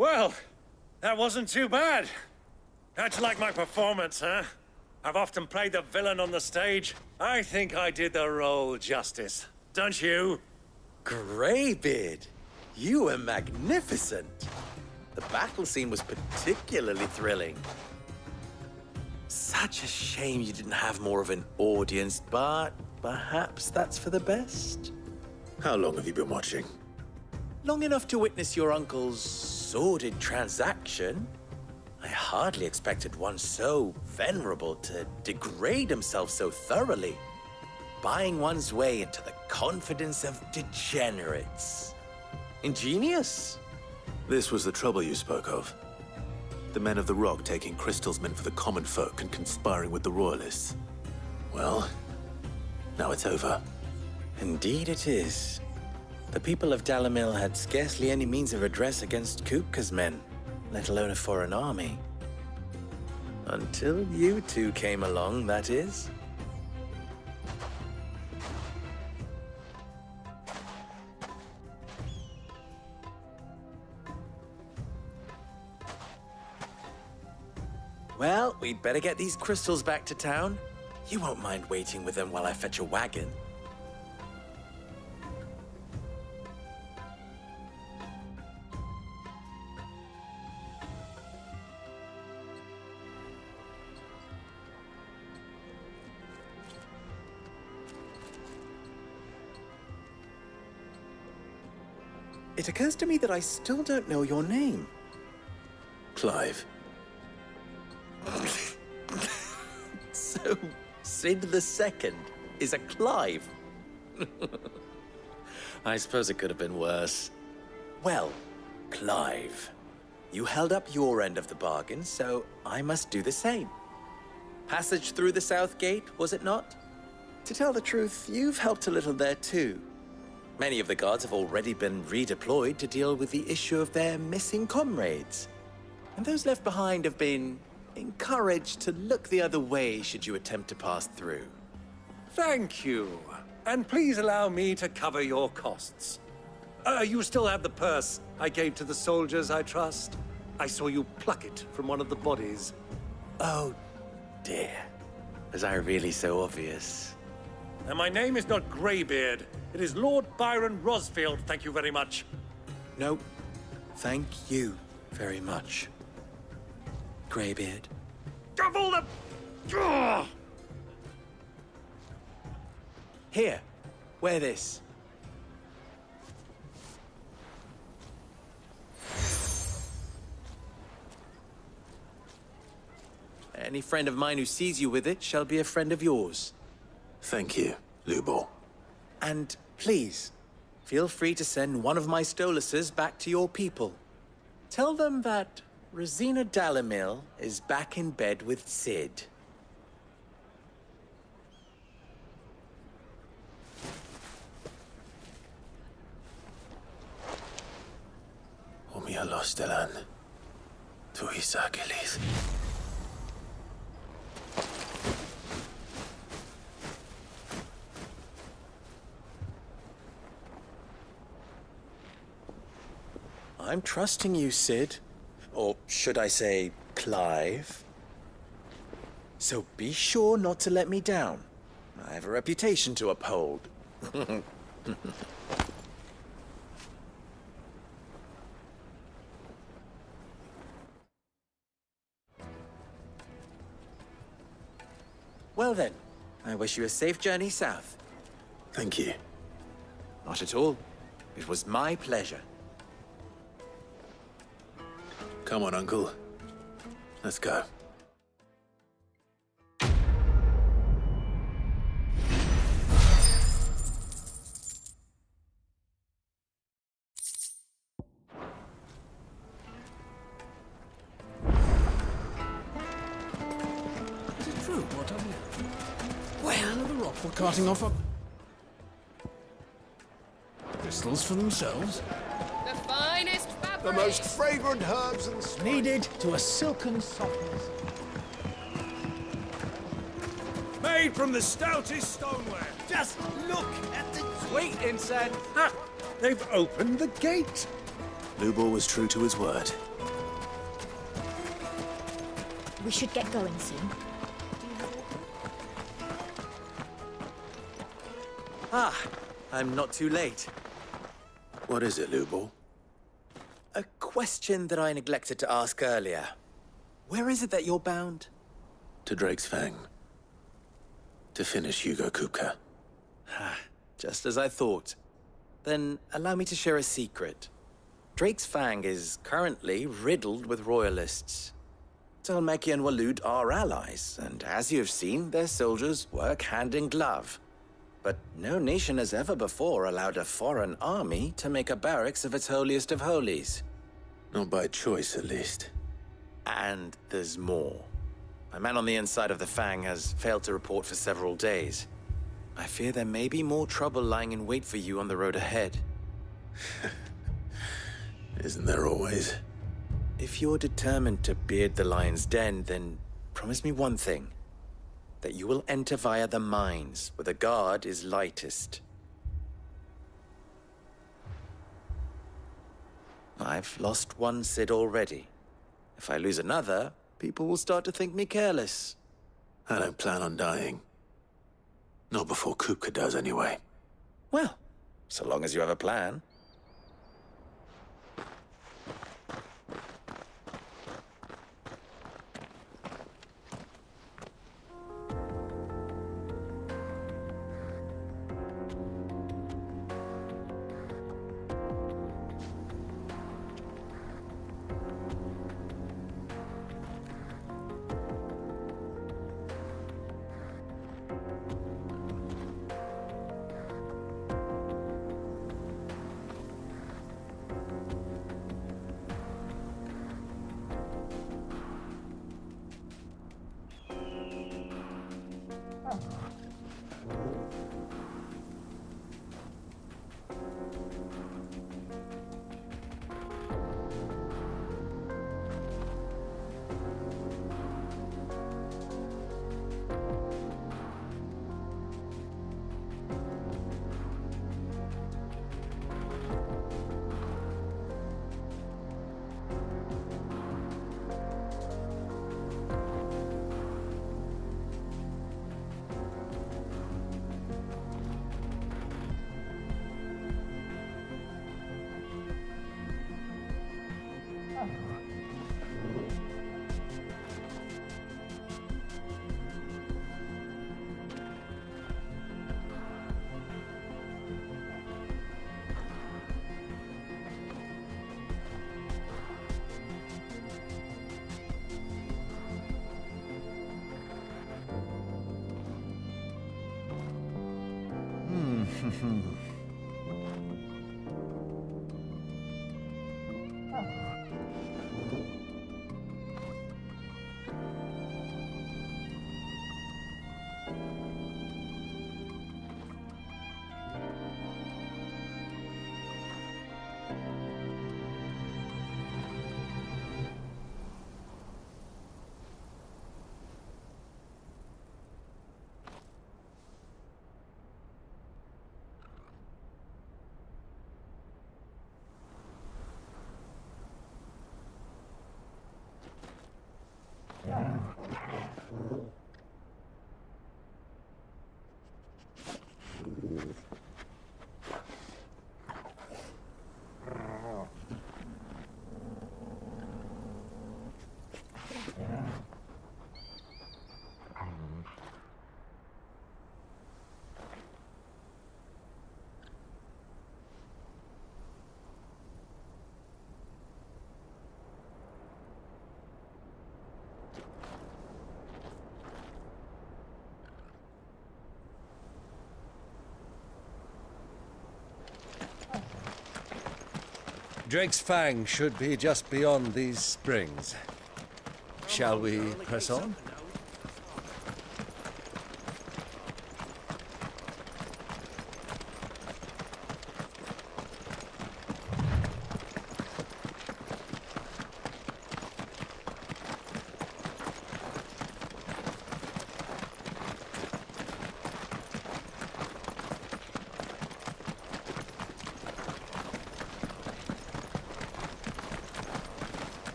Well, that wasn't too bad. How'd you like my performance, huh? I've often played the villain on the stage. I think I did the role justice. Don't you? Greybeard, you were magnificent. The battle scene was particularly thrilling. Such a shame you didn't have more of an audience, but perhaps that's for the best. How long have you been watching? Long enough to witness your uncle's sordid transaction. I hardly expected one so venerable to degrade himself so thoroughly, buying one's way into the confidence of degenerates. Ingenious. This was the trouble you spoke of. The men of the Rock taking Crystal's men for the common folk and conspiring with the Royalists. Well, now it's over. Indeed it is. The people of Dalamil had scarcely any means of redress against Kupka's men, let alone a foreign army. Until you two came along, that is. Well, we'd better get these crystals back to town. You won't mind waiting with them while I fetch a wagon. It occurs to me that I still don't know your name. Clive. So, Sid the Second is a Clive? I suppose it could have been worse. Well, Clive, you held up your end of the bargain, so I must do the same. Passage through the South Gate, was it not? To tell the truth, you've helped a little there too. Many of the guards have already been redeployed to deal with the issue of their missing comrades. And those left behind have been encouraged to look the other way should you attempt to pass through. Thank you. And please allow me to cover your costs. You still have the purse I gave to the soldiers, I trust? I saw you pluck it from one of the bodies. Oh, dear. Was I really so obvious? And my name is not Greybeard. It is Lord Byron Rosfield, thank you very much. No, thank you very much, Greybeard. Double the... Ugh! Here, wear this. Any friend of mine who sees you with it shall be a friend of yours. Thank you, Lubor. And please, feel free to send one of my Stoluses back to your people. Tell them that Rosina Dalamil is back in bed with Sid. Omia Lostelan. Tu Isakelis. I'm trusting you, Sid. Or should I say, Clive. So be sure not to let me down. I have a reputation to uphold. Well then, I wish you a safe journey south. Thank you. Not at all. It was my pleasure. Come on, Uncle. Let's go. Is it true what I'm hearing? Well, the Rock were carting off crystals for themselves. The finest fabric. The most fragrant herbs and Needed to a silken softness. Made from the stoutest stoneware. Just look at the sweet incense. Ah, they've opened the gate. Lubor was true to his word. We should get going soon. Ah, I'm not too late. What is it, Lubor? A question that I neglected to ask earlier. Where is it that you're bound? To Drake's Fang. To finish Hugo Kupka. Just as I thought. Then allow me to share a secret. Drake's Fang is currently riddled with royalists. Talmeki and Waloed are allies, and as you have seen, their soldiers work hand in glove. But no nation has ever before allowed a foreign army to make a barracks of its holiest of holies. Not by choice, at least. And there's more. My man on the inside of the Fang has failed to report for several days. I fear there may be more trouble lying in wait for you on the road ahead. Isn't there always? If you're determined to beard the lion's den, then promise me one thing. That you will enter via the mines, where the guard is lightest. I've lost one Cid already. If I lose another, people will start to think me careless. I don't plan on dying. Not before Kupka does, anyway. Well, so long as you have a plan. Drake's Fang should be just beyond these springs. Shall we press on?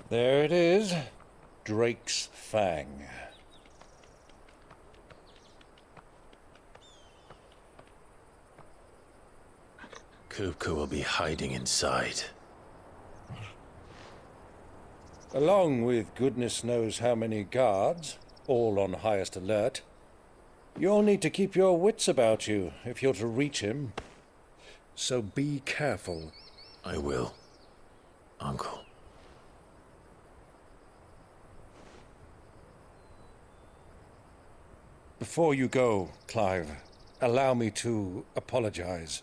There it is. Drake's Fang. Kupka will be hiding inside. Along with goodness knows how many guards, all on highest alert. You'll need to keep your wits about you if you're to reach him. So be careful. I will, Uncle. Before you go, Clive, allow me to apologize.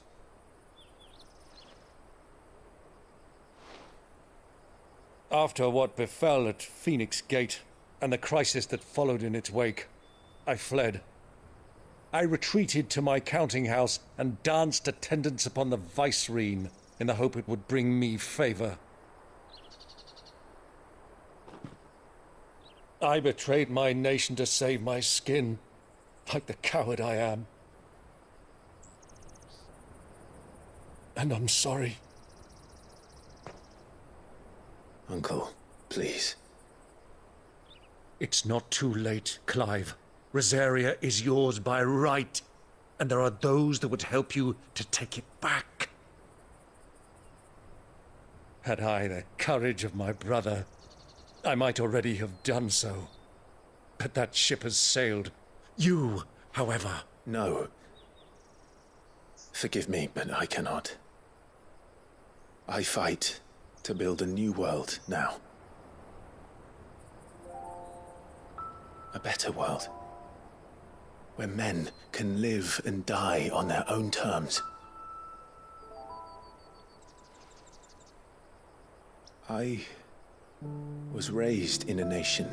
After what befell at Phoenix Gate and the crisis that followed in its wake, I fled. I retreated to my counting house and danced attendance upon the vicereine in the hope it would bring me favor. I betrayed my nation to save my skin, like the coward I am. And I'm sorry. Uncle, please. It's not too late, Clive. Rosaria is yours by right, and there are those that would help you to take it back. Had I the courage of my brother, I might already have done so. But that ship has sailed. You, however... No. Forgive me, but I cannot. I fight to build a new world now. A better world. Where men can live and die on their own terms. I was raised in a nation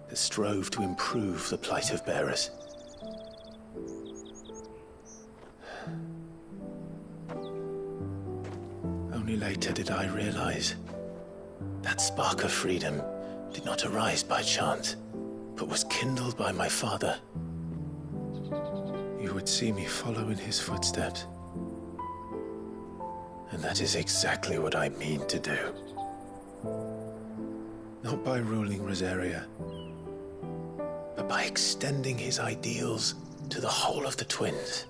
that strove to improve the plight of bearers. Only later did I realize that spark of freedom did not arise by chance, but was kindled by my father. You would see me follow in his footsteps. And that is exactly what I mean to do. Not by ruling Rosaria, but by extending his ideals to the whole of the twins.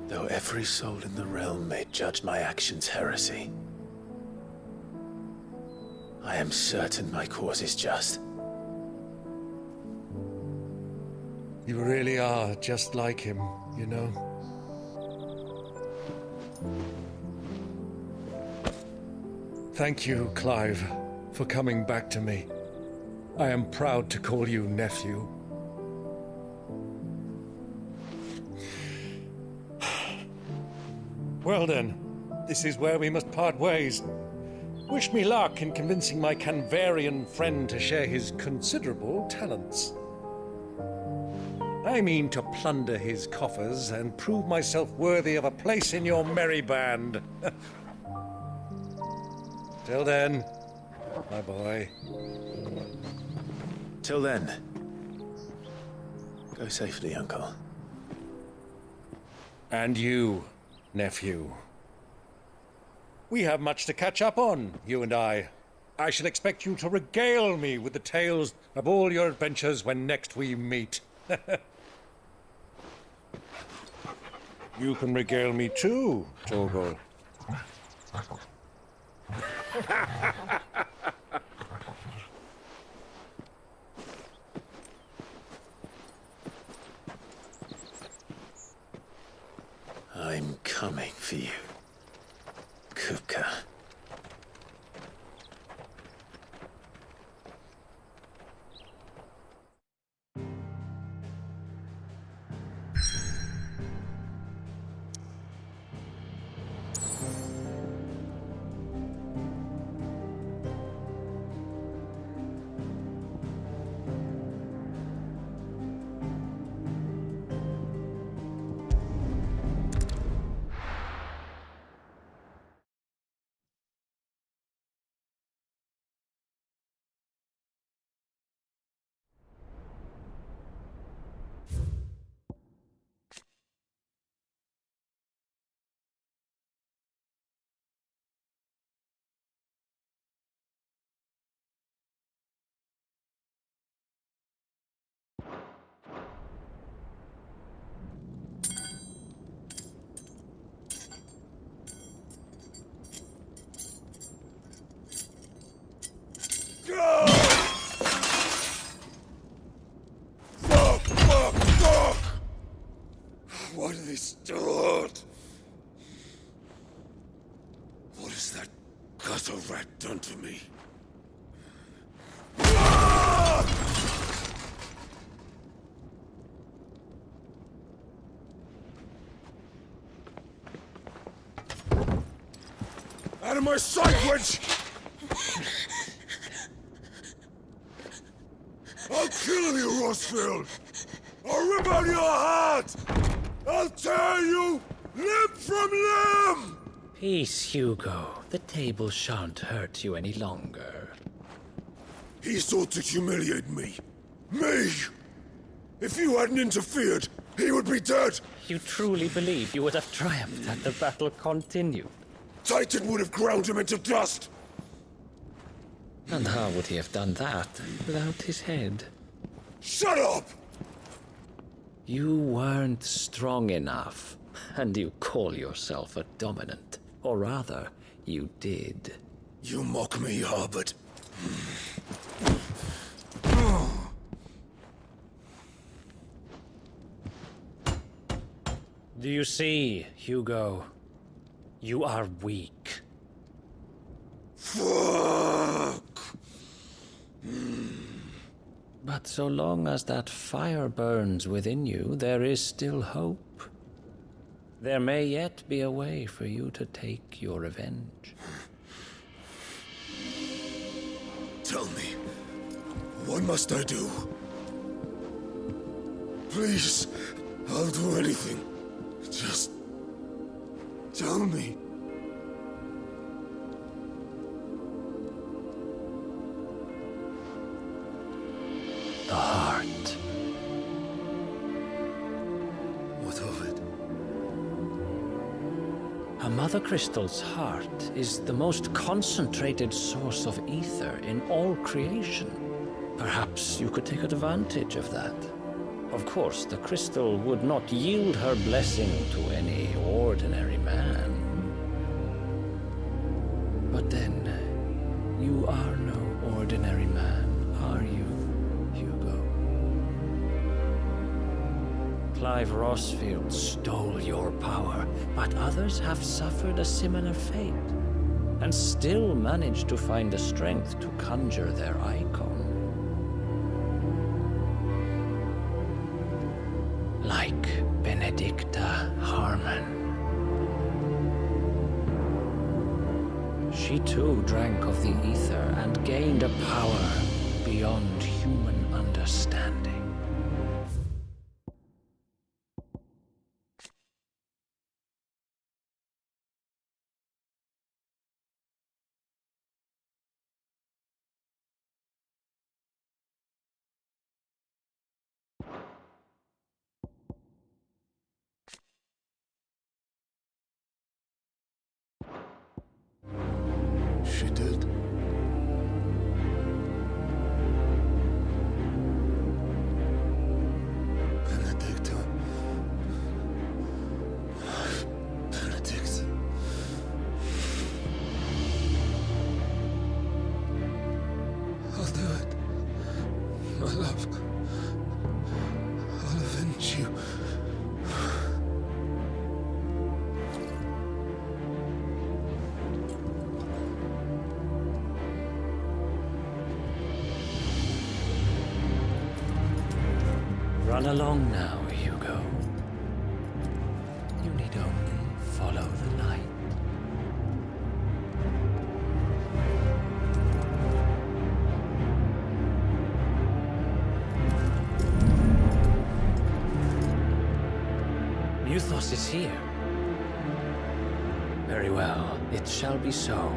Though every soul in the realm may judge my actions heresy, I am certain my cause is just. You really are just like him, you know? Thank you, Clive, for coming back to me. I am proud to call you nephew. Well then, this is where we must part ways. Wish me luck in convincing my Canvarian friend to share his considerable talents. I mean to plunder his coffers and prove myself worthy of a place in your merry band. Till then, my boy. Till then, go safely, Uncle. And you, nephew. We have much to catch up on, you and I. I shall expect you to regale me with the tales of all your adventures when next we meet. You can regale me too, Torgal. I'm coming for you, Kupka. Fuck! Why do they still hurt? What has that gutter rat done to me? Out of my sight, wench! I'll kill you, Rossfield! I'll rip out your heart! I'll tear you limb from limb! Peace, Hugo. The table shan't hurt you any longer. He sought to humiliate me. Me! If you hadn't interfered, he would be dead! You truly believe you would have triumphed had the battle continued? Titan would have ground him into dust! And how would he have done that without his head? Shut up! You weren't strong enough, and you call yourself a dominant. Or rather, you did. You mock me, Harbert. Do you see, Hugo? You are weak. Fuck! But so long as that fire burns within you, there is still hope. There may yet be a way for you to take your revenge. Tell me, what must I do? Please, I'll do anything. Just tell me. The heart. What of it? A mother crystal's heart is the most concentrated source of ether in all creation. Perhaps you could take advantage of that. Of course, the crystal would not yield her blessing to any ordinary man. But then, you are no ordinary man, are you, Hugo? Clive Rossfield stole your power, but others have suffered a similar fate, and still managed to find the strength to conjure their icon. Like Benedicta Harmon. She too drank of the ether and gained a power beyond human understanding. She did. Benedicta. Benedict. I'll do it. My love. I'll avenge you. Run along now, Hugo. You need only follow the light. Muthos is here. Very well, it shall be so.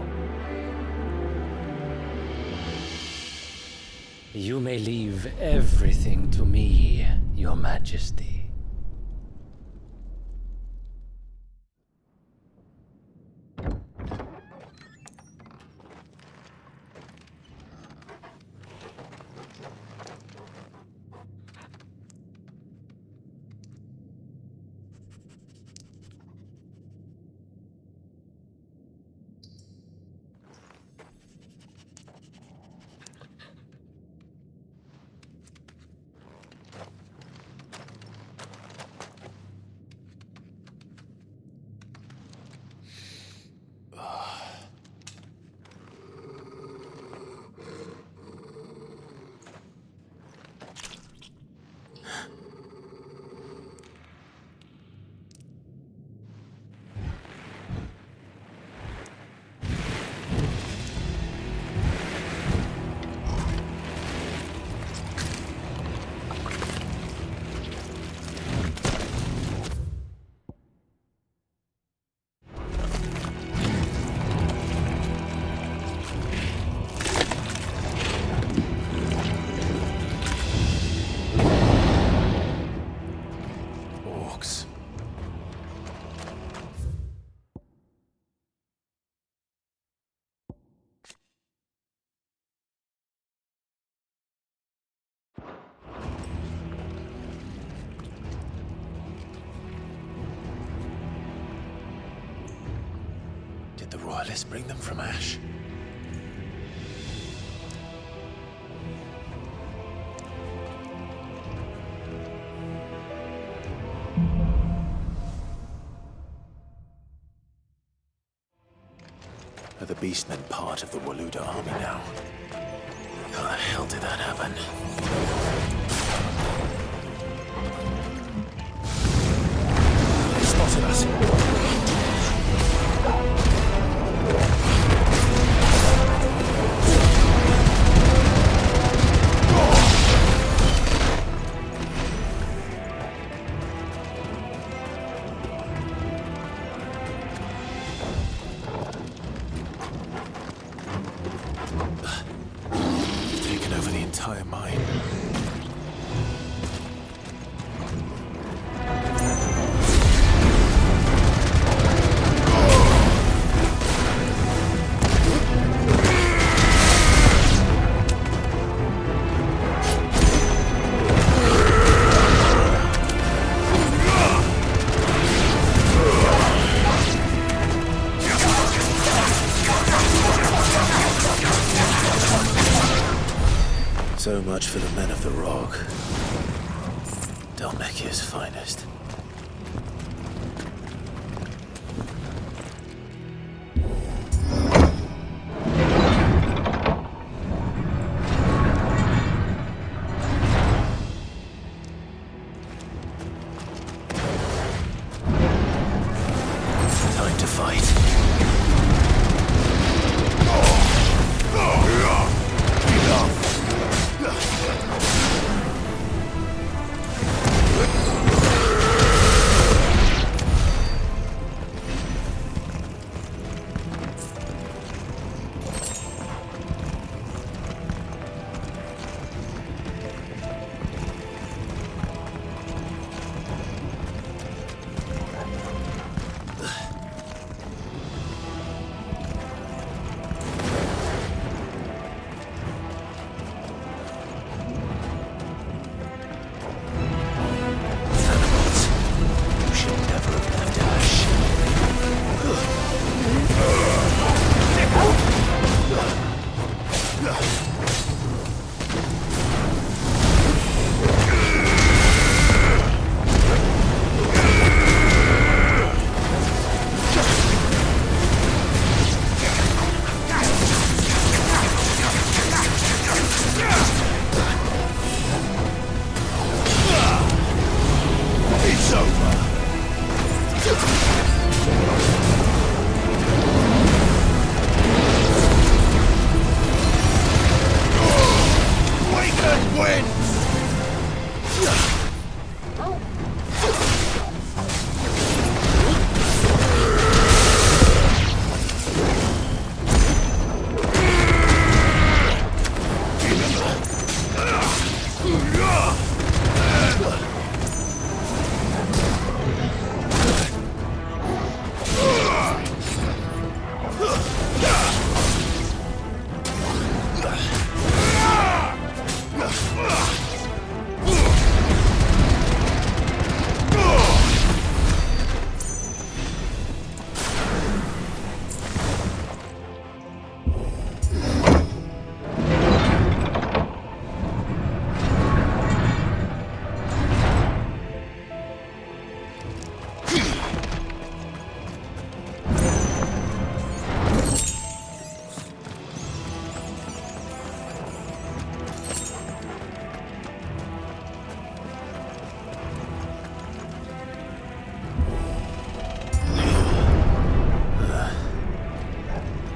You may leave everything to me, Your Majesty. Royalists bring them from Ash? Are the Beastmen part of the Waluda army now? How the hell did that happen? They spotted us. Taken over the entire mine. So much for the men of the Rock. Dalmekia's finest. Time to fight.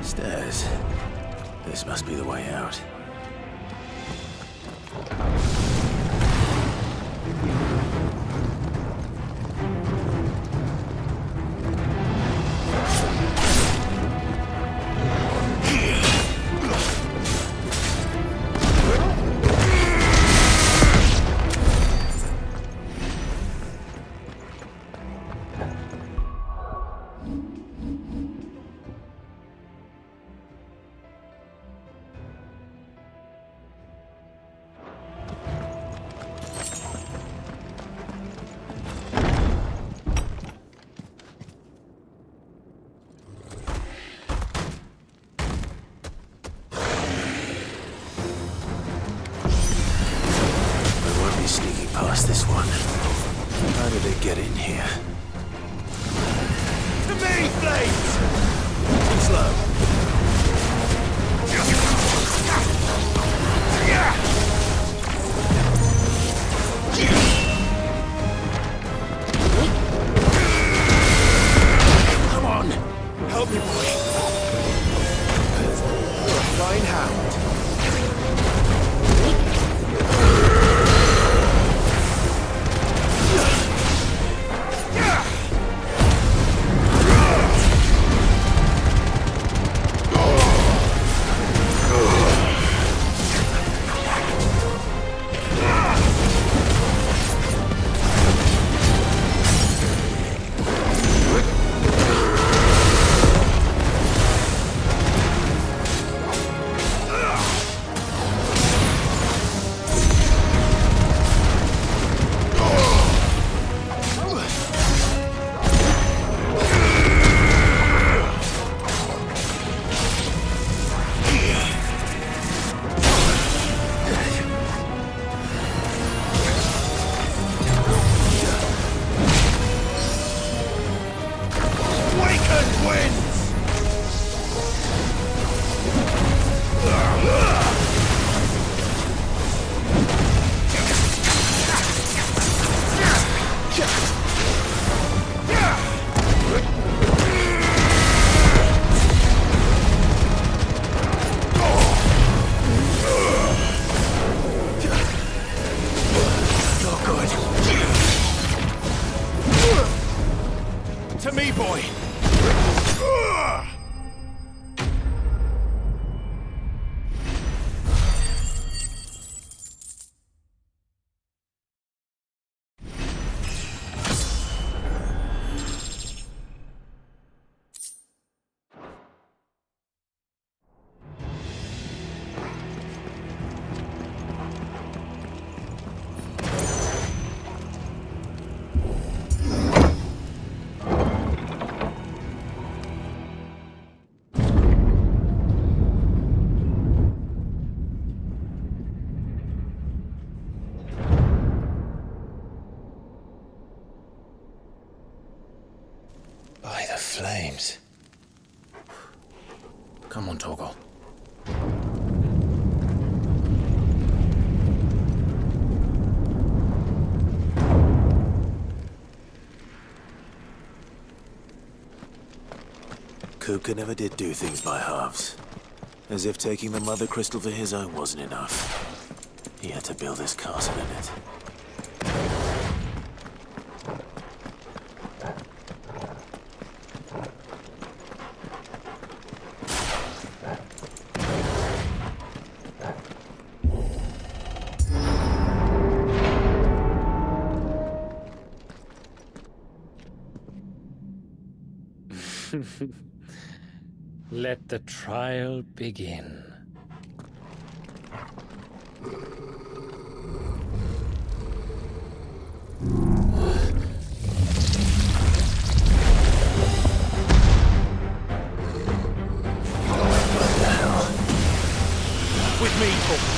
Stairs. This must be the way out. get in here. To me, flames! Slow. Come on, help me, boy. You're a flying hound. To me, boy! By the flames. Come on, Torgal. Kupka never did do things by halves. As if taking the Mother Crystal for his own wasn't enough. He had to build this castle in it. Let the trial begin. What the hell? With me, Torgal.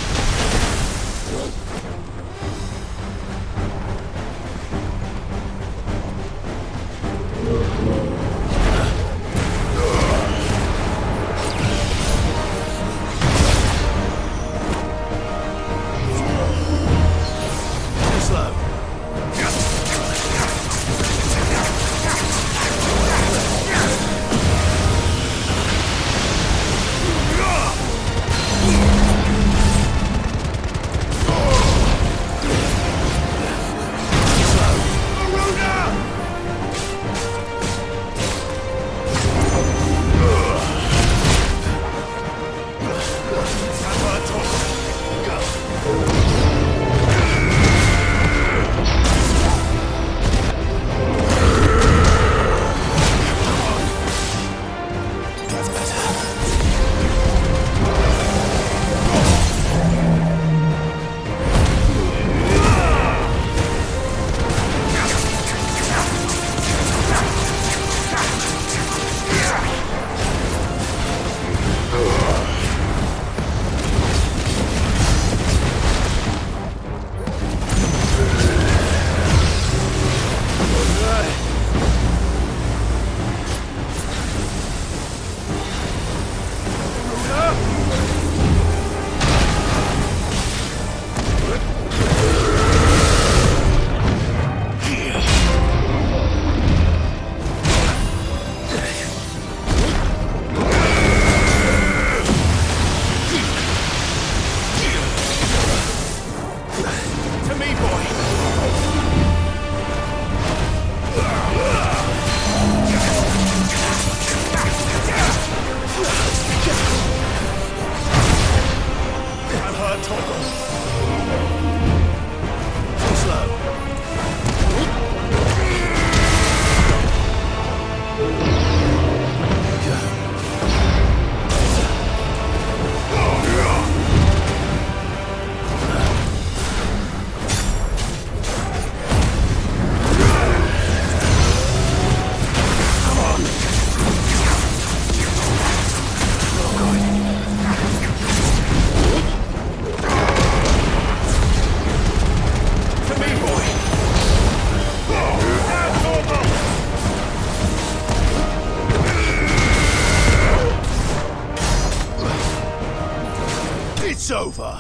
It's over.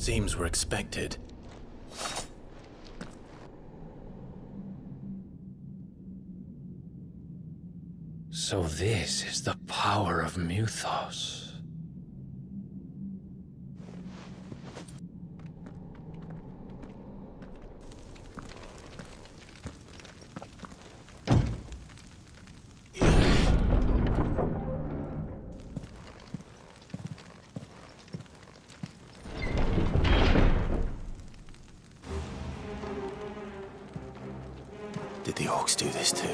Seems we're expected. So this is the power of Muthos. Did the orcs do this too?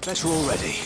Better already.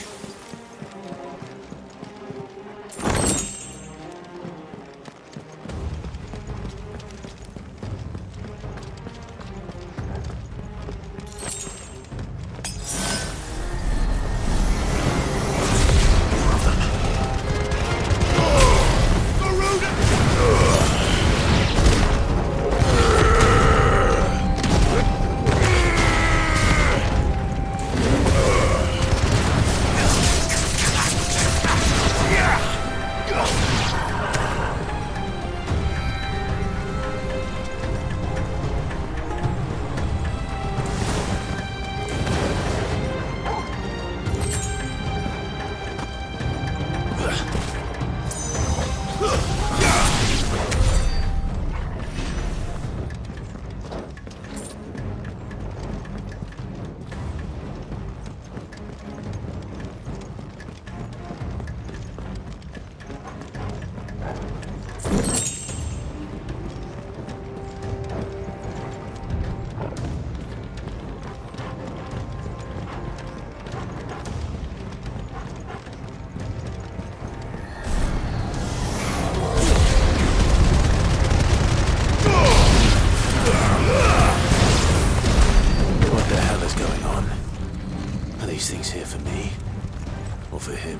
these things here for me? Or for him?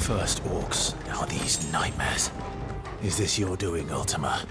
First orcs, now these nightmares. Is this your doing, Ultima?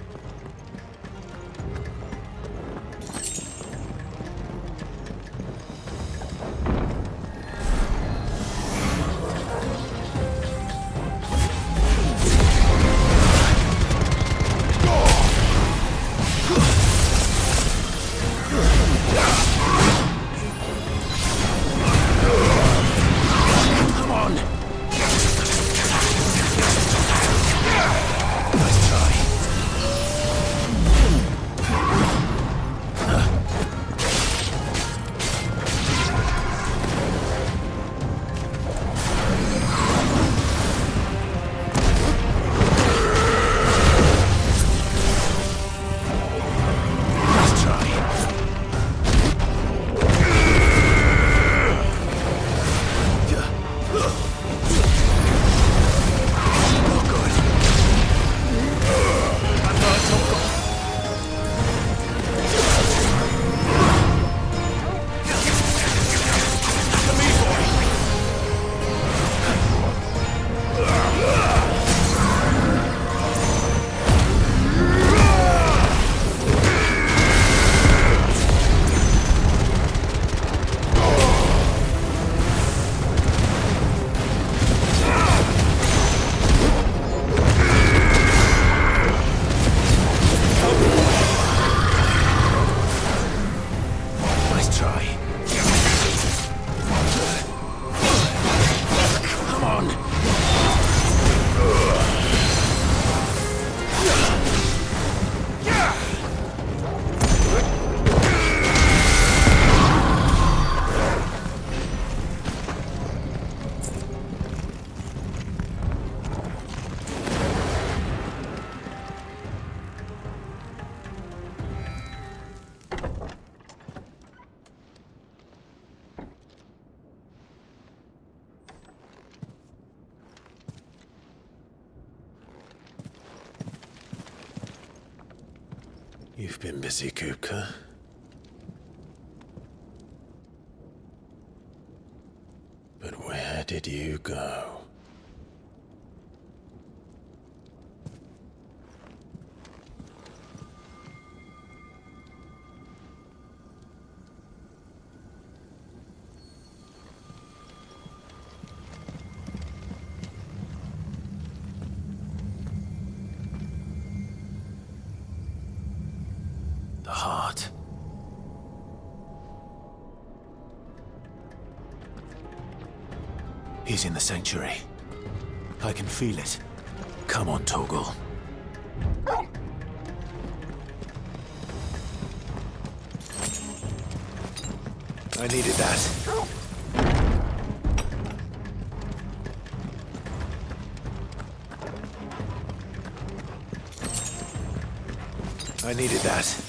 You've been busy, Kupka. But where did you go? The heart. He's in the sanctuary. I can feel it. Come on, Torgal. I needed that. I needed that.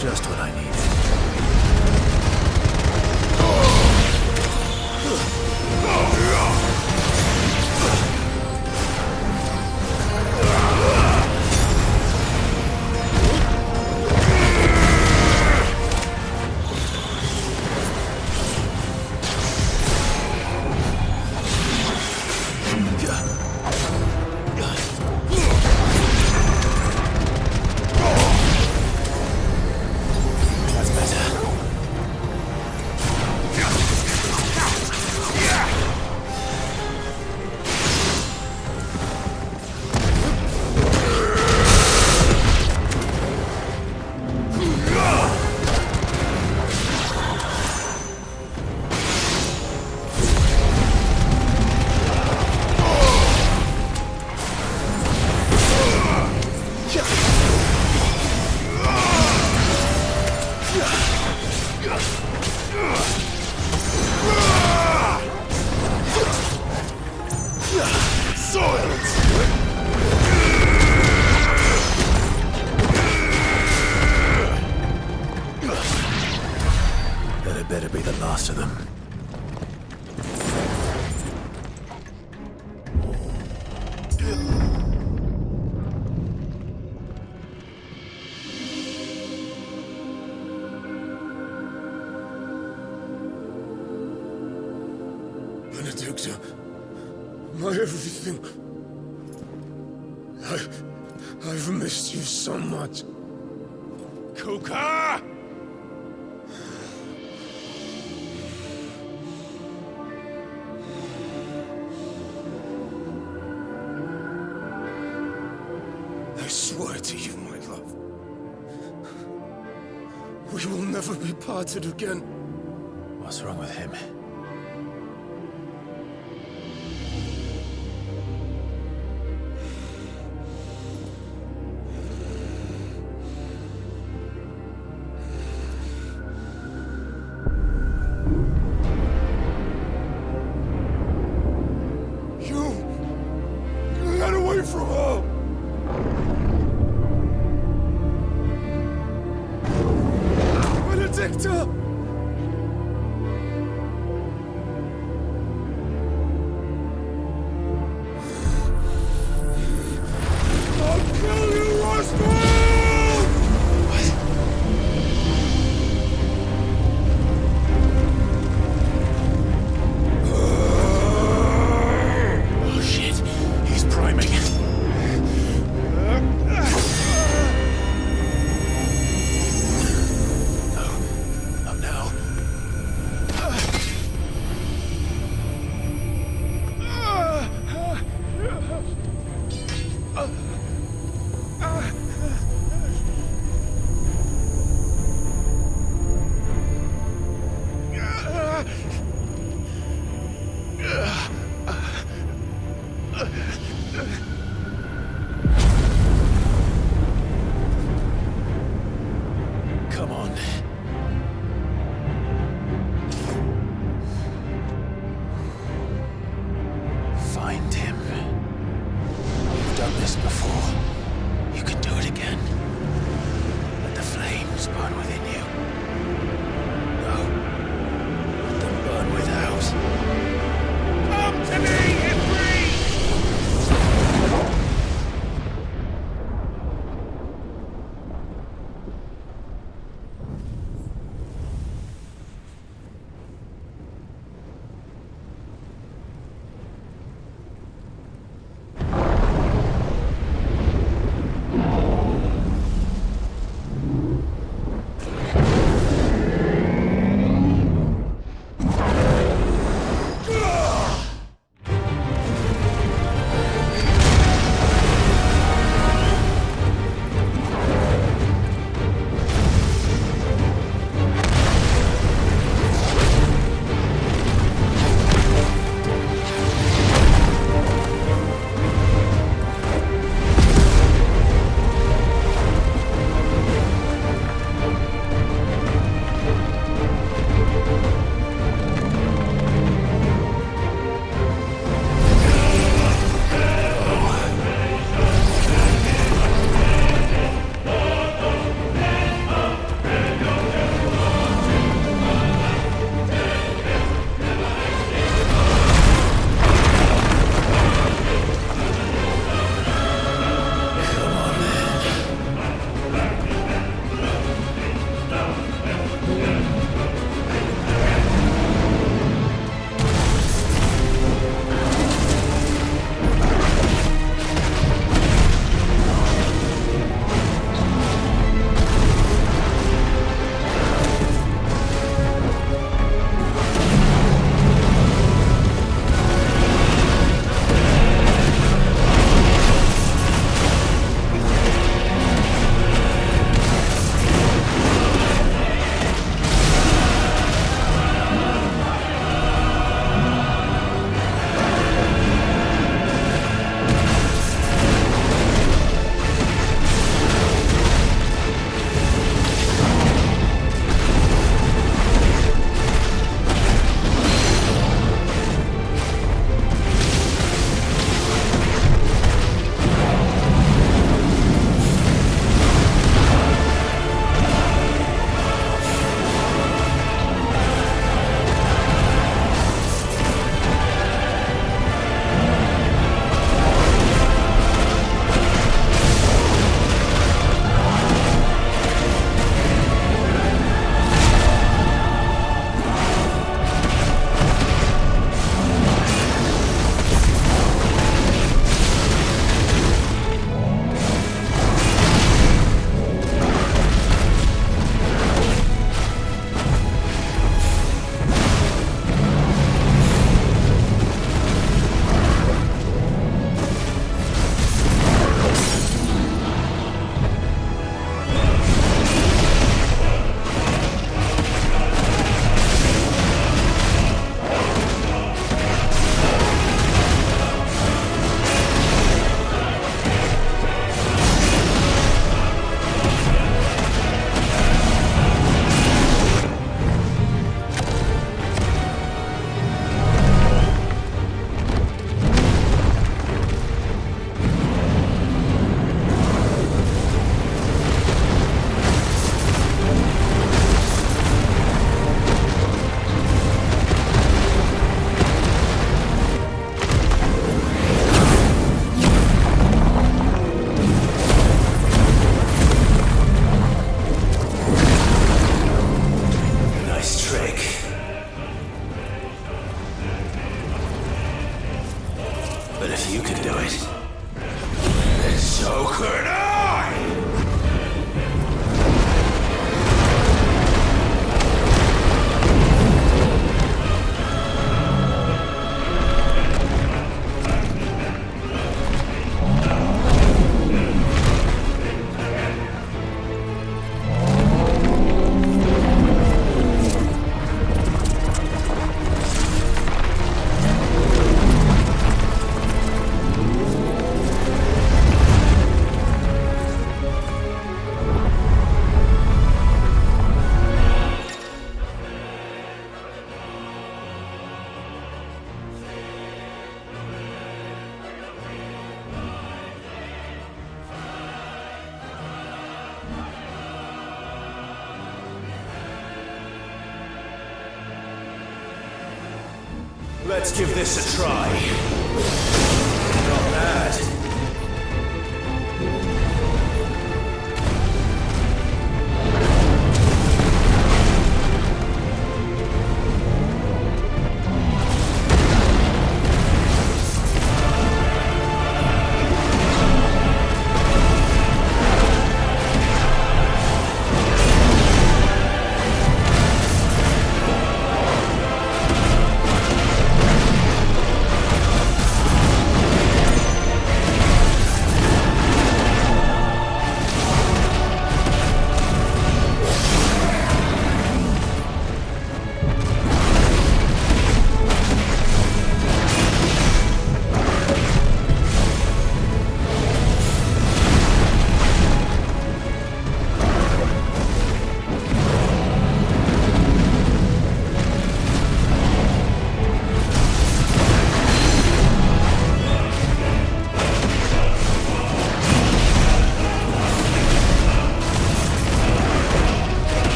Just what I needed. That's better. That had better be the last of them. Benedicta, my everything. I've missed you so much. Kuka! I swear to you, my love, we will never be parted again. What's wrong with him? You got away from her! Benedicta! I'll kill you, Roswell! Oh shit, he's priming. No, Let's give this a try. Not bad.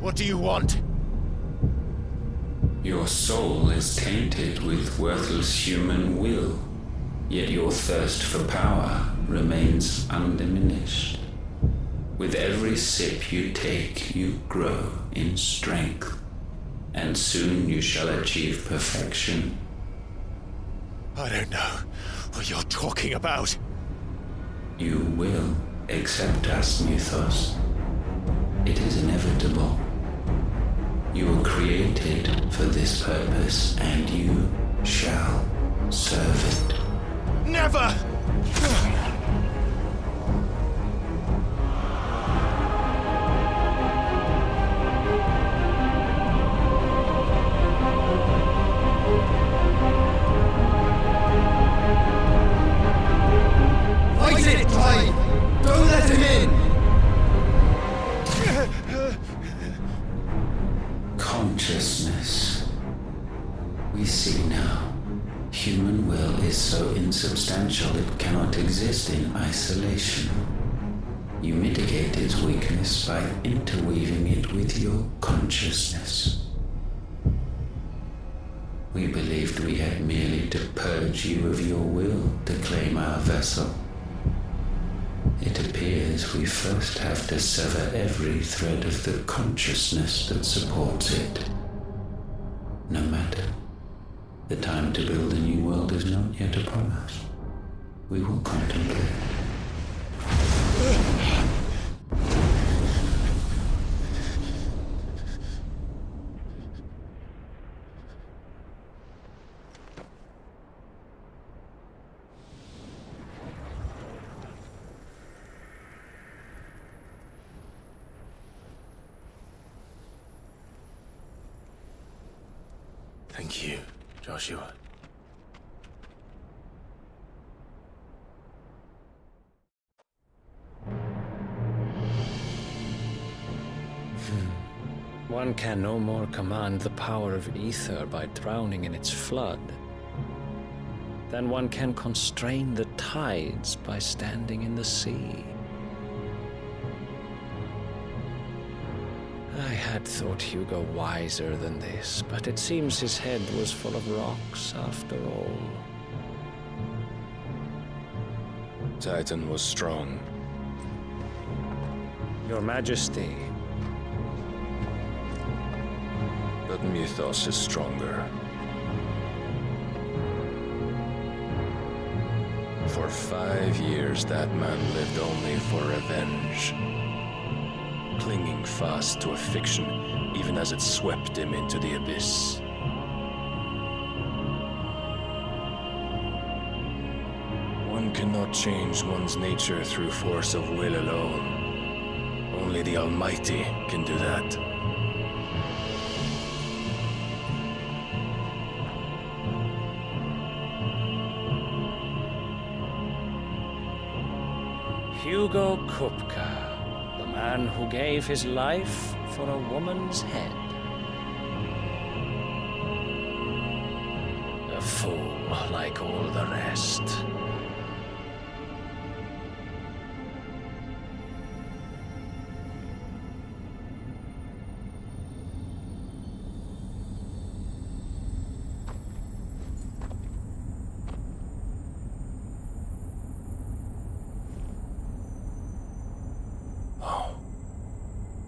What do you want? Your soul is tainted with worthless human will, yet your thirst for power remains undiminished. With every sip you take, you grow in strength, and soon you shall achieve perfection. I don't know what you're talking about. You will accept us, Mythos. It is inevitable. You were created for this purpose, and you shall serve it. Never! Fight it, Clive! Don't let him in! Consciousness. We see now. Human will is so insubstantial it cannot exist in isolation. You mitigate its weakness by interweaving it with your consciousness. We believed we had merely to purge you of your will to claim our vessel. It appears we first have to sever every thread of the consciousness that supports it. No matter. The time to build a new world is not yet upon us. We will contemplate. Thank you, Joshua. One can no more command the power of ether by drowning in its flood than one can constrain the tides by standing in the sea. I had thought Hugo wiser than this, but it seems his head was full of rocks after all. Titan was strong. Your Majesty. But Mythos is stronger. For 5 years, that man lived only for revenge. Clinging fast to a fiction, even as it swept him into the abyss. One cannot change one's nature through force of will alone. Only the Almighty can do that. Hugo Kupka. The man who gave his life for a woman's head. A fool like all the rest.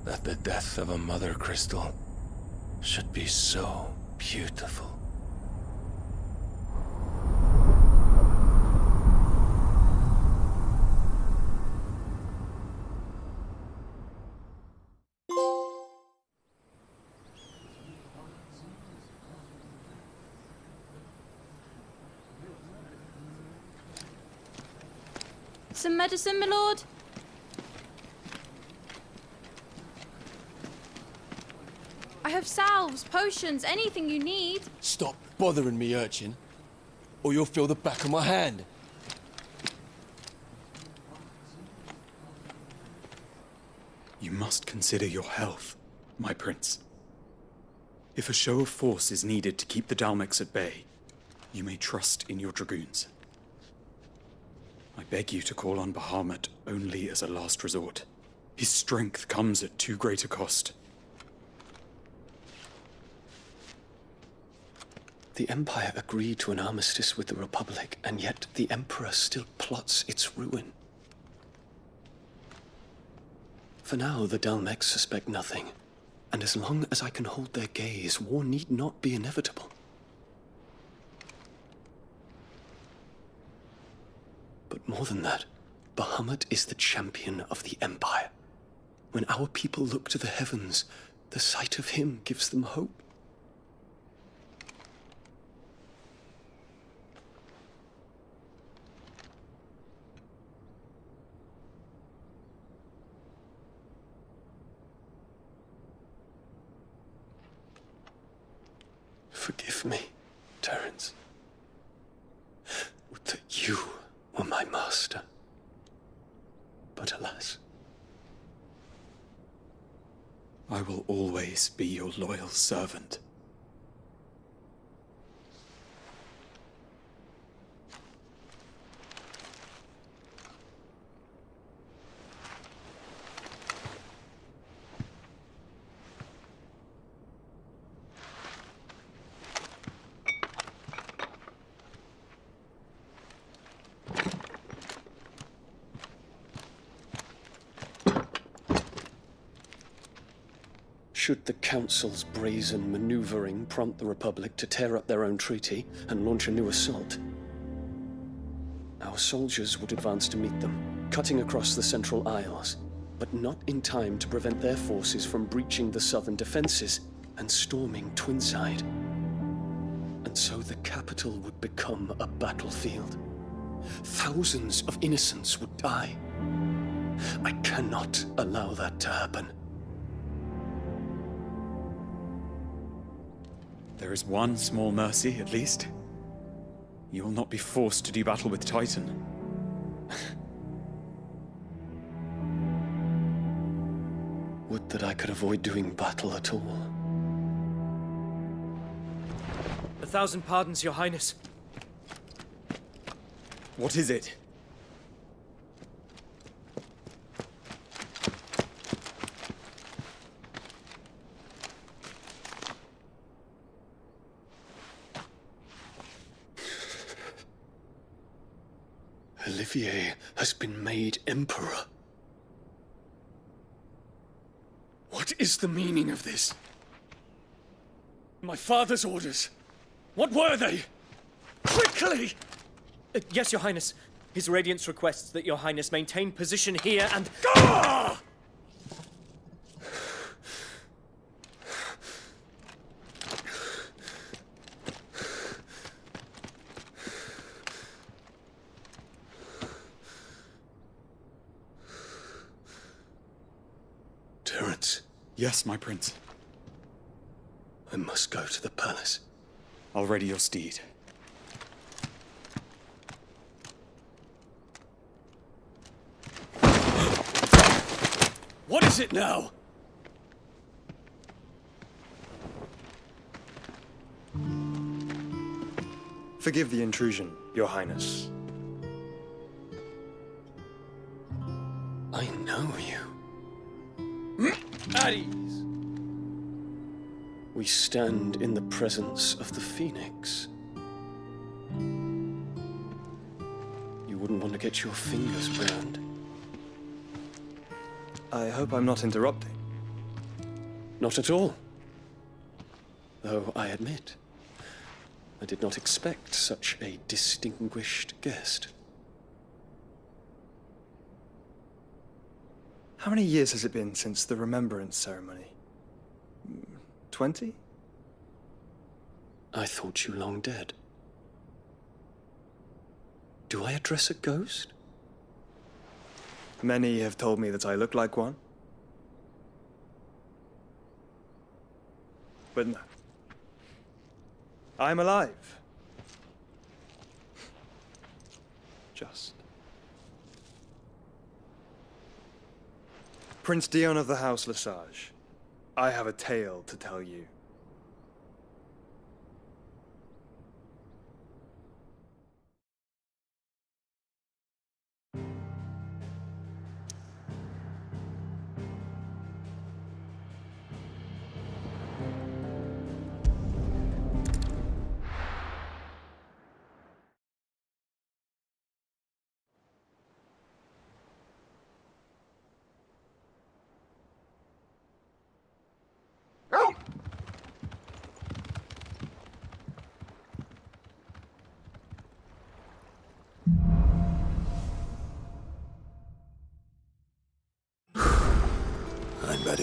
That the death of a mother crystal should be so beautiful. Some medicine, my lord? I have salves, potions, anything you need. Stop bothering me, urchin, or you'll feel the back of my hand. You must consider your health, my prince. If a show of force is needed to keep the Dalmex at bay, you may trust in your dragoons. I beg you to call on Bahamut only as a last resort. His strength comes at too great a cost. The Empire agreed to an armistice with the Republic, and yet the Emperor still plots its ruin. For now, the Dalmex suspect nothing, and as long as I can hold their gaze, war need not be inevitable. But more than that, Bahamut is the champion of the Empire. When our people look to the heavens, the sight of him gives them hope. Forgive me, Terence. Would that you were my master. But alas. I will always be your loyal servant. Should the Council's brazen maneuvering prompt the Republic to tear up their own treaty and launch a new assault, our soldiers would advance to meet them, cutting across the Central Isles, but not in time to prevent their forces from breaching the southern defenses and storming Twinside. And so the capital would become a battlefield. Thousands of innocents would die. I cannot allow that to happen. There is one small mercy, at least. You will not be forced to do battle with Titan. Would that I could avoid doing battle at all. 1,000 pardons, Your Highness. What is it? Olivier has been made Emperor. What is the meaning of this? My father's orders. What were they? Quickly! Yes, Your Highness. His Radiance requests that Your Highness maintain position here and... Gah! Terence. Yes, my prince. I must go to the palace. I'll ready your steed. What is it now? Forgive the intrusion, Your Highness. I know you. At ease. We stand in the presence of the Phoenix. You wouldn't want to get your fingers burned. I hope I'm not interrupting. Not at all. Though I admit, I did not expect such a distinguished guest. How many years has it been since the Remembrance ceremony? 20? I thought you long dead. Do I address a ghost? Many have told me that I look like one. But no. I'm alive. Just. Prince Dion of the House Lesage, I have a tale to tell you.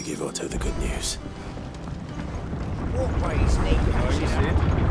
give Otto the good news. Walkways need patching up.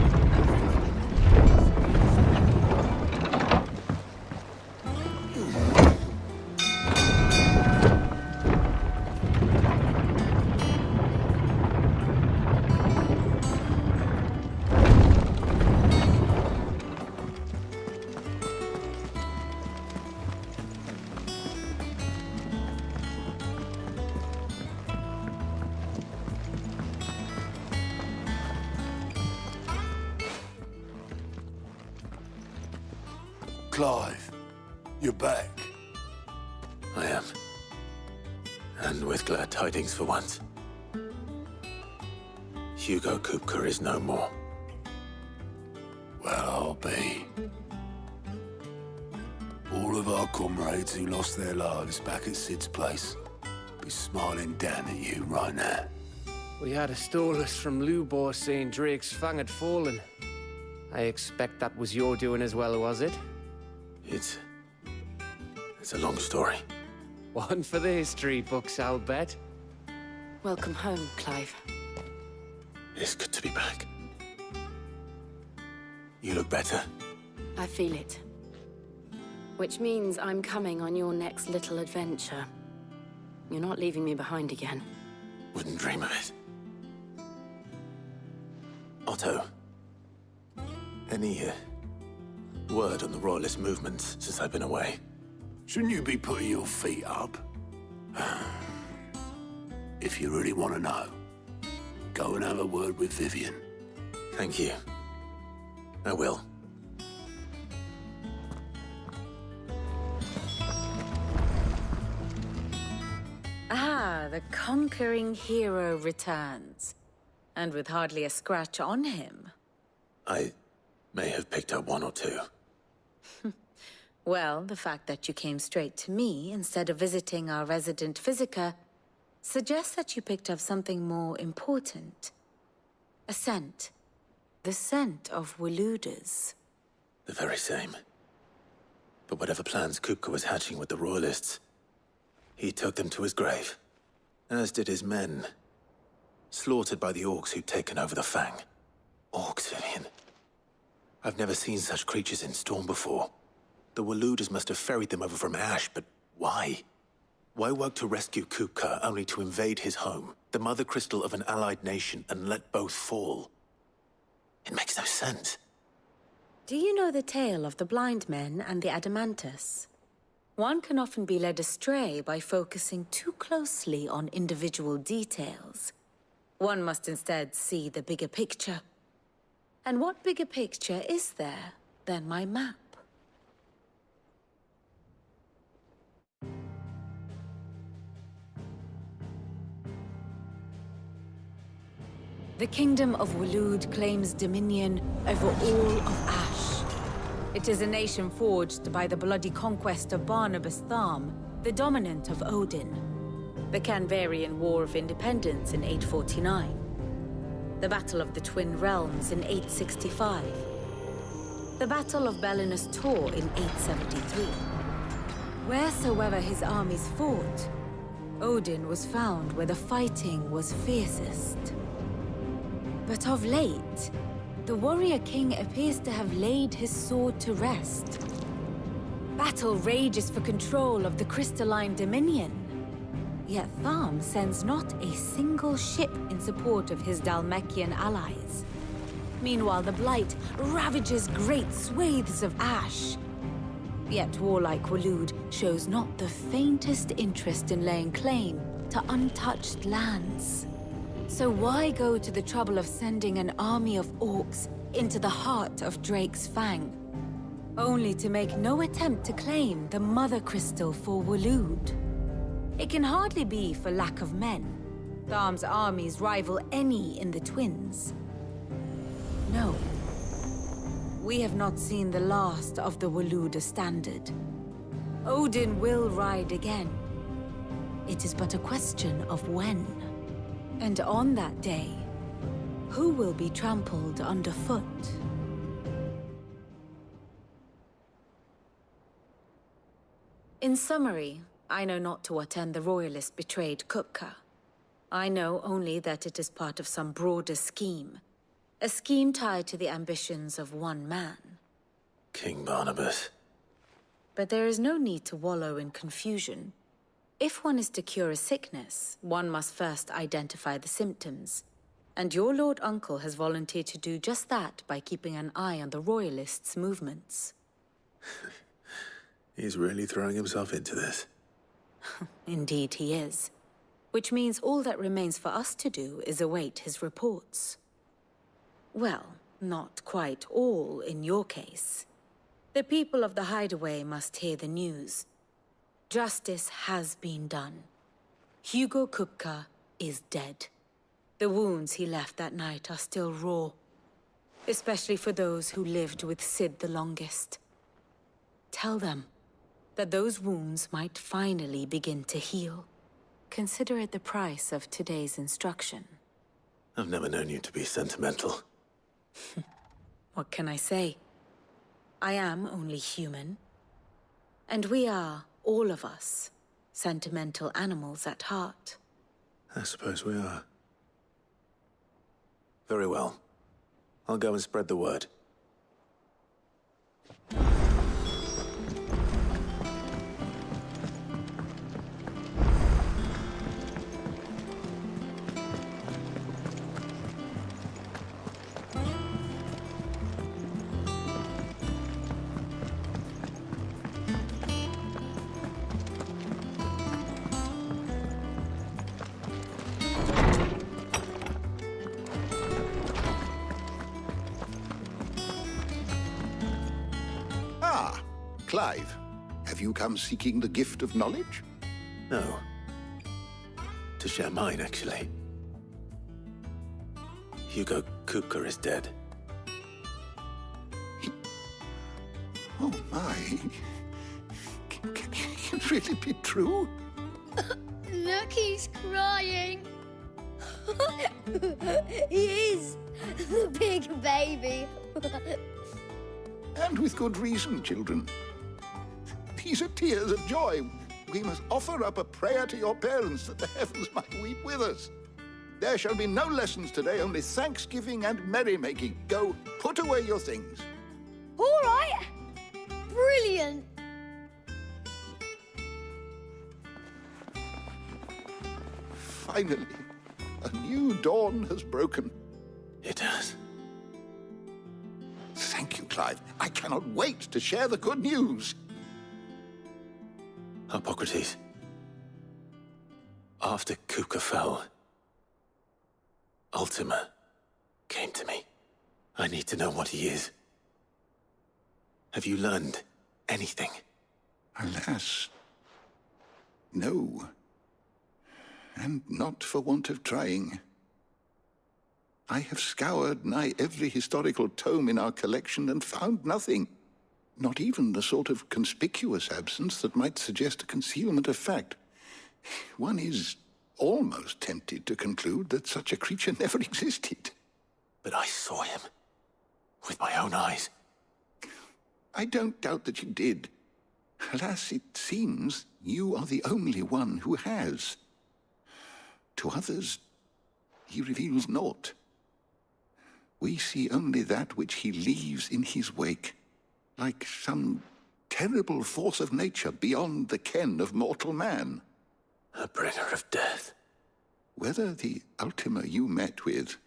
Clive, you're back. I am. And with glad tidings for once. Hugo Kupka is no more. Well, I'll be. All of our comrades who lost their lives back at Sid's place be smiling down at you right now. We had a stolus from Lubor saying Drake's Fang had fallen. I expect that was your doing as well, was it? It's a long story. One for the history books, I'll bet. Welcome home, Clive. It's good to be back. You look better. I feel it. Which means I'm coming on your next little adventure. You're not leaving me behind again. Wouldn't dream of it. Otto. Any word on the Royalist movement since I've been away? Shouldn't you be putting your feet up? If you really want to know, go and have a word with Vivian. Thank you. I will. Ah, the conquering hero returns. And with hardly a scratch on him. I may have picked up one or two. Well, the fact that you came straight to me instead of visiting our resident physiker suggests that you picked up something more important. A scent. The scent of Waludas. The very same. But whatever plans Kupka was hatching with the Royalists, he took them to his grave. As did his men. Slaughtered by the orcs who'd taken over the Fang. Orcs, Vivian. I've never seen such creatures in Storm before. The Waludas must have ferried them over from Ash, but why? Why work to rescue Kupka only to invade his home, the mother crystal of an allied nation, and let both fall? It makes no sense. Do you know the tale of the blind men and the Adamantus? One can often be led astray by focusing too closely on individual details. One must instead see the bigger picture. And what bigger picture is there than my map? The Kingdom of Waloed claims dominion over all of Ash. It is a nation forged by the bloody conquest of Barnabas Tharm, the dominant of Odin. The Canvarian War of Independence in 849. The Battle of the Twin Realms in 865. The Battle of Belinus Tor in 873. Wheresoever his armies fought, Odin was found where the fighting was fiercest. But of late, the warrior king appears to have laid his sword to rest. Battle rages for control of the crystalline dominion. Yet Tharm sends not a single ship in support of his Dhalmekian allies. Meanwhile, the Blight ravages great swathes of Ash. Yet warlike Waloed shows not the faintest interest in laying claim to untouched lands. So why go to the trouble of sending an army of orcs into the heart of Drake's Fang, only to make no attempt to claim the Mother Crystal for Waloed? It can hardly be for lack of men. Tharm's armies rival any in the Twins. No. We have not seen the last of the Waluda standard. Odin will ride again. It is but a question of when. And on that day, who will be trampled underfoot? In summary, I know not to what end the Royalists betrayed Kupka. I know only that it is part of some broader scheme. A scheme tied to the ambitions of one man. King Barnabas. But there is no need to wallow in confusion. If one is to cure a sickness, one must first identify the symptoms. And your Lord Uncle has volunteered to do just that by keeping an eye on the Royalists' movements. He's really throwing himself into this. Indeed he is. Which means all that remains for us to do is await his reports. Well, not quite all in your case. The people of the Hideaway must hear the news. Justice has been done. Hugo Kupka is dead. The wounds he left that night are still raw, especially for those who lived with Sid the longest. Tell them that those wounds might finally begin to heal. Consider it the price of today's instruction. I've never known you to be sentimental. What can I say? I am only human. And we are, all of us, sentimental animals at heart. I suppose we are. Very well. I'll go and spread the word. Clive, have you come seeking the gift of knowledge? No. To share mine, actually. Hugo Kupka is dead. Oh my. Can it really be true? Look, he's crying. He is. The big baby. And with good reason, children. These are tears of joy. We must offer up a prayer to your parents that the heavens might weep with us. There shall be no lessons today, only thanksgiving and merrymaking. Go, put away your things. All right. Brilliant. Finally, a new dawn has broken. It has. Thank you, Clive. I cannot wait to share the good news. Hippocrates. After Kupka fell, Ultima came to me. I need to know what he is. Have you learned anything? Alas, no. And not for want of trying. I have scoured nigh every historical tome in our collection and found nothing. Not even the sort of conspicuous absence that might suggest a concealment of fact. One is almost tempted to conclude that such a creature never existed. But I saw him. With my own eyes. I don't doubt that you did. Alas, it seems you are the only one who has. To others, he reveals naught. We see only that which he leaves in his wake. Like some terrible force of nature beyond the ken of mortal man. A bringer of death. Whether the Ultima you met with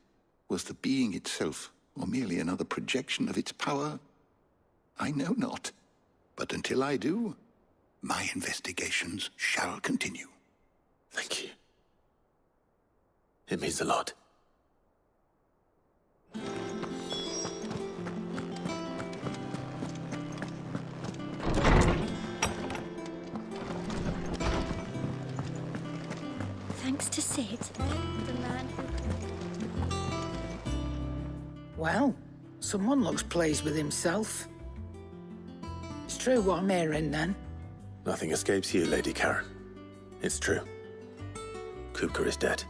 was the being itself, or merely another projection of its power, I know not. But until I do, my investigations shall continue. Thank you. It means a lot. Thanks to Sid, the man who... Well, someone looks pleased with himself. It's true what I'm hearing, then. Nothing escapes you, Lady Karen. It's true. Kupka is dead.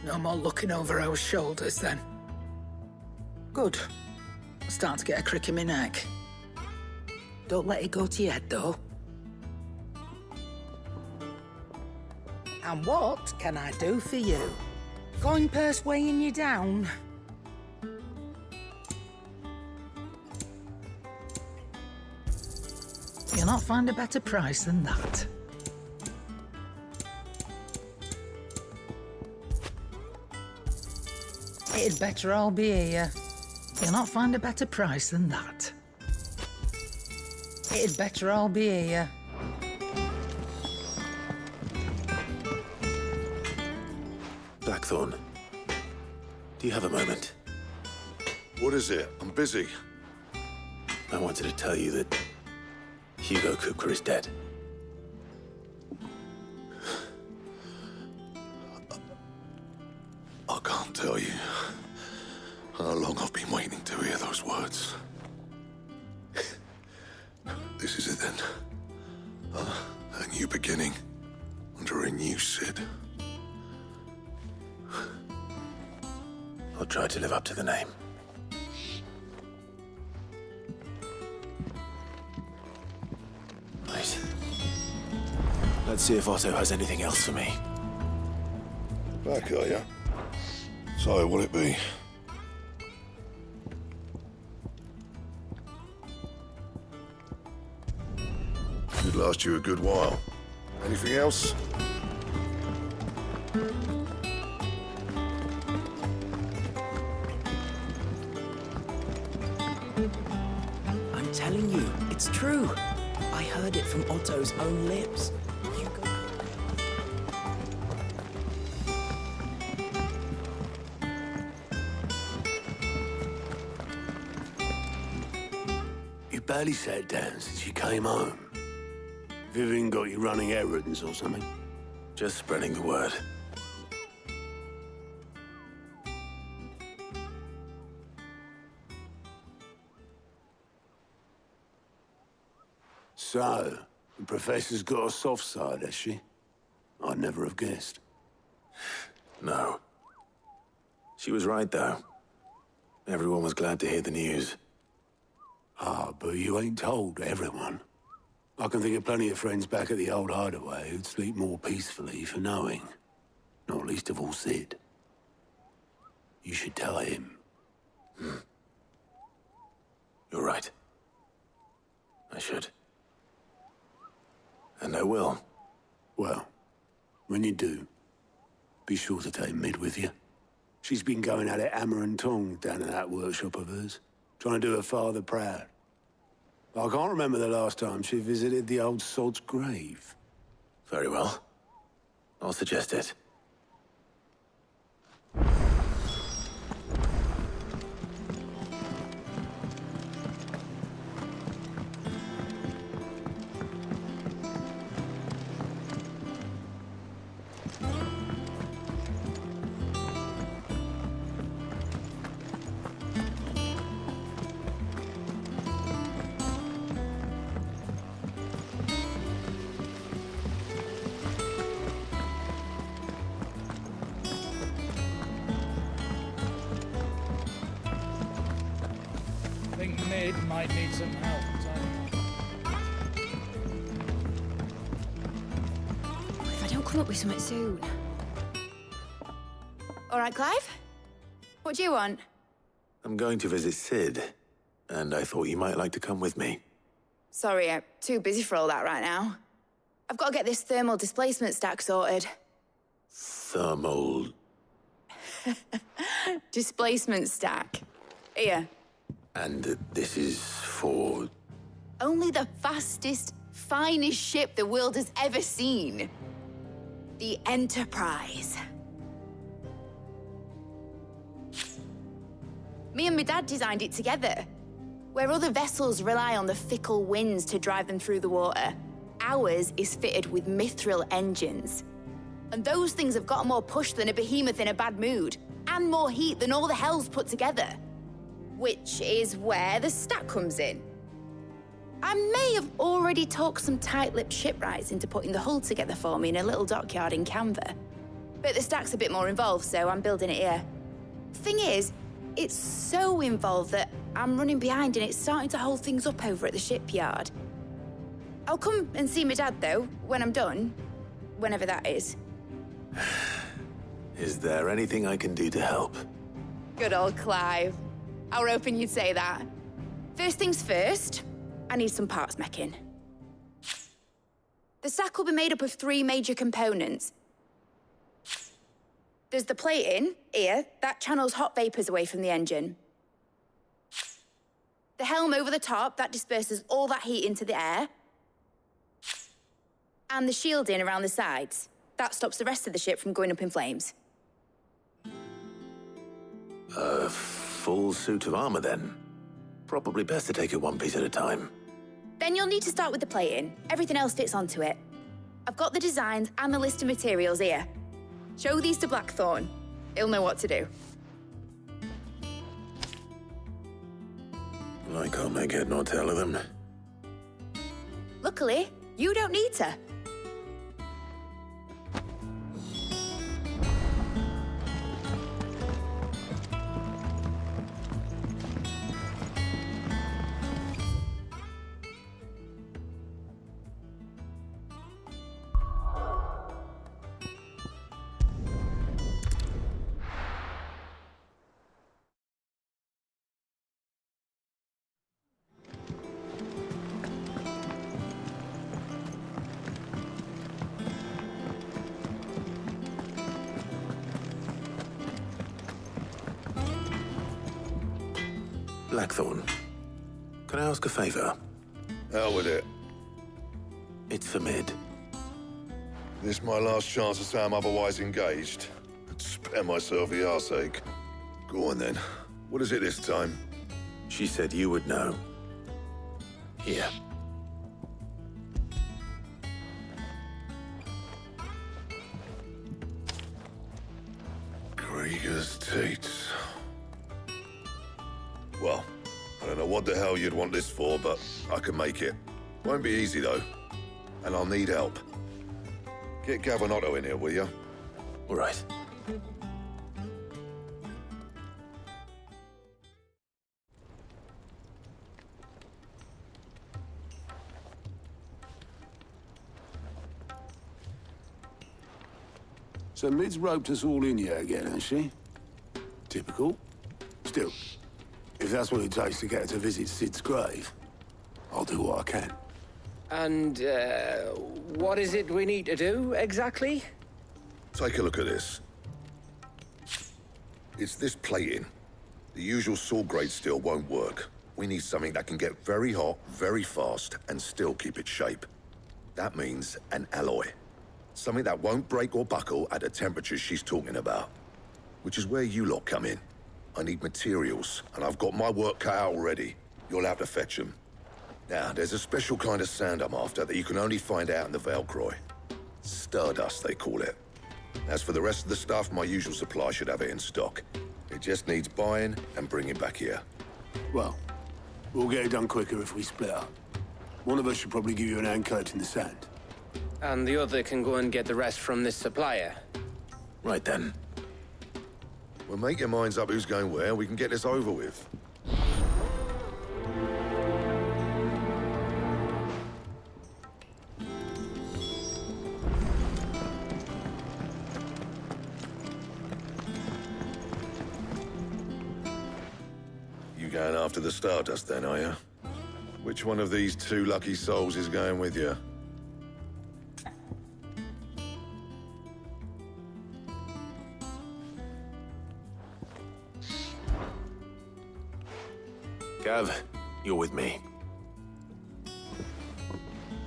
No more looking over our shoulders, then. Good. I'm starting to get a crick in my neck. Don't let it go to your head, though. And what can I do for you? Coin purse weighing you down? You'll not find a better price than that. It'd better all be here. You'll not find a better price than that. It'd better all be here. Blackthorn, do you have a moment? What is it? I'm busy. I wanted to tell you that Hugo Kupka is dead. I can't tell you how long I've been waiting to hear those words. This is it then. A new beginning under a new Cid. I'll try to live up to the name. Right. Let's see if Otto has anything else for me. Back, are ya? So, what'll it be? Should last you a good while. Anything else? I'm telling you, it's true. I heard it from Otto's own lips. You barely sat down since you came home. Vivian got you running errands or something? Just spreading the word. So, the Professor's got a soft side, has she? I'd never have guessed. No. She was right, though. Everyone was glad to hear the news. Ah, but you ain't told everyone. I can think of plenty of friends back at the old hideaway who'd sleep more peacefully for knowing. Not least of all Cid. You should tell him. You're right. I should. And I will. Well, when you do, be sure to take Mid with you. She's been going at it hammer and tongs down in that workshop of hers, trying to do her father proud. I can't remember the last time she visited the old sod's grave. Very well. I'll suggest it. I think Mid might need some help. If I don't come up with something soon. All right, Clive? What do you want? I'm going to visit Cid, and I thought you might like to come with me. Sorry, I'm too busy for all that right now. I've got to get this thermal displacement stack sorted. Thermal... Displacement stack. Here. And this is for... Only the fastest, finest ship the world has ever seen. The Enterprise. Me and my dad designed it together. Where other vessels rely on the fickle winds to drive them through the water, ours is fitted with mithril engines. And those things have got more push than a behemoth in a bad mood, and more heat than all the hells put together. Which is where the stack comes in. I may have already talked some tight-lipped shipwrights into putting the hull together for me in a little dockyard in Canva. But the stack's a bit more involved, so I'm building it here. Thing is, it's so involved that I'm running behind and it's starting to hold things up over at the shipyard. I'll come and see my dad, though, when I'm done. Whenever that is. Is there anything I can do to help? Good old Clive. I were hoping you'd say that. First things first, I need some parts meching. The sack will be made up of 3 major components. There's the plating, here, that channels hot vapors away from the engine. The helm over the top, that disperses all that heat into the air. And the shielding around the sides. That stops the rest of the ship from going up in flames. A full suit of armor, then. Probably best to take it one piece at a time. Then you'll need to start with the plating. Everything else fits onto it. I've got the designs and the list of materials here. Show these to Blackthorn. He'll know what to do. I can't make head nor tail of them. Luckily, you don't need to. Blackthorn, can I ask a favor? Hell with it. It's for Mid. This my last chance to say I'm otherwise engaged. I'd spare myself the arseache. Go on then. What is it this time? She said you would know. Here. Krieger's teats. Well, I don't know what the hell you'd want this for, but I can make it. Won't be easy, though. And I'll need help. Get Gavin-Otto in here, will you? All right. So Mid's roped us all in here again, has she? Typical. Still, if that's what it takes to get her to visit Sid's grave, I'll do what I can. And, what is it we need to do, exactly? Take a look at this. It's this plating. The usual saw-grade steel won't work. We need something that can get very hot, very fast, and still keep its shape. That means an alloy. Something that won't break or buckle at the temperatures she's talking about. Which is where you lot come in. I need materials, and I've got my work cut out already. You'll have to fetch them. Now, there's a special kind of sand I'm after that you can only find out in the Velcroy. Stardust, they call it. As for the rest of the stuff, my usual supply should have it in stock. It just needs buying and bringing back here. Well, we'll get it done quicker if we split up. One of us should probably give you an hand coat in the sand. And the other can go and get the rest from this supplier. Right then. Well, make your minds up who's going where, we can get this over with. You going after the Stardust then, are you? Which one of these 2 lucky souls is going with you? Gav, you're with me.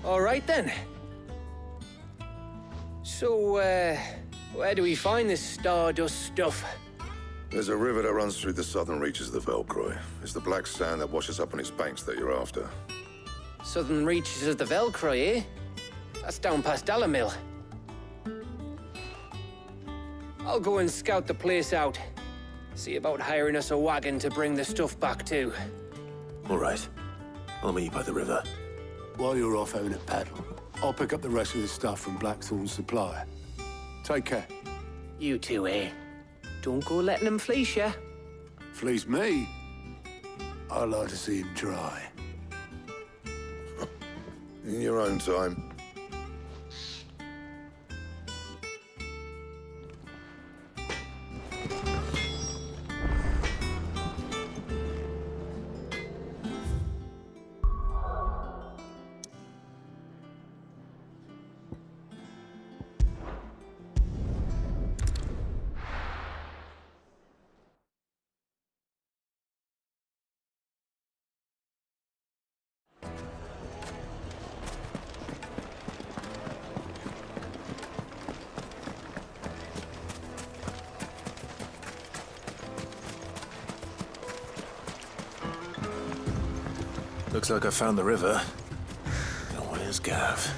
All right, then. So, where do we find this Stardust stuff? There's a river that runs through the southern reaches of the Velcroy. It's the black sand that washes up on its banks that you're after. Southern reaches of the Velcroy, eh? That's down past Dalamil. I'll go and scout the place out. See about hiring us a wagon to bring the stuff back to. All right. I'll meet you by the river. While you're off having a paddle, I'll pick up the rest of the stuff from Blackthorn's supplier. Take care. You two, eh? Don't go letting them fleece you. Fleece me? I'd like to see him try. In your own time. Looks like I found the river. Now where's Gav?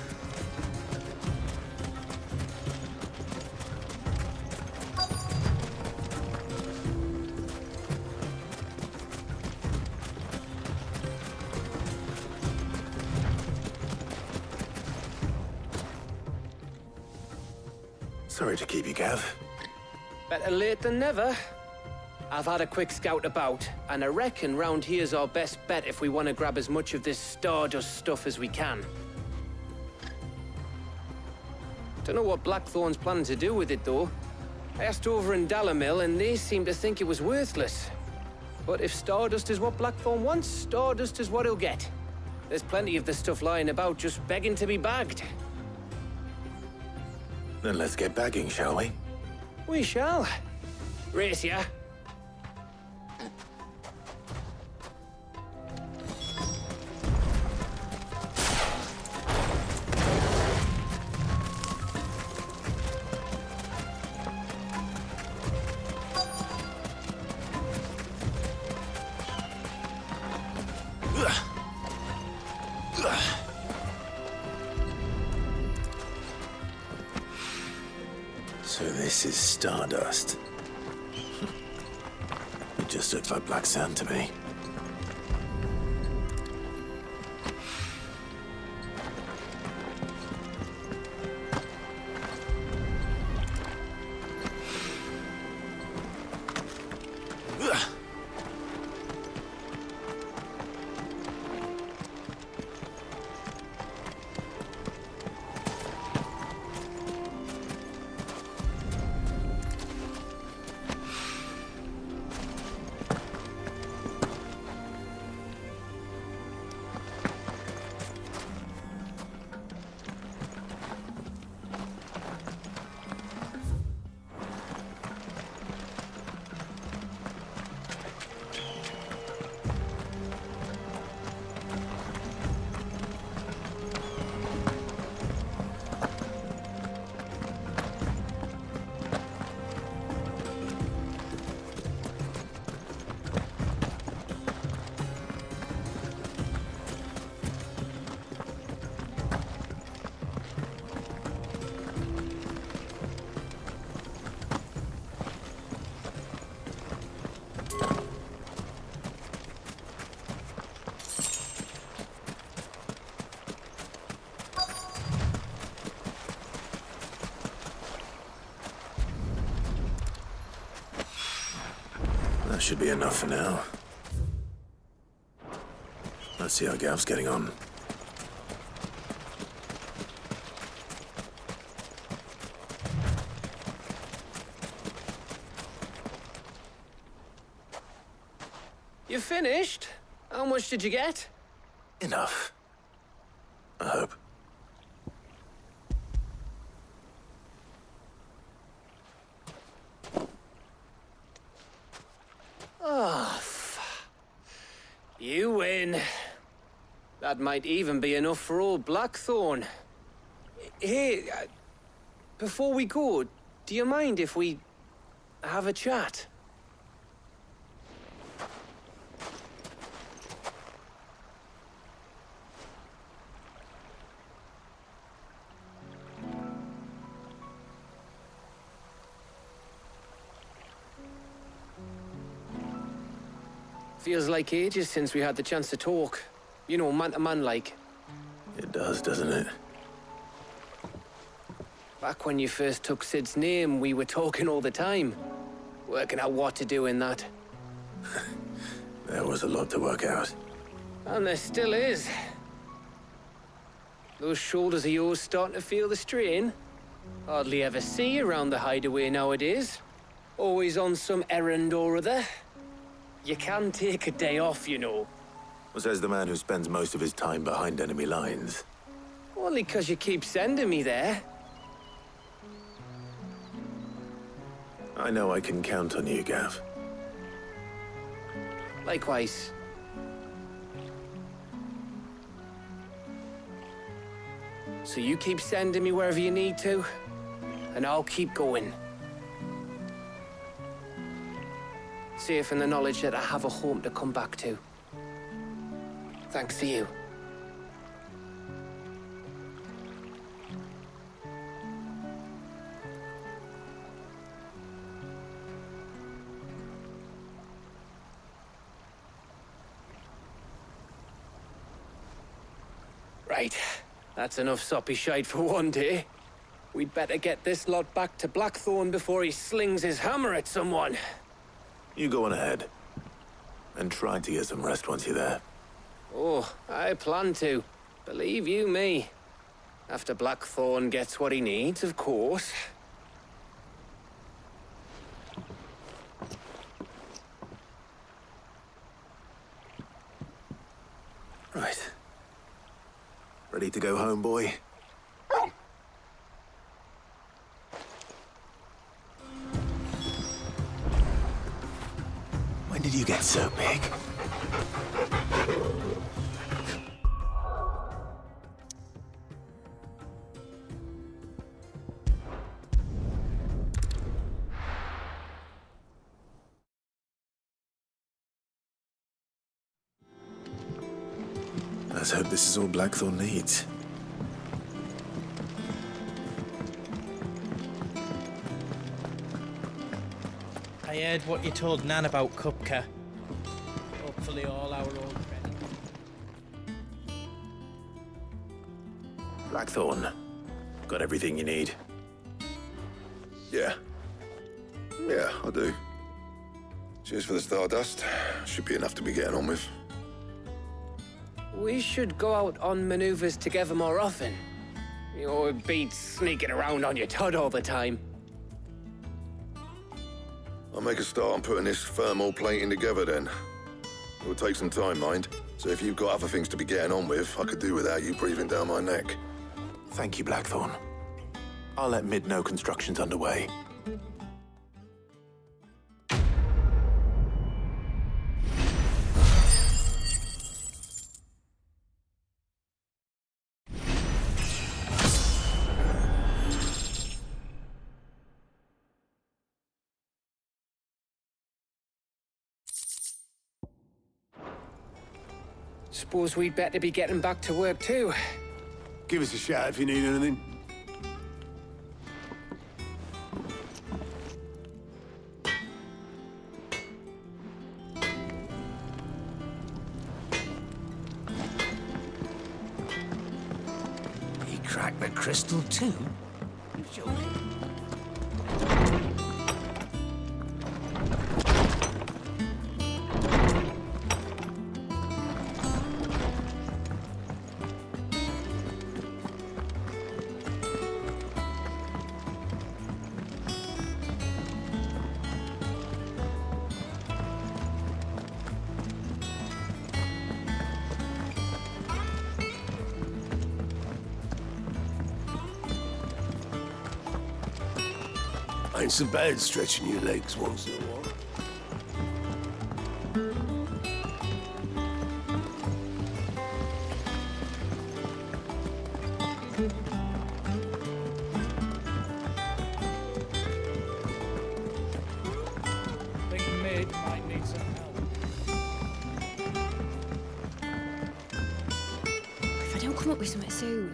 Sorry to keep you, Gav. Better late than never. I've had a quick scout about, and I reckon round here's our best bet if we want to grab as much of this Stardust stuff as we can. Don't know what Blackthorn's planning to do with it, though. I asked over in Dalamil, and they seem to think it was worthless. But if Stardust is what Blackthorn wants, Stardust is what he'll get. There's plenty of the stuff lying about just begging to be bagged. Then let's get bagging, shall we? We shall. Race ya. So this is Stardust. It just looks like black sand to me. That should be enough for now. Let's see how Gav's getting on. You finished? How much did you get? Enough. I hope. Oh, you win. That might even be enough for old Blackthorn. Hey, before we go, do you mind if we have a chat? Feels like ages since we had the chance to talk. You know, man to man like. It does, doesn't it? Back when you first took Sid's name, we were talking all the time. Working out what to do in that. There was a lot to work out. And there still is. Those shoulders of yours starting to feel the strain. Hardly ever see you around the hideaway nowadays. Always on some errand or other. You can take a day off, you know. Says the man who spends most of his time behind enemy lines. Only 'cause you keep sending me there. I know I can count on you, Gav. Likewise. So you keep sending me wherever you need to, and I'll keep going. Safe in the knowledge that I have a home to come back to. Thanks to you. Right. That's enough soppy shite for one day. We'd better get this lot back to Blackthorn before he slings his hammer at someone. You go on ahead. And try to get some rest once you're there. Oh, I plan to. Believe you me. After Blackthorn gets what he needs, of course. Right. Ready to go home, boy? When did you get so big? Let's hope this is all Blackthorn needs. I heard what you told Nan about Kupka. Hopefully all our old friends. Blackthorn, got everything you need? Yeah. Yeah, I do. Cheers for the Stardust. Should be enough to be getting on with. We should go out on maneuvers together more often. You'll be sneaking around on your tud all the time. I'll make a start on putting this thermal plating together then. It will take some time, mind. So if you've got other things to be getting on with, I could do without you breathing down my neck. Thank you, Blackthorn. I'll let Mid know construction's underway. Suppose we'd better be getting back to work too. Give us a shout if you need anything. He cracked the crystal too? You're joking. Ain't so bad stretching your legs once in a while. Think Mid might need some help. If I don't come up with something soon.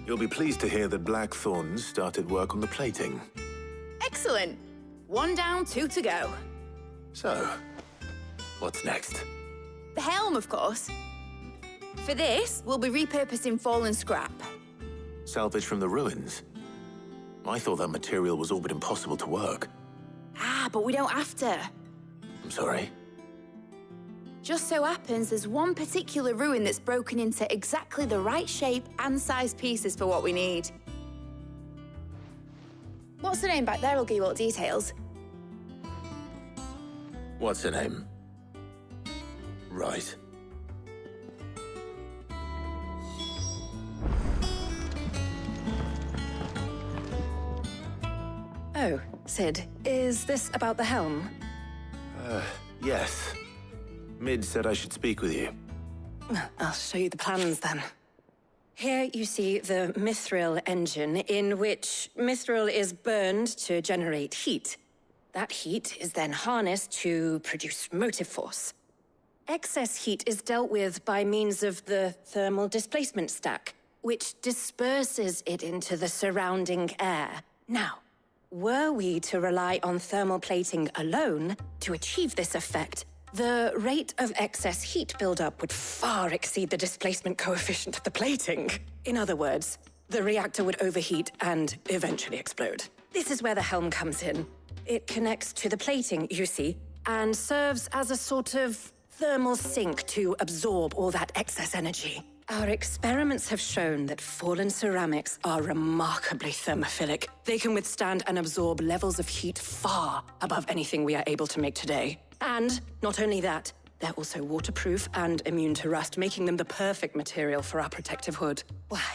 You'll be pleased to hear that Blackthorn's started work on the plating. Excellent. 1 down, 2 to go. So, what's next? The helm, of course. For this, we'll be repurposing fallen scrap. Salvage from the ruins? I thought that material was all but impossible to work. Ah, but we don't have to. I'm sorry. Just so happens there's one particular ruin that's broken into exactly the right shape and size pieces for what we need. What's the name back there? I'll give you all the details. What's her name? Right. Oh, Sid, is this about the helm? Yes. Mid said I should speak with you. I'll show you the plans then. Here you see the mithril engine, in which mithril is burned to generate heat. That heat is then harnessed to produce motive force. excess heat is dealt with by means of the thermal displacement stack, which disperses it into the surrounding air. Now, were we to rely on thermal plating alone to achieve this effect, the rate of excess heat buildup would far exceed the displacement coefficient of the plating. In other words, the reactor would overheat and eventually explode. This is where the helm comes in. It connects to the plating, you see, and serves as a sort of thermal sink to absorb all that excess energy. Our experiments have shown that fallen ceramics are remarkably thermophilic. They can withstand and absorb levels of heat far above anything we are able to make today. And not only that, they're also waterproof and immune to rust, making them the perfect material for our protective hood. Why,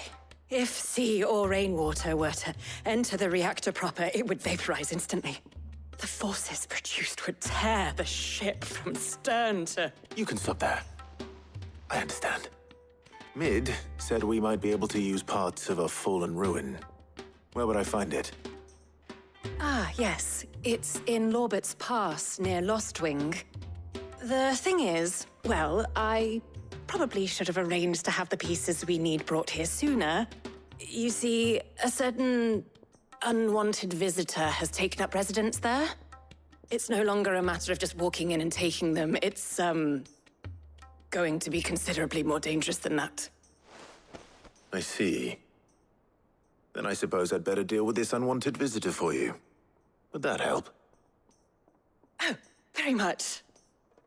if sea or rainwater were to enter the reactor proper, it would vaporize instantly. The forces produced would tear the ship from stern to... You can stop there. I understand. Mid said we might be able to use parts of a fallen ruin. Where would I find it? Ah, yes. It's in Lorbert's Pass, near Lostwing. The thing is, well, I probably should have arranged to have the pieces we need brought here sooner. You see, a certain unwanted visitor has taken up residence there. It's no longer a matter of just walking in and taking them. It's, going to be considerably more dangerous than that. I see. Then I suppose I'd better deal with this unwanted visitor for you. Would that help? Oh, very much.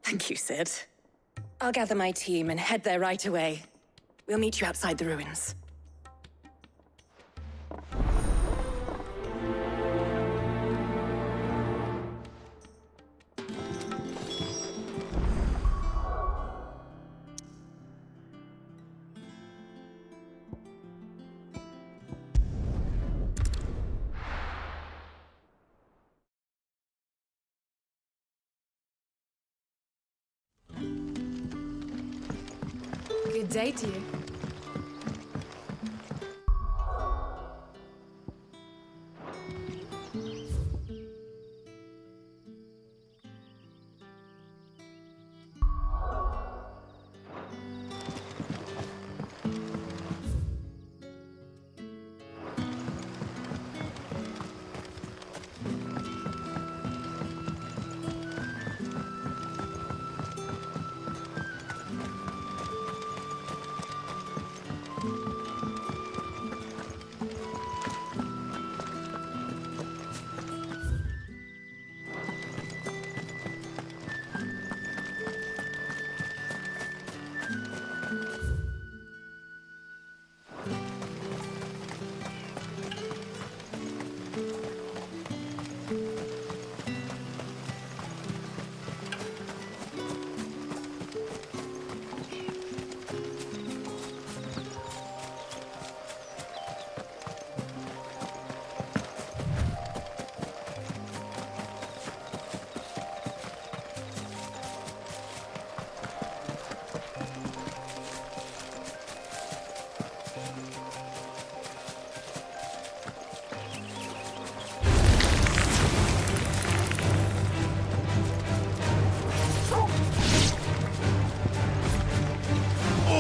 Thank you, Sid. I'll gather my team and head there right away. We'll meet you outside the ruins. Good day to you.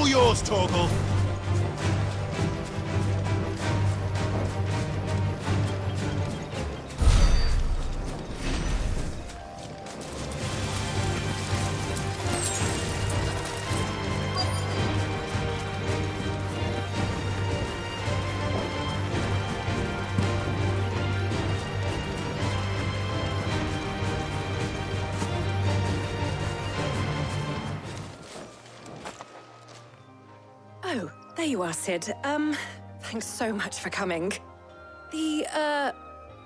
Yours, Torgal. Oh, there you are, Sid. Thanks so much for coming. The,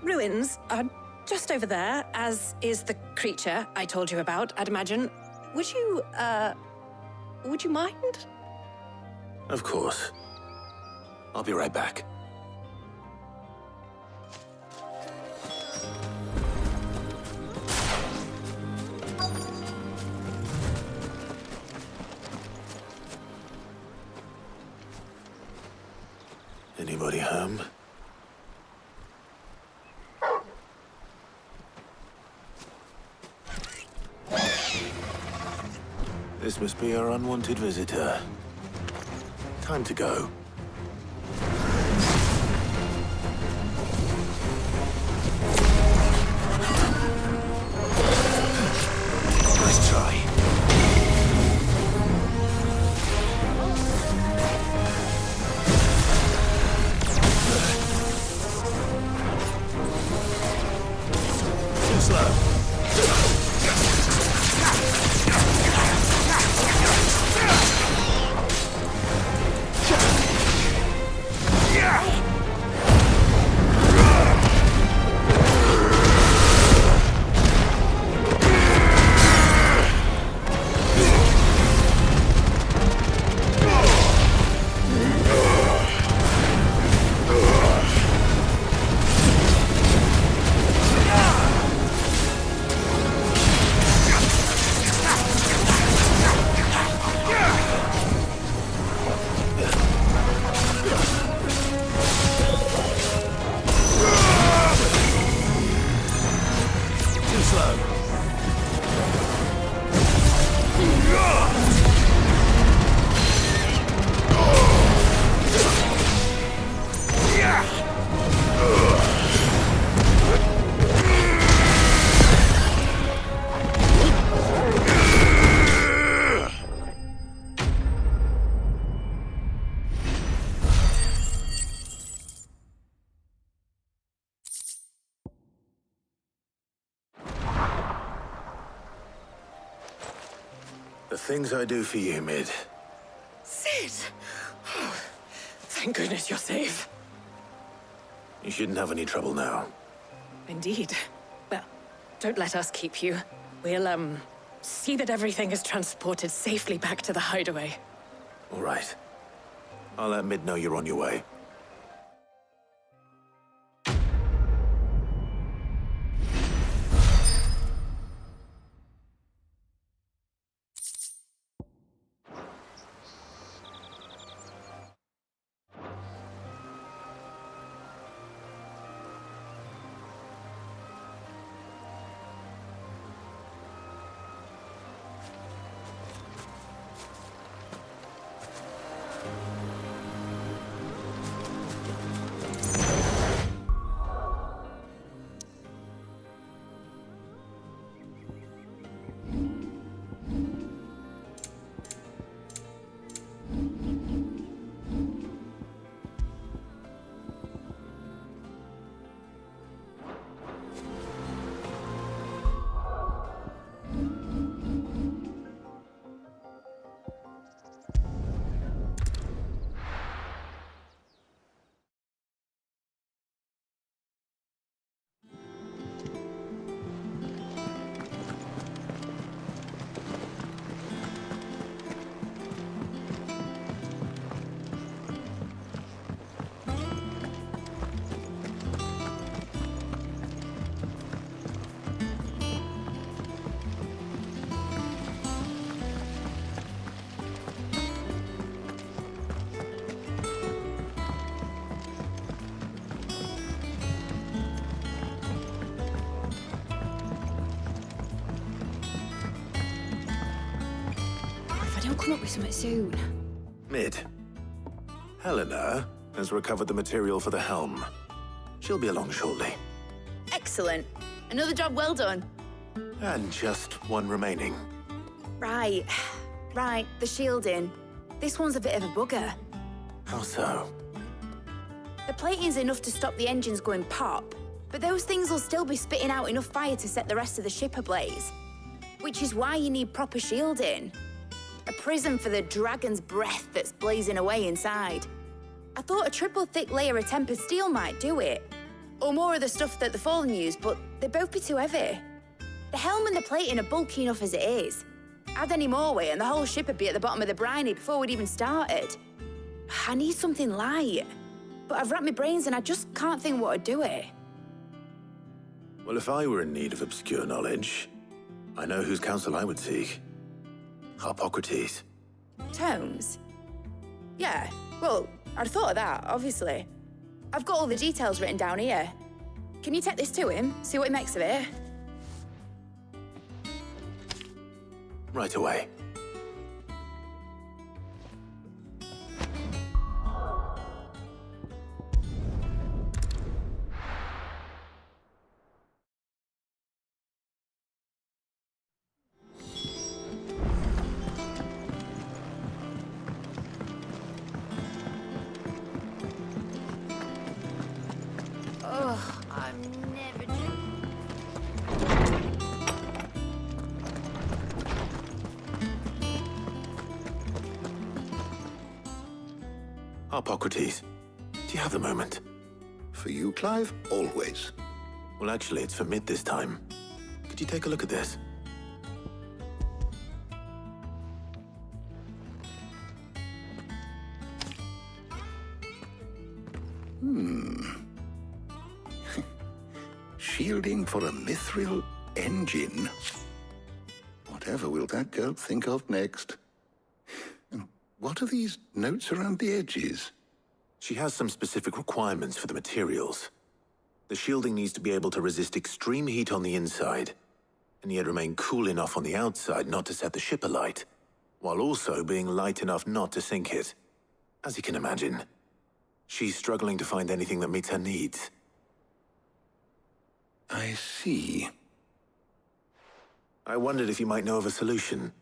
ruins are just over there, as is the creature I told you about, I'd imagine. Would you mind? Of course. I'll be right back. Anybody home? This must be our unwanted visitor. Time to go. Nice try. Too slow. The things I do for you, Mid. Sid! Oh, thank goodness you're safe. You shouldn't have any trouble now. Indeed. Well, don't let us keep you. We'll, see that everything is transported safely back to the hideaway. All right. I'll let Mid know you're on your way. Don't come up with something soon. Mid. Helena has recovered the material for the helm. She'll be along shortly. Excellent. Another job well done. And just one remaining. Right. Right, the shielding. This one's a bit of a bugger. How so? The plating's enough to stop the engines going pop, but those things will still be spitting out enough fire to set the rest of the ship ablaze. Which is why you need proper shielding. A prism for the dragon's breath that's blazing away inside. I thought a triple thick layer of tempered steel might do it. Or more of the stuff that the Fallen use, but they'd both be too heavy. The helm and the plating are bulky enough as it is. Add any more weight and the whole ship would be at the bottom of the briny before we'd even started. I need something light. But I've racked my brains and I just can't think what would do it. Well, if I were in need of obscure knowledge, I know whose counsel I would seek. Harpocrates. Tomes? Yeah, well, I'd thought of that, obviously. I've got all the details written down here. Can you take this to him, see what he makes of it? Right away. Harpocrates, do you have a moment? For you, Clive, always. Well, actually, it's for Mid this time. Could you take a look at this? Shielding for a mithril engine. Whatever will that girl think of next? And what are these notes around the edges? She has some specific requirements for the materials. The shielding needs to be able to resist extreme heat on the inside, and yet remain cool enough on the outside not to set the ship alight, while also being light enough not to sink it. As you can imagine, she's struggling to find anything that meets her needs. I see. I wondered if you might know of a solution,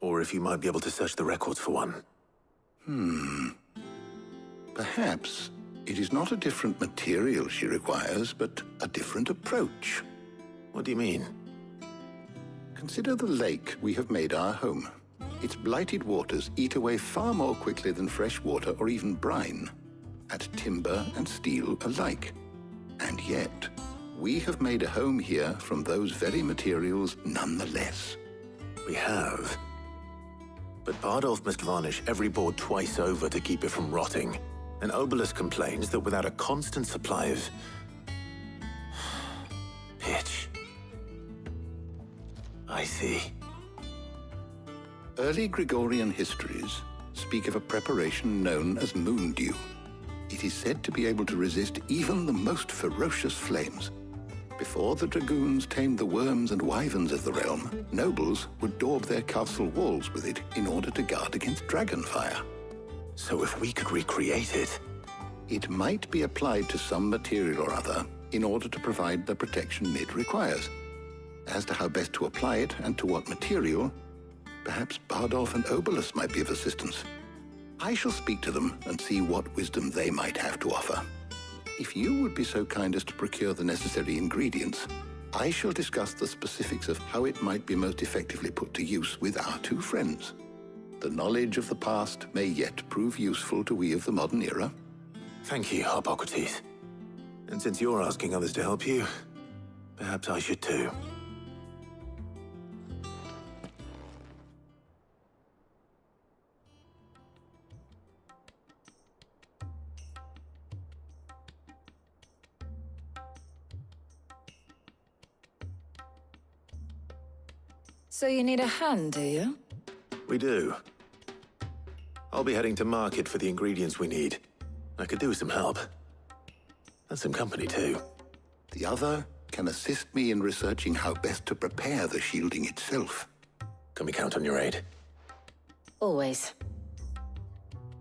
or if you might be able to search the records for one. Perhaps it is not a different material she requires, but a different approach. What do you mean? Consider the lake we have made our home. Its blighted waters eat away far more quickly than fresh water or even brine, at timber and steel alike. And yet, we have made a home here from those very materials nonetheless. We have. But Bardolph must varnish every board twice over to keep it from rotting. And Obelisk complains that without a constant supply of pitch. I see. Early Gregorian histories speak of a preparation known as moon dew. It is said to be able to resist even the most ferocious flames. Before the dragoons tamed the worms and wyverns of the realm, nobles would daub their castle walls with it in order to guard against dragonfire. So if we could recreate it... It might be applied to some material or other in order to provide the protection Mid requires. As to how best to apply it and to what material, perhaps Bardolph and Obelisk might be of assistance. I shall speak to them and see what wisdom they might have to offer. If you would be so kind as to procure the necessary ingredients, I shall discuss the specifics of how it might be most effectively put to use with our two friends. The knowledge of the past may yet prove useful to we of the modern era. Thank you, Harpocrates. And since you're asking others to help you, perhaps I should too. So you need a hand, do you? We do. I'll be heading to market for the ingredients we need. I could do with some help. And some company, too. The other can assist me in researching how best to prepare the shielding itself. Can we count on your aid? Always.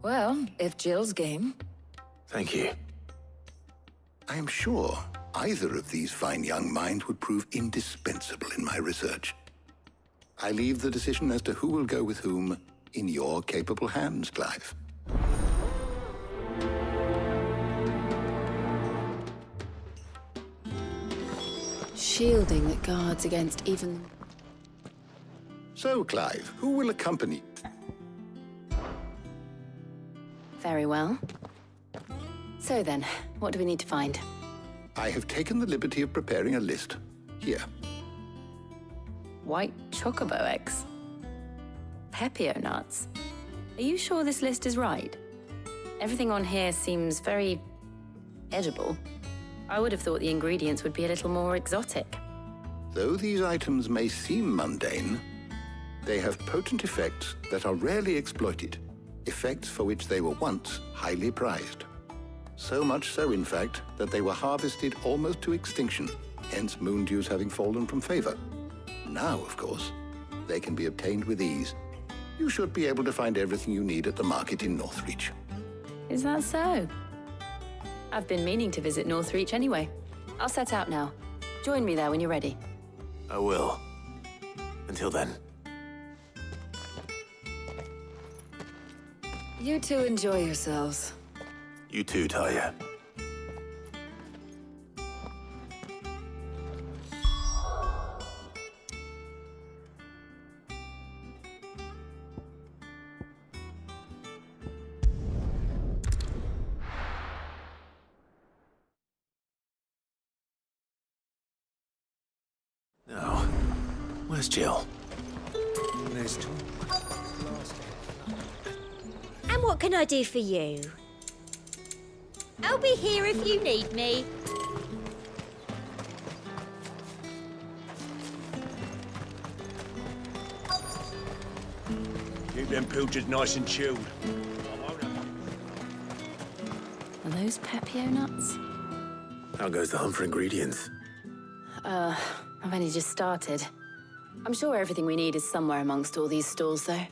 Well, if Jill's game. Thank you. I am sure either of these fine young minds would prove indispensable in my research. I leave the decision as to who will go with whom in your capable hands, Clive. Shielding that guards against even... So, Clive, who will accompany? Very well. So then, what do we need to find? I have taken the liberty of preparing a list. Here. White chocobo eggs. Pepio nuts. Are you sure this list is right? Everything on here seems very... edible. I would have thought the ingredients would be a little more exotic. Though these items may seem mundane, they have potent effects that are rarely exploited, effects for which they were once highly prized. So much so, in fact, that they were harvested almost to extinction, hence moon dews having fallen from favor. Now, of course, they can be obtained with ease. You should be able to find everything you need at the market in Northreach. Is that so? I've been meaning to visit Northreach anyway. I'll set out now. Join me there when you're ready. I will. Until then. You two enjoy yourselves. You too, Talia. Where's Jill? There's Tom. And what can I do for you? I'll be here if you need me. Keep them pilchards nice and chilled. Are those Pepio nuts? How goes the hunt for ingredients? I've only just started. I'm sure everything we need is somewhere amongst all these stalls, though.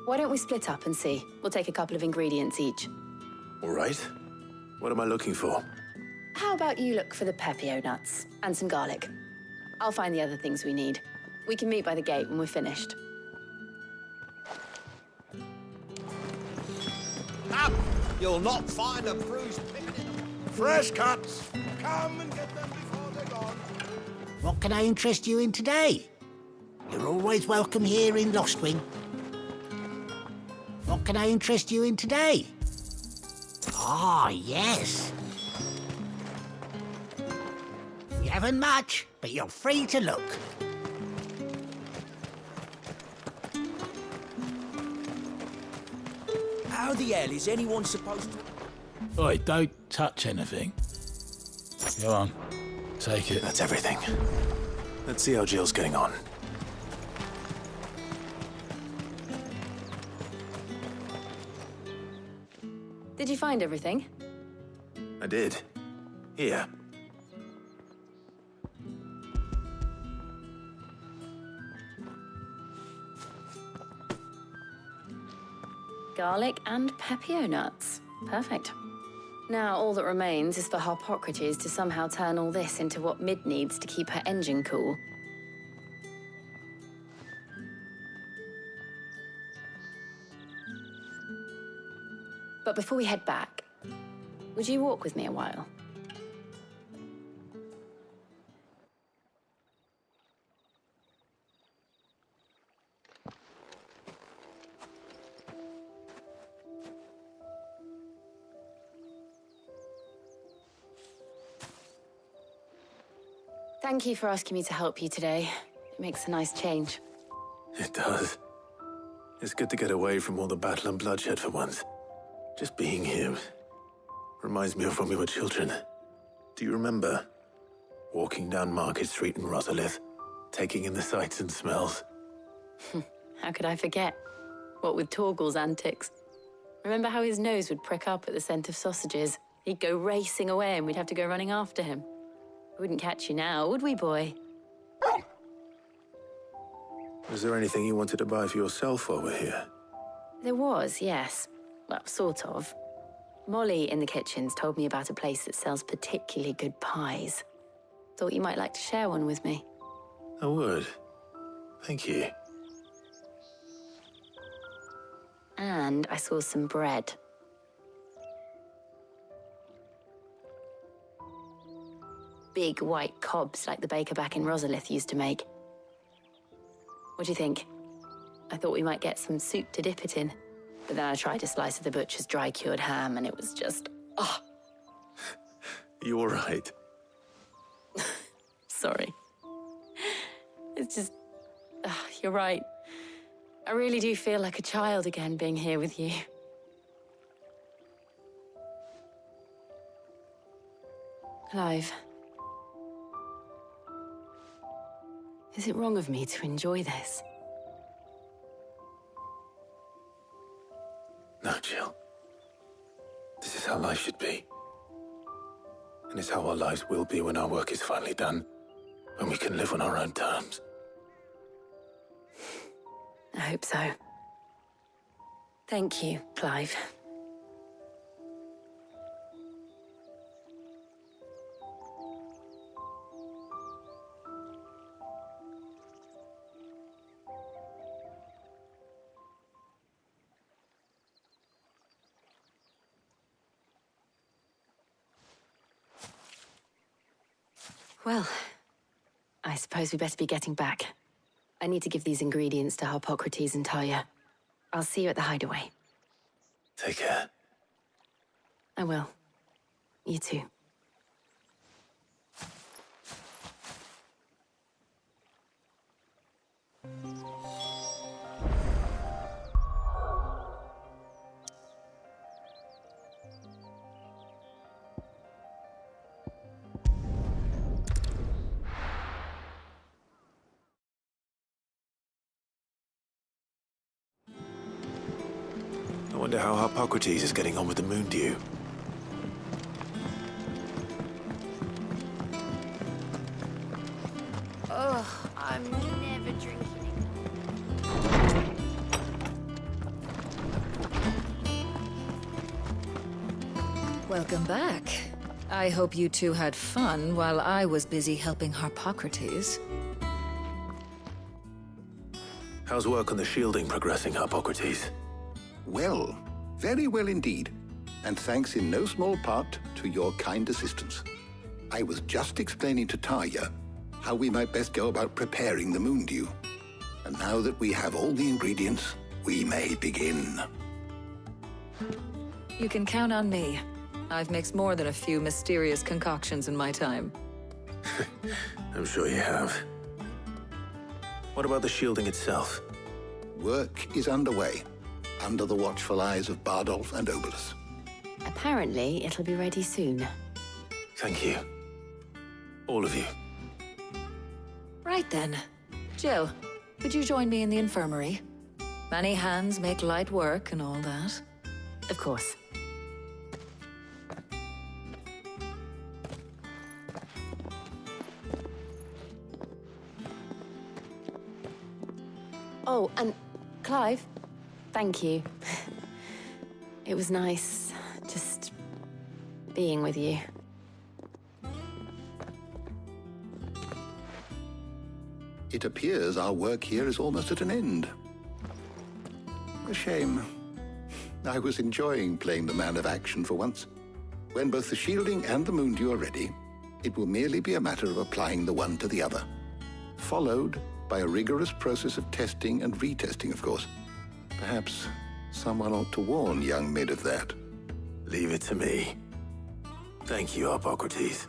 Why don't we split up and see? We'll take a couple of ingredients each. All right. What am I looking for? How about you look for the Pepio nuts and some garlic? I'll find the other things we need. We can meet by the gate when we're finished. Up! You'll not find a bruised picket in them. Fresh cuts! Come and get them before they're gone. What can I interest you in today? You're always welcome here in Lostwing. What can I interest you in today? Ah, yes. You haven't much, but you're free to look. How the hell is anyone supposed to... Oi, don't touch anything. Go on, take it. That's everything. Let's see how Jill's getting on. Did you find everything? I did. Here. Garlic and Pepio nuts. Perfect. Now all that remains is for Harpocrates to somehow turn all this into what Mid needs to keep her engine cool. But before we head back, would you walk with me a while? Thank you for asking me to help you today. It makes a nice change. It does. It's good to get away from all the battle and bloodshed for once. Just being here reminds me of when we were children. Do you remember? Walking down Market Street in Rosalith, taking in the sights and smells. How could I forget? What with Torgal's antics. Remember how his nose would prick up at the scent of sausages? He'd go racing away and we'd have to go running after him. We wouldn't catch you now, would we, boy? Was there anything you wanted to buy for yourself while we're here? There was, yes. Well, sort of. Molly in the kitchens told me about a place that sells particularly good pies. Thought you might like to share one with me. I would. Thank you. And I saw some bread. Big white cobs like the baker back in Rosalith used to make. What do you think? I thought we might get some soup to dip it in. But then I tried a slice of the butcher's dry-cured ham and it was just... oh. You all right? Sorry. It's just... you're right. I really do feel like a child again being here with you. Clive. Is it wrong of me to enjoy this? No, Jill. This is how life should be. And it's how our lives will be when our work is finally done. When we can live on our own terms. I hope so. Thank you, Clive. Well, I suppose we better be getting back. I need to give these ingredients to Harpocrates and Talia. I'll see you at the hideaway. Take care. I will. You too. wonder how Hippocrates is getting on with the moon dew. Ugh, I'm never drinking. Welcome back. I hope you two had fun while I was busy helping Hippocrates. How's work on the shielding progressing, Hippocrates? Well, very well indeed. And thanks in no small part to your kind assistance. I was just explaining to Tarja how we might best go about preparing the moon dew. And now that we have all the ingredients, we may begin. You can count on me. I've mixed more than a few mysterious concoctions in my time. I'm sure you have. What about the shielding itself? Work is underway, under the watchful eyes of Bardolph and Obolus. Apparently, it'll be ready soon. Thank you. All of you. Right then. Jill, would you join me in the infirmary? Many hands make light work and all that. Of course. Oh, and Clive, thank you. It was nice just being with you. It appears our work here is almost at an end. A shame. I was enjoying playing the man of action for once. When both the shielding and the moon dew are ready, it will merely be a matter of applying the one to the other. Followed by a rigorous process of testing and retesting, of course. Perhaps someone ought to warn young Mid of that. Leave it to me. Thank you, Hippocrates.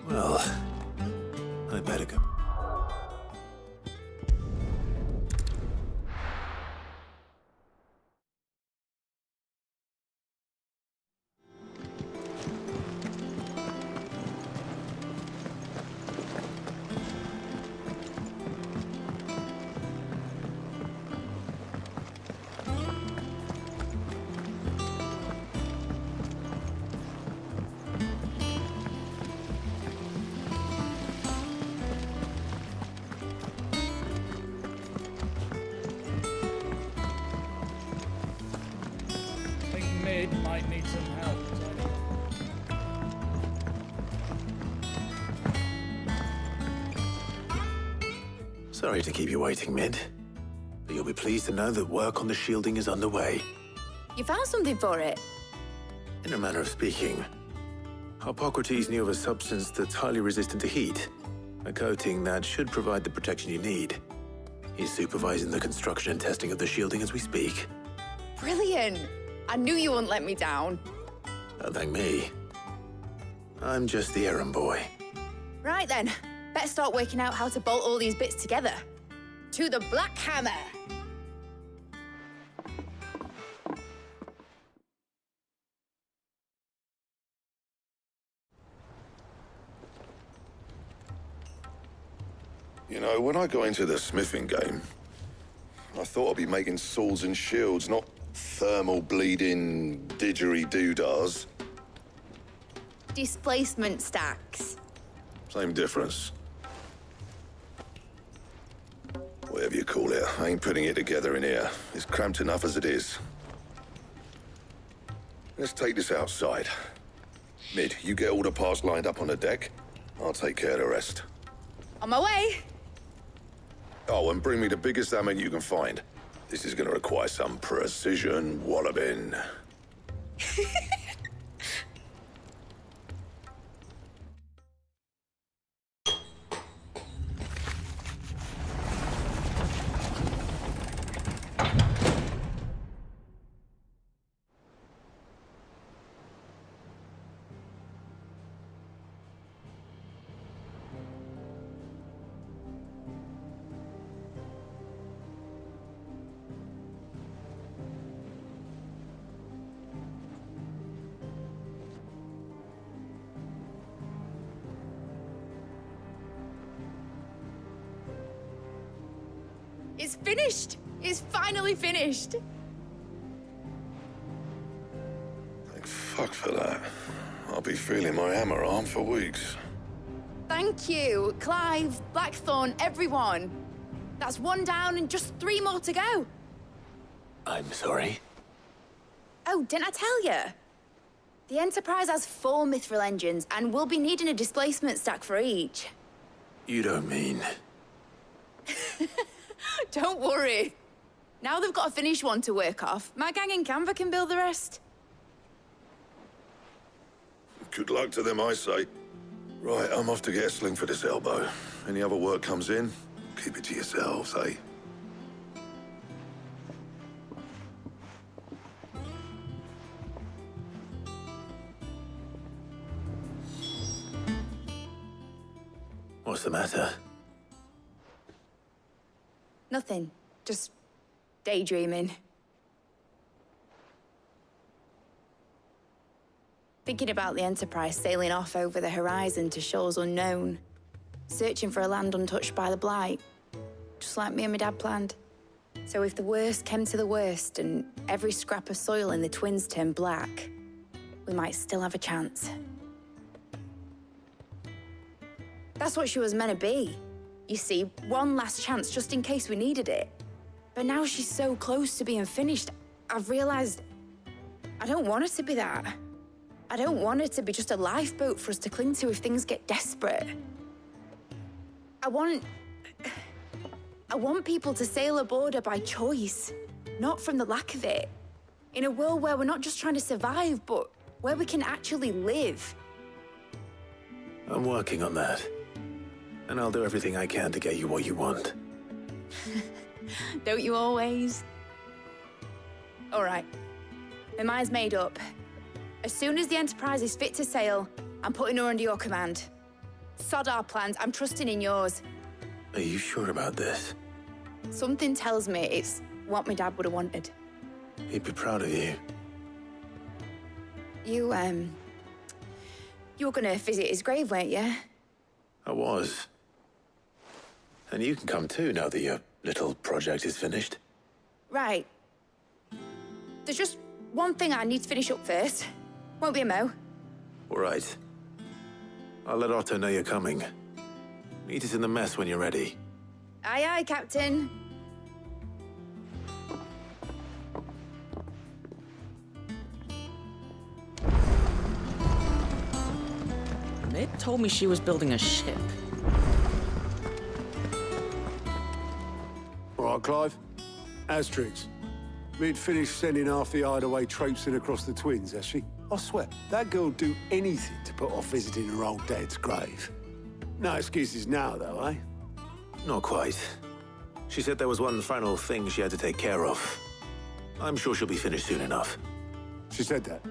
Well, I better go. Mid might need some help. Sorry to keep you waiting, Mid. But you'll be pleased to know that work on the shielding is underway. You found something for it? In a manner of speaking, Hippocrates knew of a substance that's highly resistant to heat, a coating that should provide the protection you need. He's supervising the construction and testing of the shielding as we speak. Brilliant! I knew you wouldn't let me down. Don't thank me. I'm just the errand boy. Right then, better start working out how to bolt all these bits together. To the Black Hammer! You know, when I got into the smithing game, I thought I'd be making swords and shields, not thermal bleeding didgeridoo-dahs. Displacement stacks. Same difference. Whatever you call it, I ain't putting it together in here. It's cramped enough as it is. Let's take this outside. Mid, you get all the parts lined up on the deck. I'll take care of the rest. On my way! Oh, and bring me the biggest hammer you can find. This is gonna require some precision walloping. finished! It's finally finished! Thank fuck for that. I'll be feeling my hammer arm for weeks. Thank you, Clive, Blackthorn, everyone. That's one down and just 3 more to go. I'm sorry. Oh, didn't I tell you? The Enterprise has 4 mithril engines, and we'll be needing a displacement stack for each. You don't mean... Don't worry. Now they've got a finished one to work off. My gang in Canva can build the rest. Good luck to them, I say. Right, I'm off to get a sling for this elbow. Any other work comes in, keep it to yourselves, eh? What's the matter? Nothing. Just daydreaming. Thinking about the Enterprise sailing off over the horizon to shores unknown. Searching for a land untouched by the Blight. Just like me and my dad planned. So if the worst came to the worst and every scrap of soil in the Twins turned black, we might still have a chance. That's what she was meant to be. You see, one last chance just in case we needed it. But now she's so close to being finished, I've realized I don't want it to be that. I don't want it to be just a lifeboat for us to cling to if things get desperate. I want people to sail aboard her by choice, not from the lack of it. In a world where we're not just trying to survive, but where we can actually live. I'm working on that. And I'll do everything I can to get you what you want. Don't you always? All right. My mind's made up. As soon as the Enterprise is fit to sail, I'm putting her under your command. Sod our plans, I'm trusting in yours. Are you sure about this? Something tells me it's what my dad would have wanted. He'd be proud of you. You were gonna visit his grave, weren't you? I was. And you can come too now that your little project is finished. Right. There's just one thing I need to finish up first. Won't be a mo. All right. I'll let Otto know you're coming. Meet us in the mess when you're ready. Aye, aye, Captain. Ned told me she was building a ship. All right, Clive. Asterix. Mid finished sending half the hideaway traipsing across the Twins, has she? I swear, that girl'd do anything to put off visiting her old dad's grave. No excuses now, though, eh? Not quite. She said there was one final thing she had to take care of. I'm sure she'll be finished soon enough. She said that?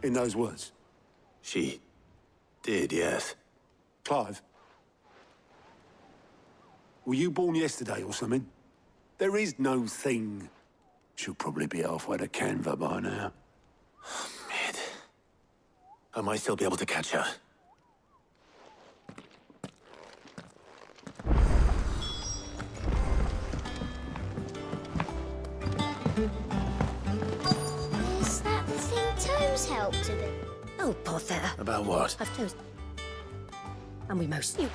In those words? She did, yes. Clive? Were you born yesterday or something? There is no thing. She'll probably be halfway to Canva by now. Mid. I might still be able to catch her. Is that the thing Tomes helped a bit? Oh, bother. About what? I've told... And we mostly...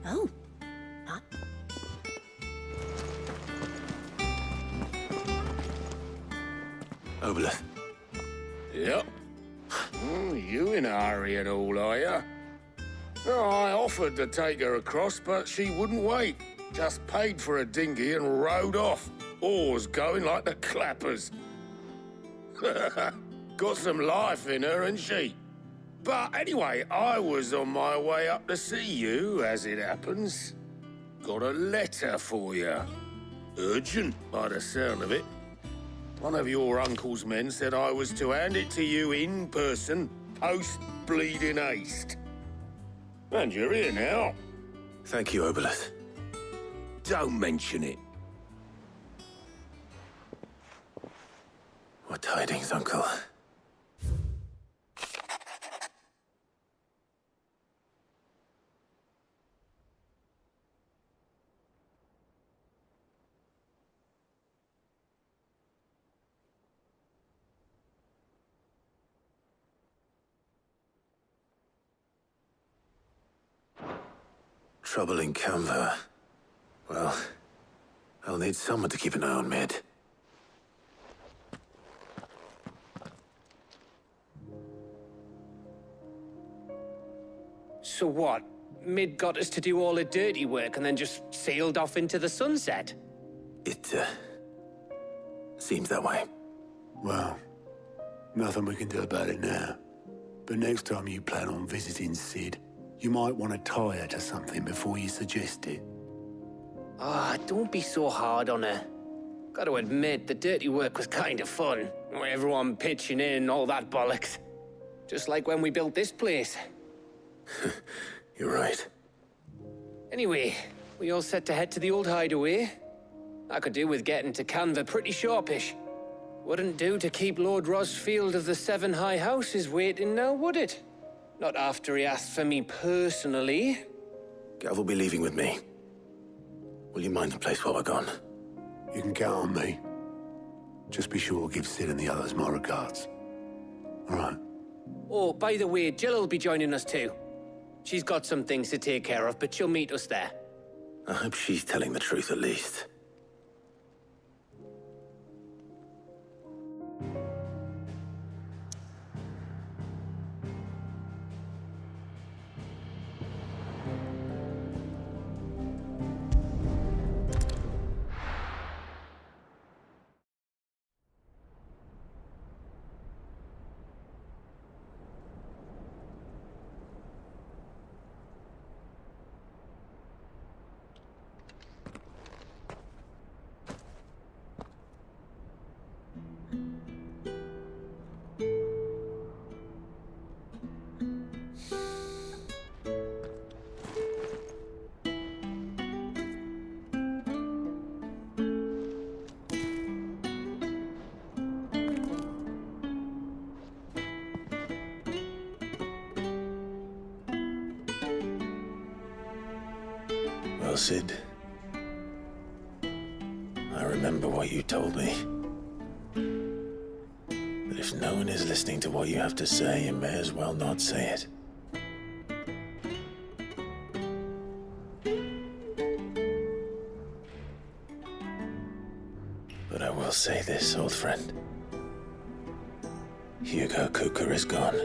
Oh. Huh? Obelith. Yep. You in a hurry at all, are you? Oh, I offered to take her across, but she wouldn't wait. Just paid for a dinghy and rowed off. Oars going like the clappers. Got some life in her, ain't she? But anyway, I was on my way up to see you, as it happens. Got a letter for you. Urgent, by the sound of it. One of your uncle's men said I was to hand it to you in person, post-bleeding haste. And you're here now. Thank you, Obelith. Don't mention it. What tidings, Uncle? Trouble in Canva. Well, I'll need someone to keep an eye on Mid. So what? Mid got us to do all the dirty work and then just sailed off into the sunset? It, seems that way. Well, nothing we can do about it now. But next time you plan on visiting Sid, you might want to tie her to something before you suggest it. Ah, don't be so hard on her. Gotta admit, the dirty work was kind of fun. Everyone pitching in, all that bollocks. Just like when we built this place. You're right. Anyway, we all set to head to the old hideaway. I could do with getting to Canva pretty sharpish. Wouldn't do to keep Lord Rosfield of the Seven High Houses waiting now, would it? Not after he asked for me personally. Gav will be leaving with me. Will you mind the place while we're gone? You can count on me. Just be sure to give Sid and the others my regards. All right. Oh, by the way, Jill will be joining us too. She's got some things to take care of, but she'll meet us there. I hope she's telling the truth at least. Well, Sid, I remember what you told me. That if no one is listening to what you have to say, you may as well not say it. But I will say this, old friend. Hugo Kuka is gone.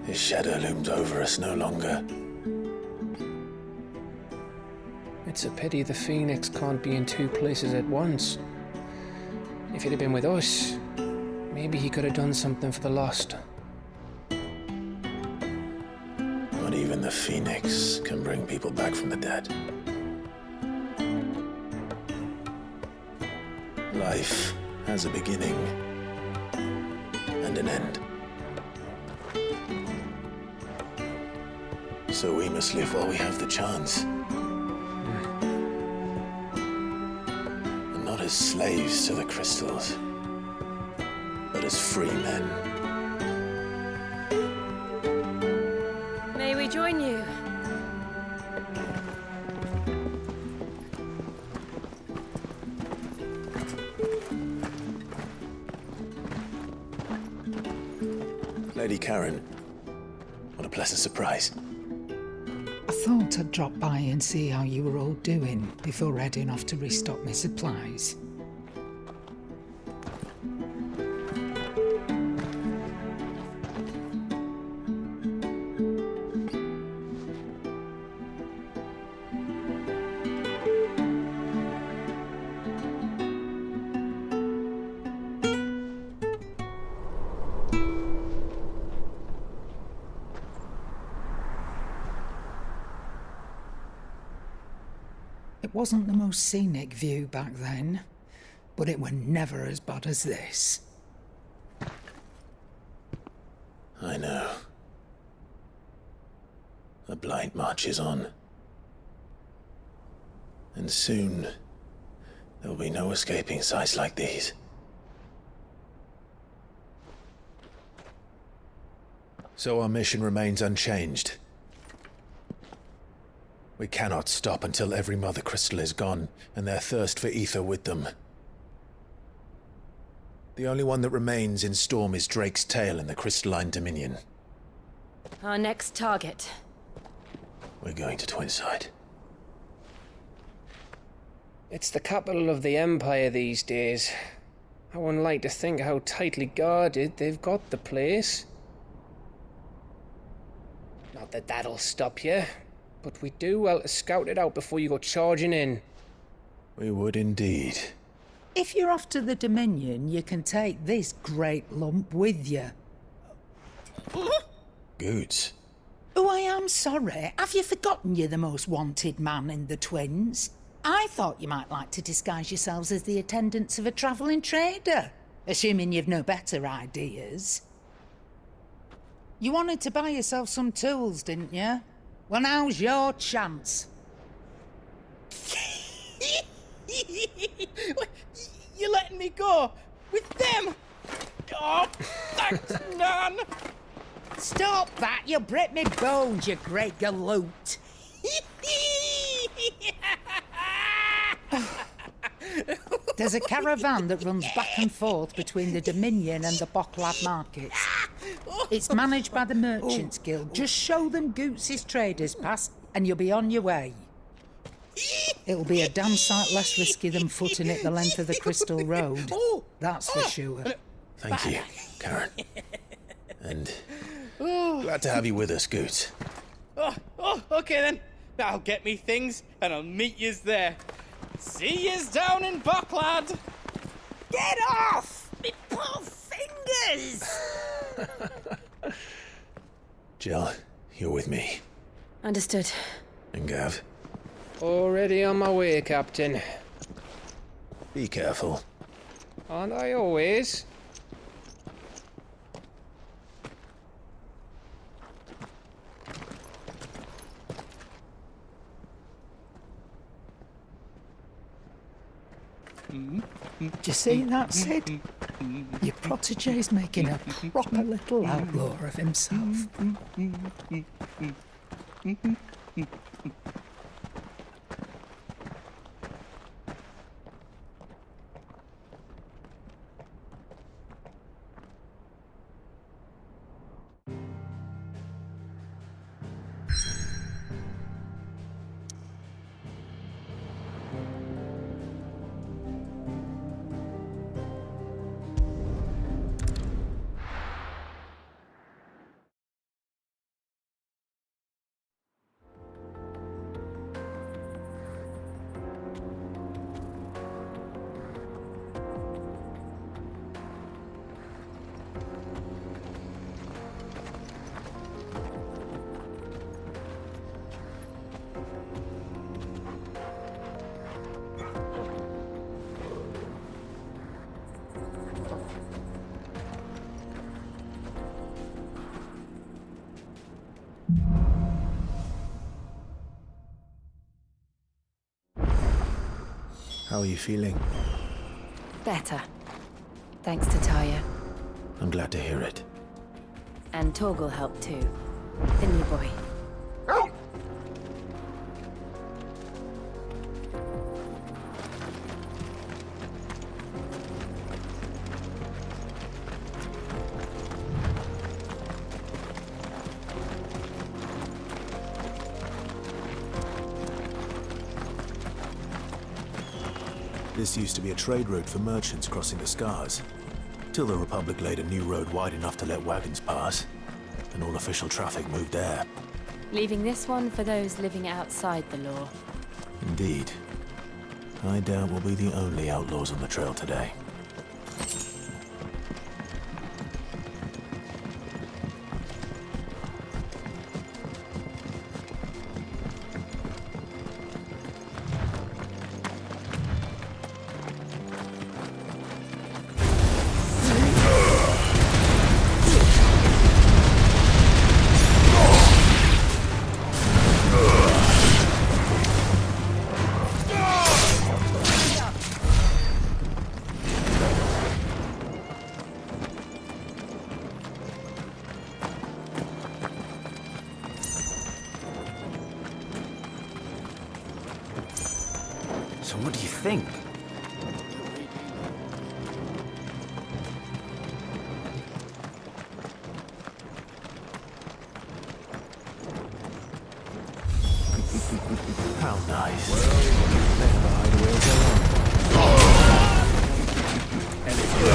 His shadow looms over us no longer. It's a pity the Phoenix can't be in two places at once. If he'd have been with us, maybe he could have done something for the lost. Not even the Phoenix can bring people back from the dead. Life has a beginning and an end. So we must live while we have the chance. And not as slaves to the crystals, but as free men. May we join you? Lady Karen, what a pleasant surprise. I thought I'd drop by and see how you were all doing before heading off to restock my supplies. It wasn't the most scenic view back then, but it were never as bad as this. I know. The blight marches on. And soon, there will be no escaping sights like these. So our mission remains unchanged. We cannot stop until every Mother Crystal is gone, and their thirst for ether with them. The only one that remains in Storm is Drake's tail in the Crystalline Dominion. Our next target. We're going to Twinside. It's the capital of the Empire these days. I wouldn't like to think how tightly guarded they've got the place. Not that that'll stop you, but we do well to scout it out before you go charging in. We would indeed. If you're off to the Dominion, you can take this great lump with you. Goods. Oh, I am sorry. Have you forgotten you're the most wanted man in the Twins? I thought you might like to disguise yourselves as the attendants of a travelling trader, assuming you've no better ideas. You wanted to buy yourself some tools, didn't you? Well, now's your chance. You're letting me go with them? Oh, thanks, Nan. Stop that! You'll break me bones, you great galoot. There's a caravan that runs back and forth between the Dominion and the Bocklad markets. It's managed by the Merchants Guild. Just show them Goots' traders pass and you'll be on your way. It'll be a damn sight less risky than footing it the length of the Crystal Road. That's for sure. Thank you, Karen. And glad to have you with us, Goots. Okay then. I'll get me things and I'll meet yous there. See yous down in Bocklad. Get off! Me poor fingers! Jill, you're with me. Understood. And Gav, Already on my way, Captain. be careful. Aren't I always? Do you see that, Sid? Your protege's making a proper little outlaw of himself. How are you feeling? Better. Thanks to Taya. I'm glad to hear it. And Torgal helped too. The new boy. This used to be a trade route for merchants crossing the Scars, till the Republic laid a new road wide enough to let wagons pass, and all official traffic moved there. Leaving this one for those living outside the law. Indeed. I doubt we'll be the only outlaws on the trail today. So what do you think? Nice. Let the hideaway go on. Anything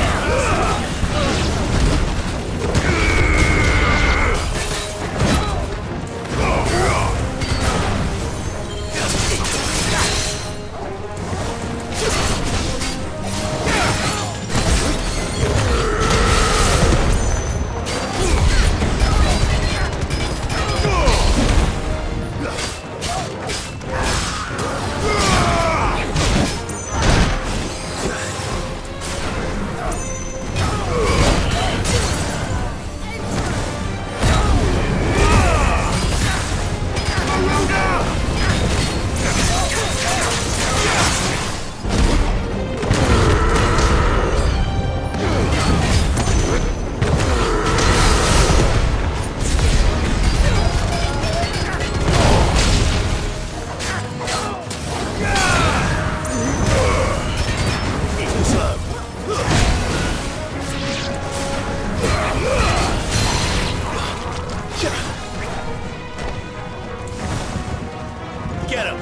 Get him!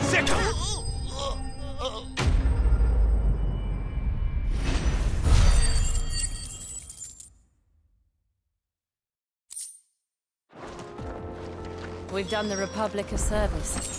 Sick him! We've done the Republic a service.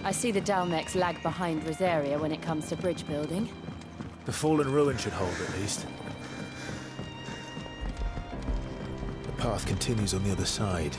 I see the Dalmex lag behind Rosaria when it comes to bridge building. The fallen ruin should hold, at least. The path continues on the other side.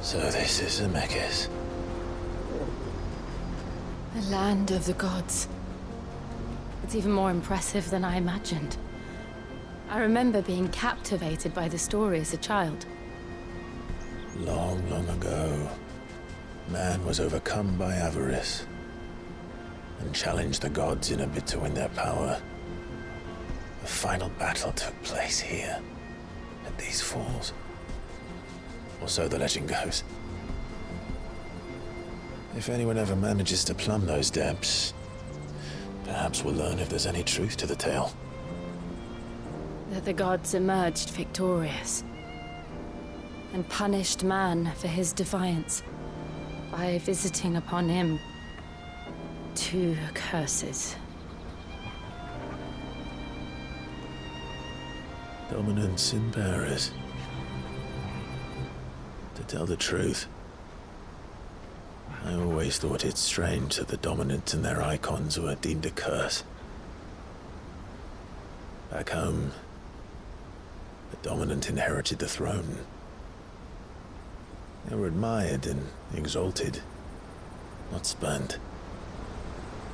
So this is Zemeckis. The land of the gods. It's even more impressive than I imagined. I remember being captivated by the story as a child. Long, long ago, man was overcome by avarice and challenged the gods in a bid to win their power. The final battle took place here, at these falls. Or so the legend goes. If anyone ever manages to plumb those depths, perhaps we'll learn if there's any truth to the tale. That the gods emerged victorious and punished man for his defiance by visiting upon him 2 curses. Dominant sin bearers. To tell the truth, I always thought it strange that the dominant and their icons were deemed a curse. Back home, the dominant inherited the throne. They were admired and exalted, not spurned.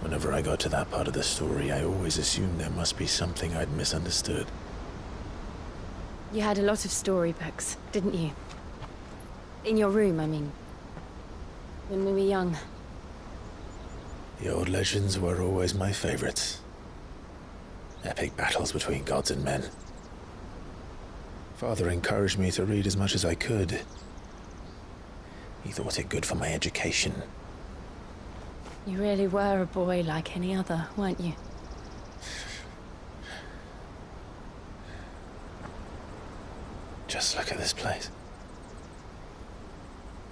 Whenever I got to that part of the story, I always assumed there must be something I'd misunderstood. You had a lot of storybooks, didn't you? In your room, I mean. When we were young. The old legends were always my favorites. Epic battles between gods and men. Father encouraged me to read as much as I could. He thought it good for my education. You really were a boy like any other, weren't you? Just look at this place.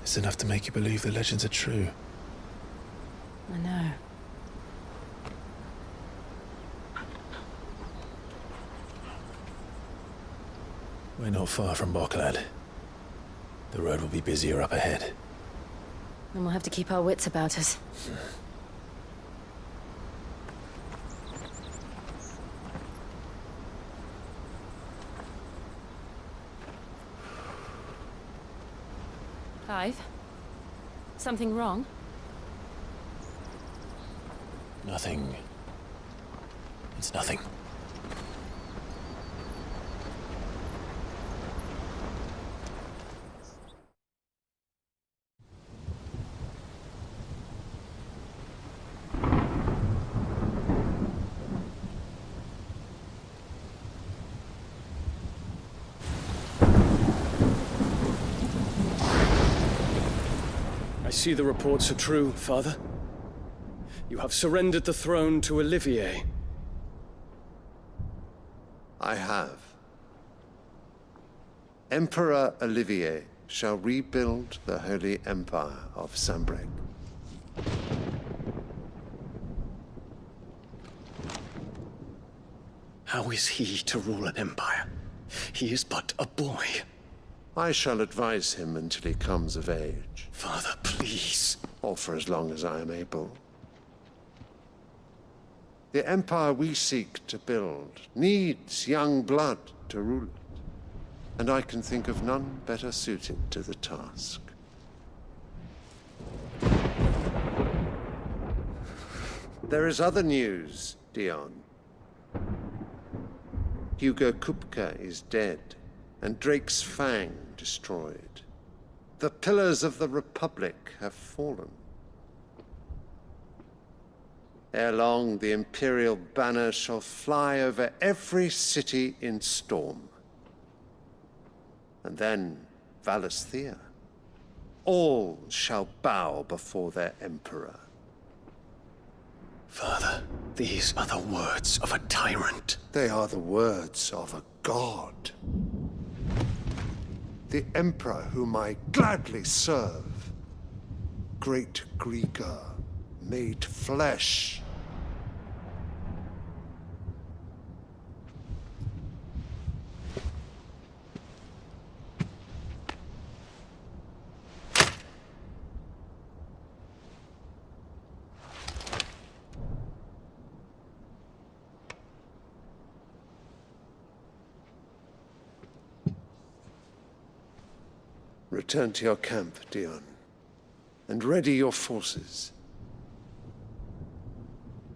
It's enough to make you believe the legends are true. I know. We're not far from Boklad. The road will be busier up ahead. And we'll have to keep our wits about us. Clive? Something wrong? Nothing. It's nothing. I see the reports are true, Father. You have surrendered the throne to Olivier. I have. Emperor Olivier shall rebuild the Holy Empire of Sanbreque. How is he to rule an empire? He is but a boy. I shall advise him until he comes of age. Father, please. Or for as long as I am able. The empire we seek to build needs young blood to rule it, and I can think of none better suited to the task. There is other news, Dion. Hugo Kupka is dead, and Drake's Fang destroyed. The pillars of the Republic have fallen. Ere long, the Imperial banner shall fly over every city in Storm. And then, Valisthea. All shall bow before their Emperor. Father, these are the words of a tyrant. They are the words of a god. The Emperor whom I gladly serve. Great Greeker, made flesh. Return to your camp, Dion, and ready your forces.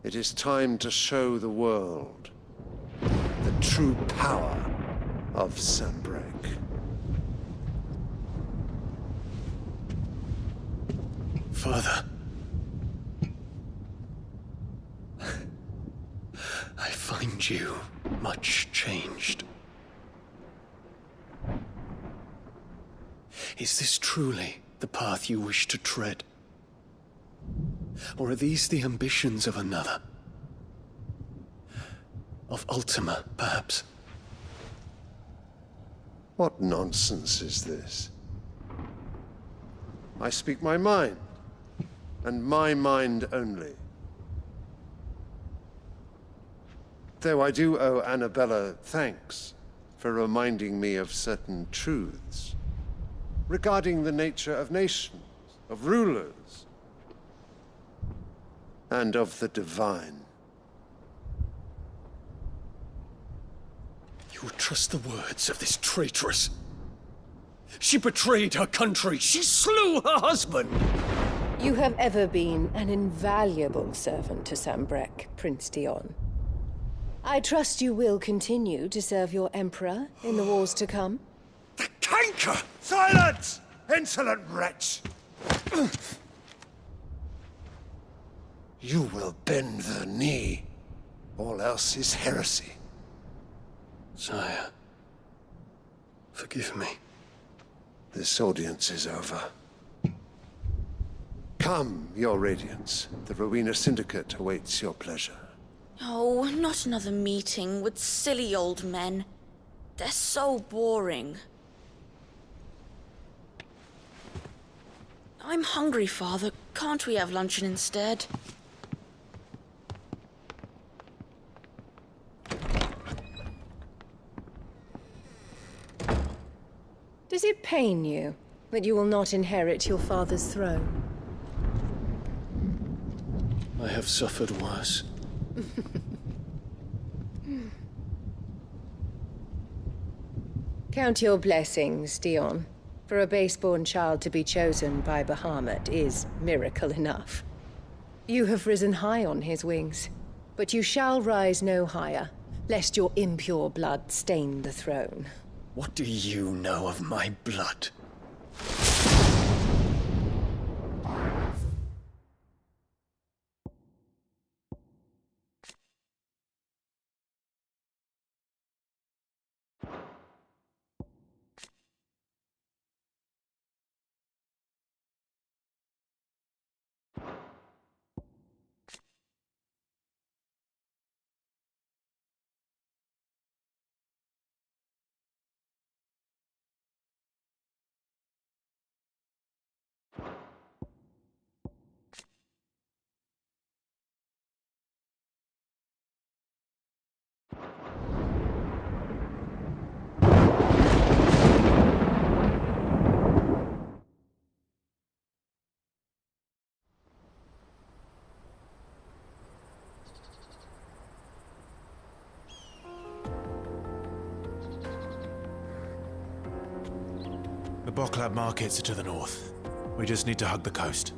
It is time to show the world the true power of Sanbreque. Father. I find you much changed. Is this truly the path you wish to tread? Or are these the ambitions of another? Of Ultima, perhaps? What nonsense is this? I speak my mind, and my mind only. Though I do owe Annabella thanks for reminding me of certain truths regarding the nature of nations, of rulers, and of the divine. You would trust the words of this traitress? She betrayed her country. She slew her husband. You have ever been an invaluable servant to Sanbreque, Prince Dion. I trust you will continue to serve your Emperor in the wars to come. The canker! Silence! Insolent wretch! You will bend the knee. All else is heresy. Sire, forgive me. This audience is over. Come, Your Radiance. The Rowena Syndicate awaits your pleasure. Oh, not another meeting with silly old men. They're so boring. I'm hungry, Father. Can't we have luncheon instead? Does it pain you that you will not inherit your father's throne? I have suffered worse. Count your blessings, Dion. For a base-born child to be chosen by Bahamut is miracle enough. You have risen high on his wings, but you shall rise no higher, lest your impure blood stain the throne. What do you know of my blood? The Boklab markets are to the north. We just need to hug the coast.